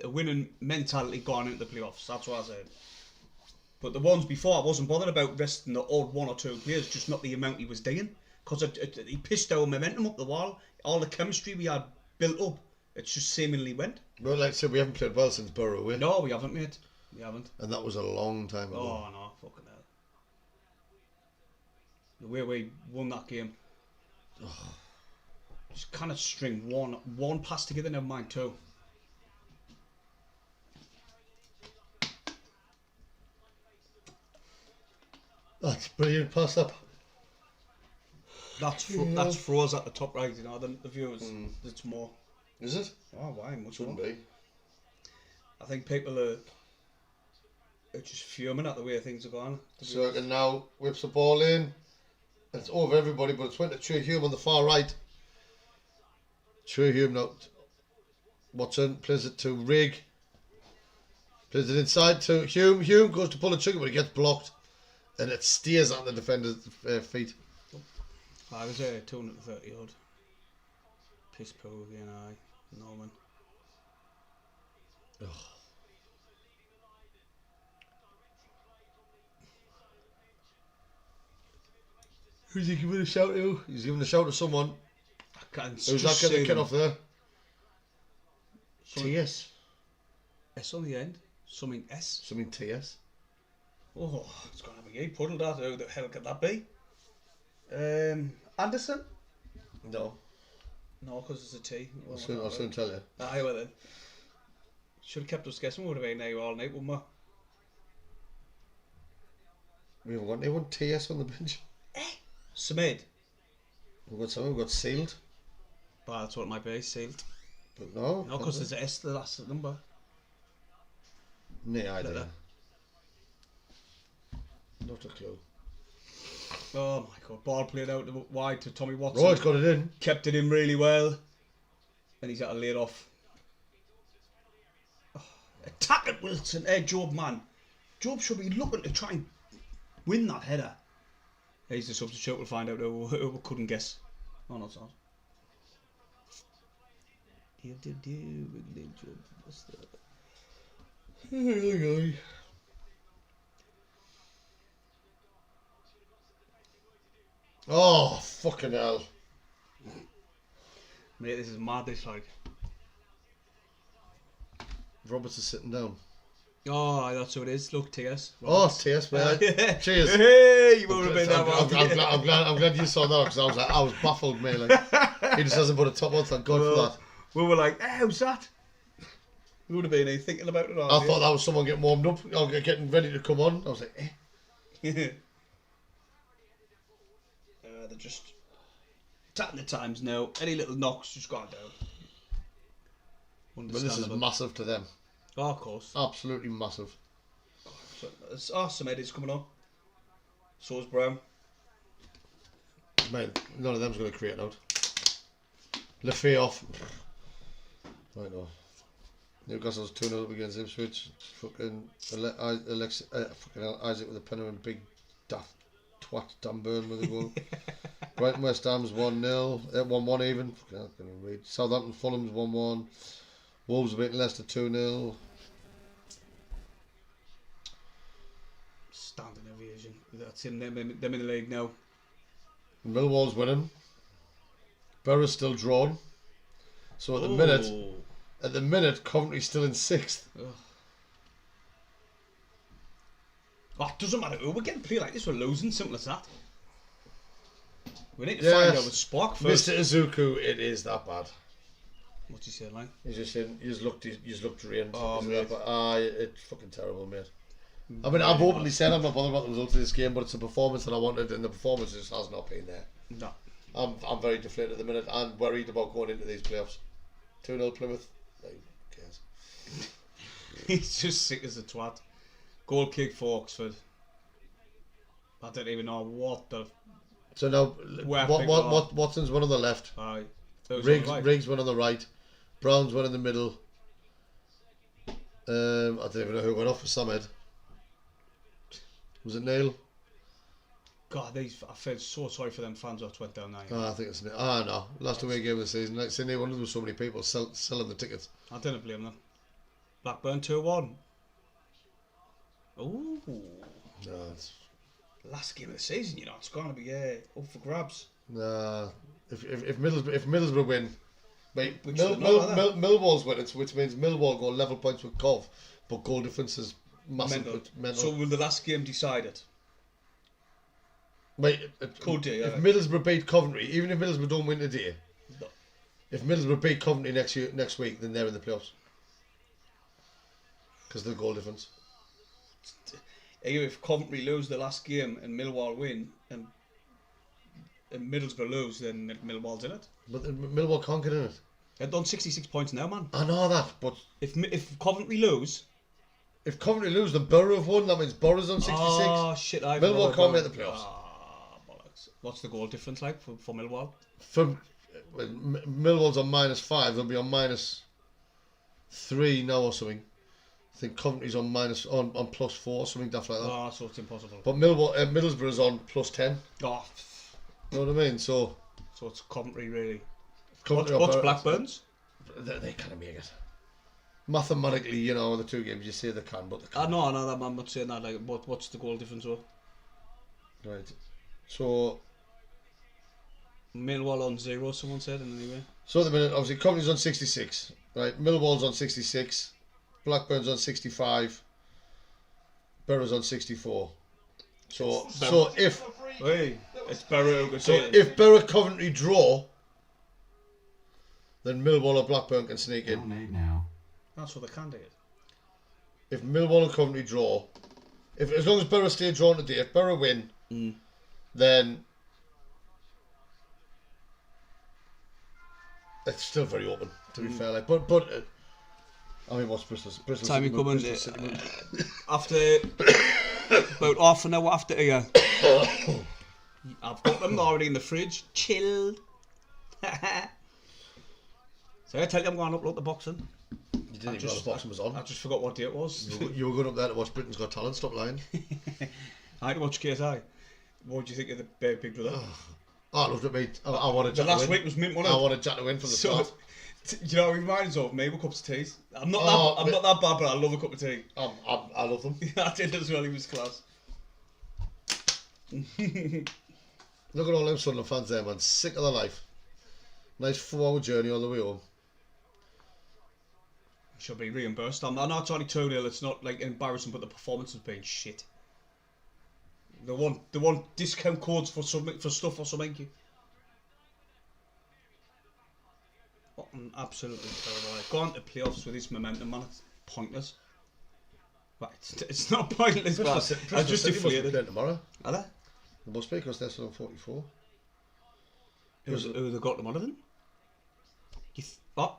a winning mentality going into the playoffs. That's what I said. But the ones before, I wasn't bothered about resting the odd 1 or 2 players, just not the amount he was doing. Because he pissed our momentum up the wall. All the chemistry we had built up, it just seemingly went. Well, like I said, we haven't played well since Borough away. No, we haven't, mate. We haven't. And that was a long time ago. Oh, no, fucking hell. The way we won that game. Just kind of string one pass together, never mind 2. That's brilliant pass up. That's froze at the top right, you know, the viewers. It's more. Is it? Oh, why? Much Shouldn't more. be. I think people are just fuming at the way things are going. So and now whips the ball in. It's over everybody, but it's went to Trey Hume on the far right. Trey Hume now. Watson plays it to Rig. Plays it inside to Hume. Hume goes to pull the trigger, but he gets blocked. And it steers on the defender's feet. I was 230 odd. Piss poor again, aye. Norman. Oh. Who's he giving a shout to? He's giving a shout to someone. I can't Who's that getting the kid off there? TS. S on the end. Something S. Something TS. Oh, it's going to be a puddle that. Who the hell could that be? Anderson? No. No, because it's a T. I'll soon tell you. Aye, well then. Should have kept us guessing. We would have been there all night, wouldn't we? We haven't got anyone TS on the bench. Sumid. We've got someone, we've got sealed. Well, that's what it might be, sealed. But no. No, because there's an S to the last number. No idea. Like Not a clue. Oh my god, ball played out wide to Tommy Watson. Roy's got it in. Kept it in really well. And he's had to lay it off. Oh, attack it, Wilson. Hey, Job, man. Job should be looking to try and win that header. He's the substitute. We'll find out who we couldn't guess. Oh, no, it's not. What's the... Oh, fucking hell. Mate, this is mad, this, like. Roberts is sitting down. Oh, that's what it is. Look, TS. Oh, TS, mate. Cheers. Hey, you won't have been that I'm glad you saw that, because I was baffled, mate. Like, he just hasn't put a top on, thank God for that. We were like, hey, how's that? We would have been thinking about it. I thought that was someone getting warmed up, or getting ready to come on. I was like, eh. They're just tapping the times now. Any little knocks just gone down. But this is massive to them. Oh, of course. Absolutely massive. It's awesome, Eddie's coming on. So is Brown. Man, none of them's going to create out. Lefay off. I know. Newcastle's 2-0 up against Ipswich. Fucking Isaac with a penalty and big daft twat Dan Burn with a goal. Brighton West Ham's 1-0. 1-1 even. Fucking hell, I can't even read. Southampton Fulham's 1-1. Wolves are beating Leicester 2-0. Standing ovation. That's him, them in the league now. Millwall's winning. Borough's still drawn. So at the minute, Coventry's still in 6th. Oh, it doesn't matter who we're getting play like this, we're losing, simple as that. We need to find out with Spock first. Mr. Izuku, it is that bad. What's he saying, like? He's just saying, he's looked drained. Oh, mate. It's fucking terrible, mate. I mean, I've openly said I'm not bothered about the results of this game, but it's a performance that I wanted, and the performance just has not been there. No. I'm very deflated at the minute and worried about going into these playoffs. 2-0 Plymouth. Who cares? He's just sick as a twat. Goal kick for Oxford. I don't even know what the... So now, Watson's one on the left. Aye. Riggs one on the right. Brown's one in the middle. I don't even know who went off for Samhead. Was it Neil? God, I felt so sorry for them fans that went down there. I think it's Neil. No. Last away game of the season. Like, say, no wonder there was so many people selling the tickets. I didn't blame them. Blackburn 2-1. Ooh. No, it's... Last game of the season, it's going to be up for grabs. Nah. If Middlesbrough win... Mate, Which Millwall's winning, which means Millwall go level points with Cov, but goal difference is massive. Mental. So will the last game decide it? Mate, Could do, if Middlesbrough beat Coventry, even if Middlesbrough don't win today, if Middlesbrough beat Coventry next week, then they're in the playoffs. Because of the goal difference. If Coventry lose the last game and Millwall win, and Middlesbrough lose, then Millwall's in it. But Millwall can't get in it. They've done 66 points now, man. I know that, but... If Coventry lose... If Coventry lose, then Borough have won. That means Borough's on 66. Oh, shit. Millwall can't make the playoffs. Bollocks. What's the goal difference like for Millwall? Millwall's on -5. They'll be on -3 now or something. I think Coventry's on +4 or something, stuff like that. Oh, so it's impossible. But Middlesbrough's on +10. Oh. You know what I mean? So it's Coventry, really. Coventry What's Blackburn's? They kind of make it. Mathematically, the two games, you say they can, but they can't. No, I'm not saying that. Like, what's the goal difference, though? Right. So... Millwall on 0, someone said, in any way. So at the minute, obviously, Coventry's on 66. Right? Millwall's on 66. Blackburn's on 65. Borough's on 64. So if... Hey, it's Borough. So if Borough Coventry draw, then Millwall or Blackburn can sneak in. Now. That's what they can do. If Millwall and Coventry draw, as long as Borough stay drawn today, if Borough win, then it's still very open. To be fair, like, but I mean, what's Bristol? Time you coming after about half an hour after here. I've got them already in the fridge, chilled. So I tell you, I'm going to upload the boxing. You didn't even know the boxing was on. I just forgot what day it was. You were going up there to watch Britain's Got Talent. Stop lying. I had to watch KSI. What do you think of the Big Brother? I loved it, mate. I wanted Jack the last to win. week was mint, wasn't it? I wanted Jack to win from the start. Do you know what it reminds of? Me with cups of tea. I'm not that bad, but I love a cup of tea. I love them. I did as well. He was class. Look at all them Sunderland fans there, man. Sick of their life. Nice 4-hour journey all the way home. Should be reimbursed. I know it's only 2-0. It's not like embarrassing, but the performance has been shit. They want discount codes for stuff or something. What an absolutely terrible. Gone to playoffs with this momentum, man. It's pointless. But it's not pointless, but I just deflated. Tomorrow. Are they? They must be because they're still on 44. Who they got tomorrow then? What?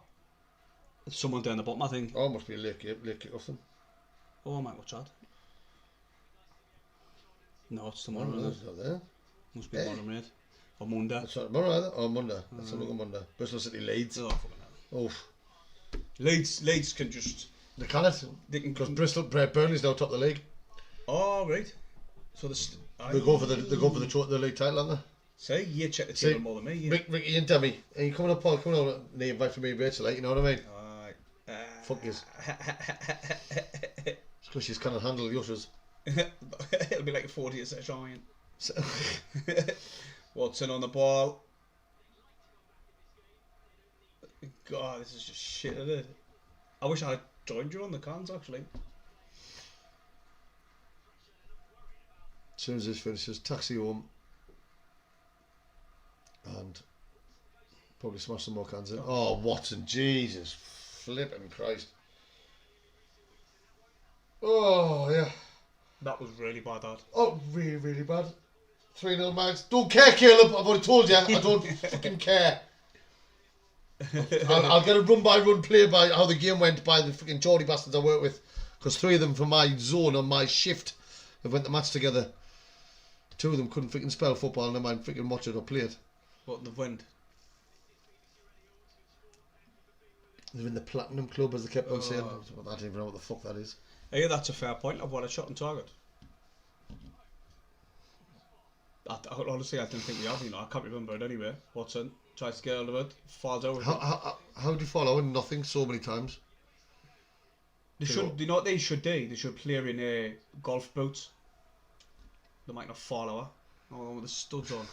There's someone down the bottom, I think. Oh, must be a late kick off them. Oh, I might watch that. No, it's tomorrow. No, it's not there. Must be tomorrow, mate. Or Monday. It's not tomorrow either. Oh, Monday. Let's have a look on Monday. Bristol City Leeds. Oh, fucking hell. Oof. Leeds can just... They can't. Because Burnley's now top of the league. Oh, right. So they go for the league title, aren't they? See, you check the table more than me. Yeah. Ricky and Demi, are you coming up, Paul? Coming over, the invite for me and Rachel, like, you know what I mean? Fuck yous. It's because she's can't handle the ushers. It'll be like a 40 set giant. Watson on the ball. God, this is just shit, isn't it? I wish I had joined you on the cans, actually. As soon as this finishes, taxi home. And probably smash some more cans in. Oh, Watson, Jesus flipping Christ. Oh, yeah. That was really bad, Dad. Oh, really, really bad. 3-0 mags. Don't care, Caleb. I've already told you. I don't fucking care. I'll get a run-by-run play by how the game went by the fucking Geordie bastards I work with Because 3 of them from my zone on my shift have went to match together. 2 of them couldn't freaking spell football, and I mind freaking watch it or play it. What they've went? They're in the Platinum Club, as they kept on saying. I don't even know what the fuck that is. Yeah, that's a fair point. I've won a shot on target. Honestly, I don't think we have. I can't remember it anyway. Watson tries to get out of it, falls over. How do you follow nothing so many times? They should. You know what they should do? They should play in golf boots. They might not fall over. Oh, with the studs on.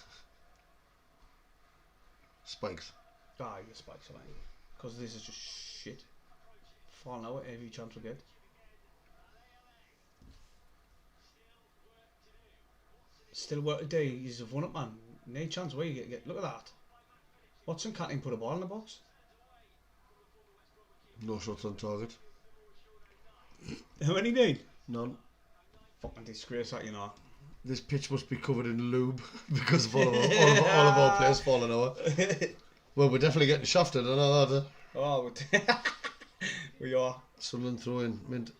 Spikes. Ah, your spikes are because this is just shit. Falling out every chance we get. Still work today. He's a one-up man. No chance where you get. Look at that. Watson can't even put a ball in the box. No shots on target. How many need? None. Fucking disgrace that, This pitch must be covered in lube because of all of our players falling over. Well, we're definitely getting shafted, I know that. Oh, we are. Sunderland throwing mint.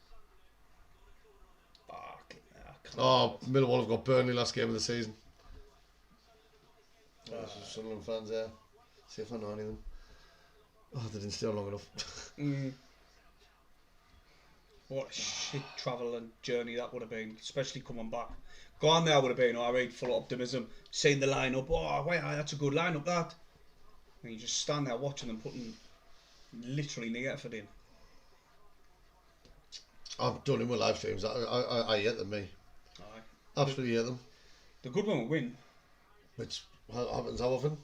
Oh, Millwall have got Burnley last game of the season. Sunderland fans there. See if I know any of them. Oh, they didn't stay on long enough. What a shit travel and journey that would have been, especially coming back. Gone there would have been alright, full of optimism. Seeing the lineup, oh wow, that's a good lineup that. And you just stand there watching them putting literally the effort in. I've done it with live streams. I hate them, me. Aye. Absolutely hate them. The good one will win. Which happens how often?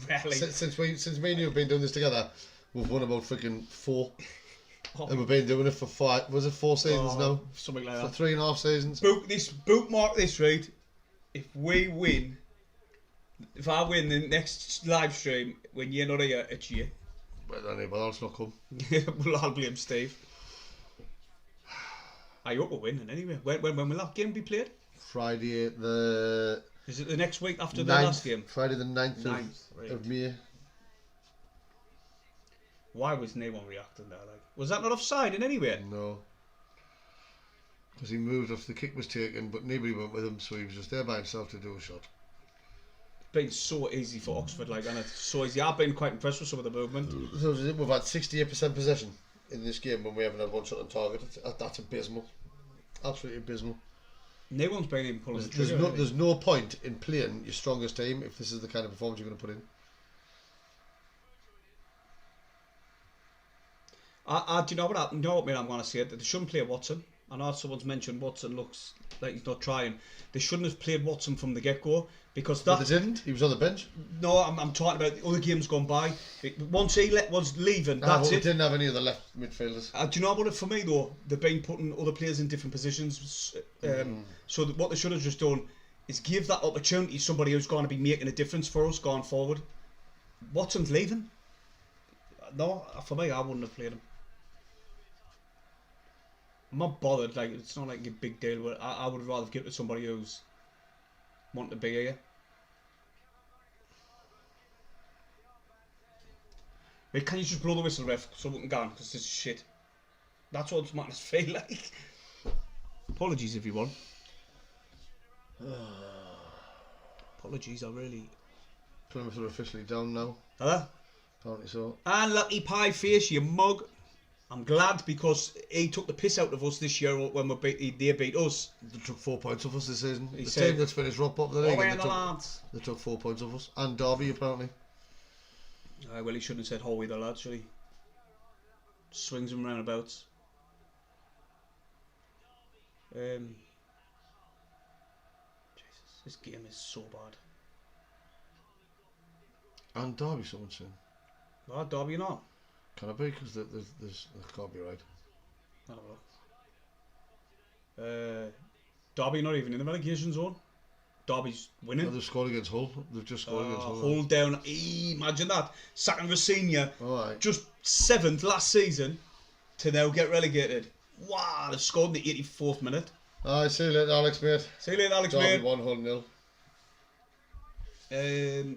Rarely. Since me and you have been doing this together, we've won about freaking 4. And we've been doing it for 5. Was it 4 seasons now? Something like for that. 3.5 seasons. Bookmark this, right? If we win, if I win the next live stream when you're not here, it's you. Well, anybody else not come. Well, I'll blame Steve. I hope we're winning anyway. When will that game be played? Friday the... Is it the next week after 9th, the last game? Friday the 9th, right. of May. Why was no one reacting there? Like, was that not offside in any way? No. Because he moved after the kick was taken, but nobody went with him, so he was just there by himself to do a shot. It's been so easy for Oxford, like, and it's so easy. I've been quite impressed with some of the movement. So we've had 68% possession in this game when we haven't had one shot on target. That's abysmal. Absolutely abysmal. No one's been even pulling the trigger. There's no point in playing your strongest team if this is the kind of performance you're going to put in. Do you know what? I'm going to say it. They shouldn't play Watson. I know someone's mentioned Watson looks like he's not trying. They shouldn't have played Watson from the get-go because that. But they didn't. He was on the bench. No, I'm talking about the other games gone by. Once he was leaving, that's it. it. Didn't have any of the left midfielders. Do you know what? For me though, they've been putting other players in different positions. So what they should have just done is give that opportunity to somebody who's going to be making a difference for us going forward. Watson's leaving. No, for me, I wouldn't have played him. I'm not bothered, like, it's not like a big deal, but I would rather give it to somebody who's wanting to be here. Wait, can you just blow the whistle, ref, so we can go on, because this is shit. That's what it's making us feel like. Apologies, everyone. Apologies, I really... Plymouth are officially down now. Huh? Apparently so. And lucky pie face, you mug. I'm glad because he took the piss out of us this year when they beat us. They took 4 points off us this season. He the said, team that's finished rock bottom of the league. They took 4 points off us. And Derby, apparently. Well, he shouldn't have said Howie the lad, should he? Swings and roundabouts. Jesus, this game is so bad. And Derby, someone's saying. Oh, Derby not. Can it be? Because that can't be right. I don't know. Derby not even in the relegation zone. Derby's winning. No, they've scored against Hull. They've just scored against Hull. Hull down. Imagine that. Sacking Rossini, right. Just 7th last season to now get relegated. Wow, they've scored in the 84th minute. Alright, see you later, Alex, mate. See you later, Alex, Derby mate. 1 Hull 0.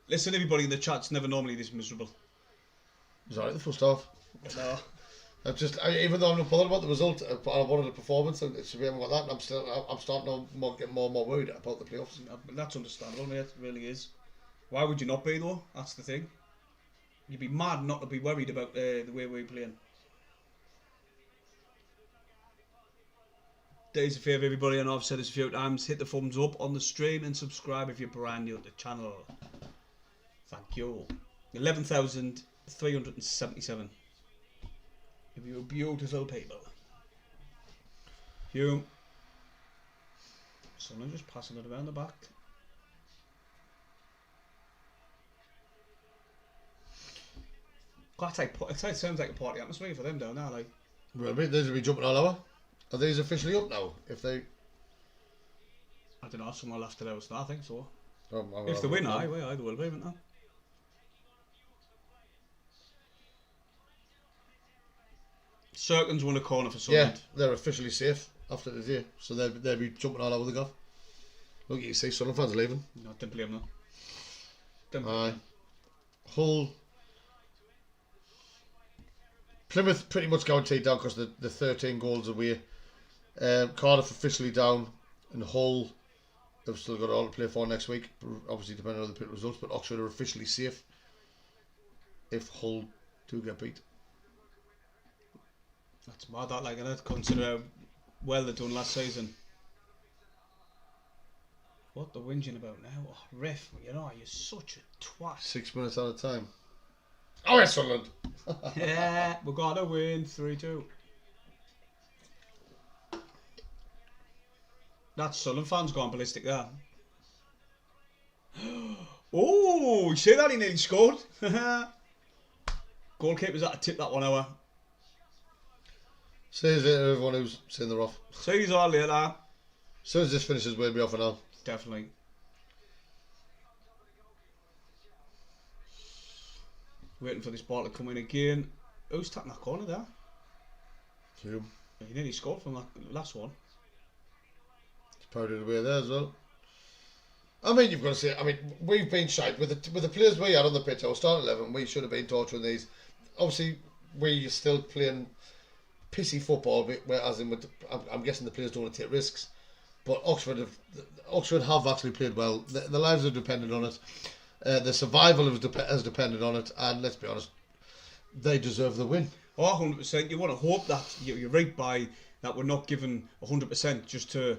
Listen, everybody in the chat's never normally this miserable. Is that right, the first half? No. Even though I'm not bothered about the result, but I wanted a performance, and so we haven't got that. And I'm starting to get more and more worried about the playoffs. That's understandable, mate. It really is. Why would you not be though? That's the thing. You'd be mad not to be worried about the way we're playing. Do us a favour, everybody. I know I've said this a few times. Hit the thumbs up on the stream and subscribe if you're brand new to the channel. Thank you. 11,377. You beautiful people. You. Someone just passing it around the back. God, it sounds like a party atmosphere for them down there. Like, Well, these will be jumping all over. Are these officially up now? If they, I don't know. Someone left it out. So I think so. I'm If they win, I will be, won't I? Circans won a corner for Sunderland. Yeah, they're officially safe after the day, so they'll be jumping all over the golf. Look, you see, Sunderland fans leaving. No, don't blame them. Aye. Hull. Plymouth pretty much guaranteed down because the 13 goals away. Cardiff officially down, and Hull have still got all to play for next week. Obviously, depending on the pit results, but Oxford are officially safe if Hull do get beat. That's mad, that, like, and consider how well they've done last season. What they're whinging about now? Oh, ref, you know, you're such a twat. 6 minutes at a time. Oh, it's Sunderland. Yeah, we're gonna win 3-2. That's Sunderland fans going ballistic there. Oh, you see that? He nearly scored. Goalkeeper's had to tip that one over. See you later, everyone who's seen the rough. See you all later. As soon as this finishes, we'll be off and on. Definitely. Waiting for this ball to come in again. Who's tapping that corner there? You. He nearly scored from that last one. It's powdered away there as well. I mean, you've got to say, I mean, we've been shite with the players we had on the pitch. Our starting 11, we should have been torturing these. Obviously, we're still playing pissy football, as in, I'm guessing the players don't want to take risks. But Oxford have actually played well. The lives have depended on it. The survival has depended on it, and let's be honest, they deserve the win. Oh, 100%. You want to hope that you're right by that we're not given 100% just to,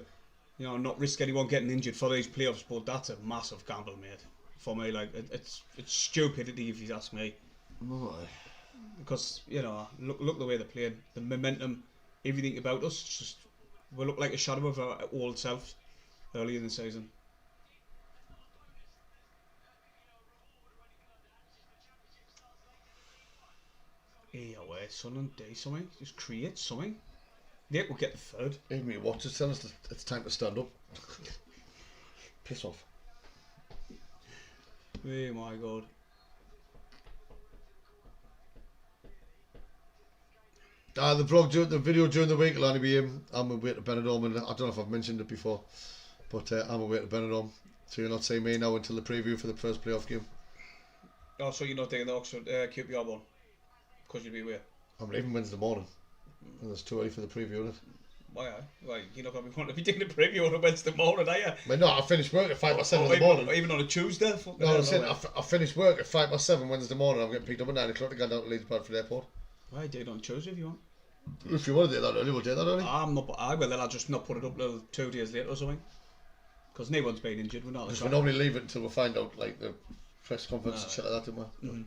not risk anyone getting injured for these playoffs. But that's a massive gamble, mate. For me, like it's stupidity if you ask me. Oh. Because look the way they're playing, the momentum, everything about us. Just we look like a shadow of our old selves early in the season. Hey, away, Sunderland, do something. Just create something. Yeah, we'll get the third. Even me watch it, tell us it's time to stand up. Piss off. Oh my god. The video during the week will only be I'm away to Benidorm, and I don't know if I've mentioned it before, but I'm away to Benidorm, so you'll not see me now until the preview for the first playoff game. Oh, so you're not taking the Oxford QPR one? Because you'll be away? I'm leaving Wednesday morning, and it's too early for the preview, isn't it? Why? Why? You're not going to be wanting to be taking a preview on a Wednesday morning, are you? Well, no, I finished work at 5:07 in the morning. Even on a Tuesday? No, I'm saying I finished work at 5:07 Wednesday morning. I'm getting picked up at 9 o'clock to go down to Leeds Bradford Airport. Why do it on Tuesday if you want? If you want to do that early, we'll do that early. I'm not. Well, then I'll just not put it up till 2 days later or something. Because no one's been injured. We're not. Because we normally leave it until we find out, like the press conference and shit like that, don't we? Mm-hmm.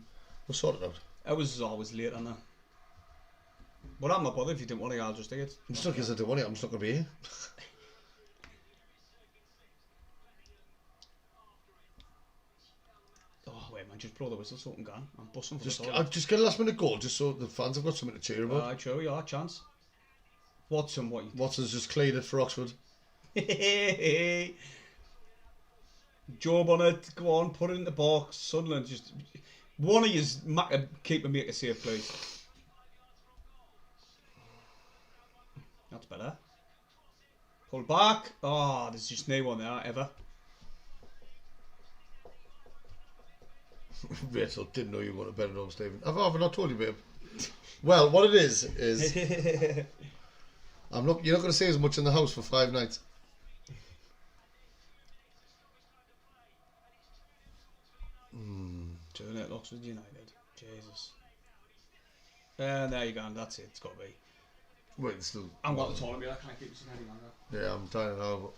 We'll sort it out. I was always late on that. But I'm not bothered if you didn't want to. I'll just take it. I'm just not because I don't want it. I'm just not going to be here. Oh wait, man! Just blow the whistle so I can go. I'm busting for just get a last minute goal, just so the fans have got something to cheer about. Sure, yeah, chance. Watson's just cleared it for Oxford. Job on it. Go on, put it in the box. Sunderland, just one of yous keep and make a save, please. That's better. Pull back. Oh, there's just no one there ever. Rachel didn't know you wanted Benidorm, Stephen. Have I not told you, babe? Well, what it is you're not going to see as much in the house for 5 nights. Turn it, Oxford United. Jesus. There you go. That's it. It's got to be. Wait, still. I'm got the tournament. I can't keep this in any longer. Yeah, I'm tired now.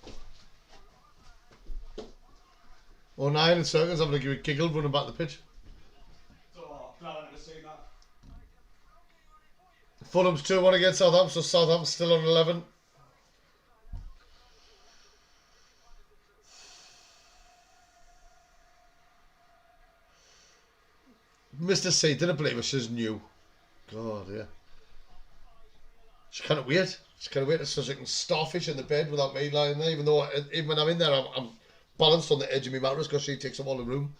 Oh, 9 in seconds. I'm going to give a giggle running back the pitch. Oh, glad I never seen that. Fulham's 2-1 against Southampton, so Southampton's still on 11. Mr. C, didn't believe her, she's new. God, yeah. She can't wait. She can't wait so she can starfish in the bed without me lying there, even when I'm in there, I'm balanced on the edge of my mattress because she takes up all the room.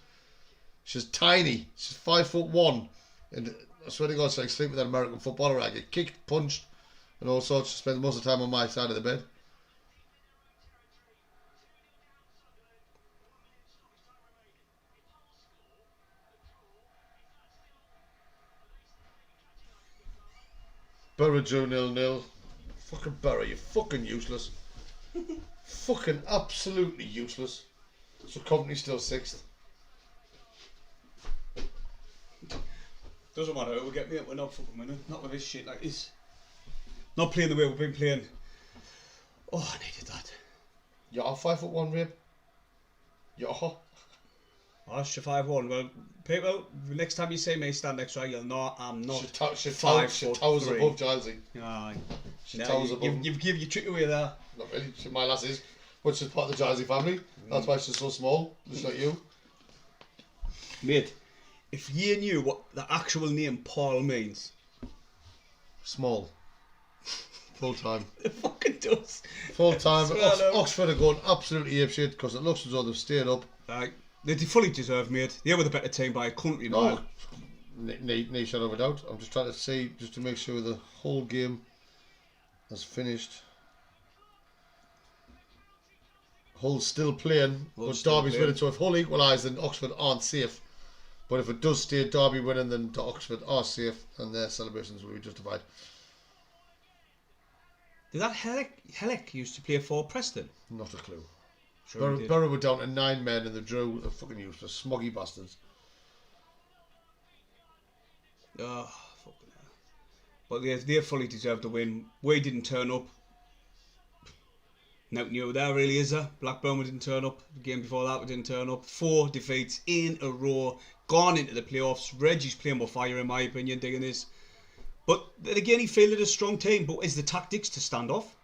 She's tiny. She's 5'1", and I swear to God, she's like sleep with an American footballer. I get kicked, punched, and all sorts. She spends most of the time on my side of the bed. Borough drew 0-0. Fucking Borough, you're fucking useless. Fucking absolutely useless. So Company's still 6th. Doesn't matter, we'll get me up. We're not fucking winning. Not with this shit like this. Not playing the way we've been playing. Oh, I needed that. You're 5'1", Rib. You're. Oh, it's your 5'1". Well, people, next time you see me stand next to her, you'll know I'm not She 5'3". towers above Gilesy. Aye. She No, towers above. You've given your trick away there. Not really. My lass is. But she's part of the Gilesy family. That's why she's so small. Just like you. Mate, if you knew what the actual name Paul means. Small. Full time. It fucking does. Full time. Oxford are going absolutely apeshit because it looks as though they've stayed up. They fully deserve, mate. They were the better team by a country mile. No shadow of a doubt. I'm just trying to see, just to make sure the whole game has finished. Hull's still playing, but Derby's winning. So if Hull equalise, then Oxford aren't safe. But if it does stay Derby winning, then Oxford are safe, and their celebrations will be justified. Did that Hellick used to play for Preston? Not a clue. Sure Borough were down to 9 men and they drew. They're fucking useless, smoggy bastards. Oh, fucking hell. But they fully deserved the win. We didn't turn up. Nothing new there really, is there? Blackburn we didn't turn up. The game before that we didn't turn up. 4 defeats in a row. Gone into the playoffs. Reggie's playing with fire in my opinion, digging this. But then again, he fielded a strong team. But is the tactics to stand off?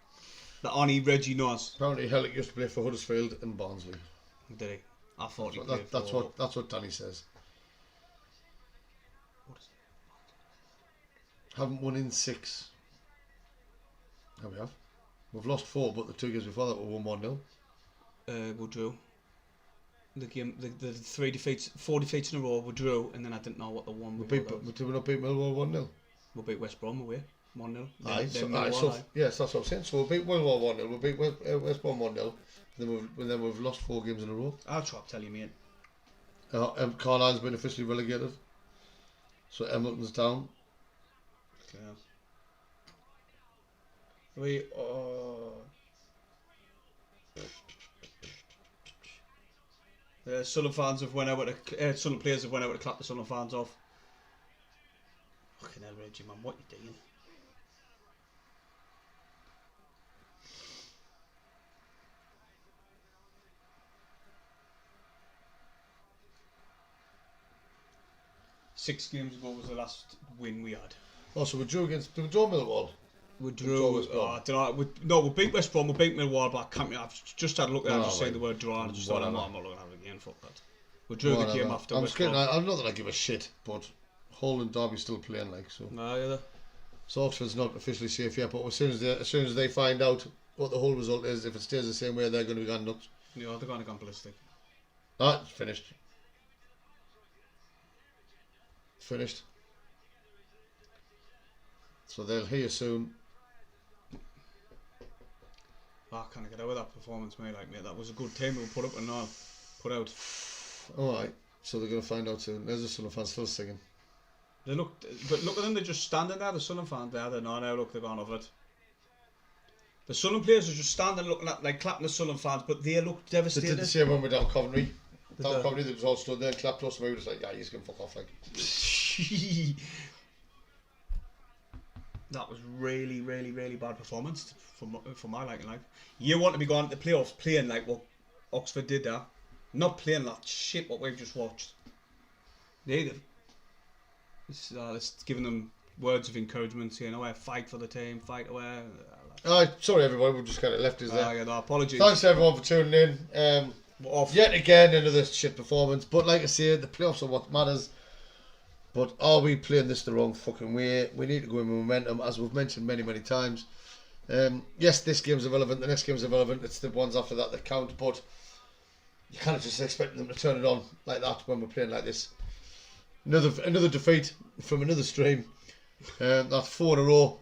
That only Reggie knows. Apparently Hellick used to play for Huddersfield and Barnsley. Did he? I thought he played for... That's what Danny says. What is it? Haven't won in 6. There we have. We've lost 4, but the 2 games before that we won 1-0. We drew. The game, the 4 defeats in a row, we drew, and then I didn't know what the one was. Did we not beat Millwall 1-0? We beat West Brom away 1-0. Yes, that's what I'm saying. So we beat Millwall 1-0, we beat West Brom 1-0, and then we've lost 4 games in a row. I'll try to tell you, mate. Carlisle's been officially relegated, so Hamilton's down. Yeah. Sunderland fans have went out to Sunderland players have went out to clap the Sunderland fans off. Fucking hell, Reggie, man, what you doing? Six games ago was the last win we had. Oh, so we drew Millwall. We drew. We beat West Brom. We beat Millwall, but I can't. I've just had a look at it. I've just seen the word draw, and I just thought, I'm not looking at it again. Fuck that. We drew the game after West Brom. I'm not that I give a shit, but Hull and Derby still playing like so. No, yeah. So Oxford's not officially safe yet, but as soon as they find out what the Hull result is, if it stays the same way, they're going to be gone nuts. Yeah, they're going to go ballistic. Ah, it's finished. Finished. So they'll hear soon. I can't get out of that performance, mate. That was a good team we put up and all. Put out. Alright, so they're going to find out soon. There's the Sunderland fans still singing. They look, but look at them. They're just standing there. The Sunderland fans there. They're not now. Look, they're gone off it. The Sunderland players are just standing, looking at, like, clapping the Sunderland fans, but they look They devastated. did the same when we were down Coventry. Did Down they? Coventry, they just all stood there and clapped us, and we were just like, yeah, you can fuck off, like. That was really, really, really bad performance for my liking. Like, you want to be going to the playoffs playing like what Oxford did there, not playing that shit what we've just watched. It's giving them words of encouragement, saying, "Oh, fight for the team, fight away." Sorry, everybody, we just kind of left us there. Yeah, no, apologies. Thanks everyone for tuning in. Yet again into this shit performance, but like I say, the playoffs are what matters. But are we playing this the wrong fucking way? We need to go in with momentum, as we've mentioned many, many times. Yes, this game's irrelevant, the next game's irrelevant, it's the ones after that that count, but you can't just expect them to turn it on like that when we're playing like this. Another defeat from another stream. That's 4 in a row.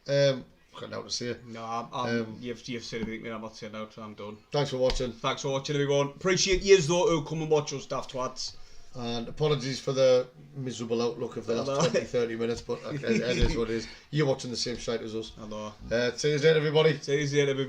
Got nothing to say. No, you've said everything. I'm not saying out, so I'm done. Thanks for watching. Thanks for watching, everyone. Appreciate yous though who come and watch us, daft twats. And apologies for the miserable outlook of the last 20-30 minutes, but it is what it is. You're watching the same shite as us. I know. See you later, everybody. See you later, everybody.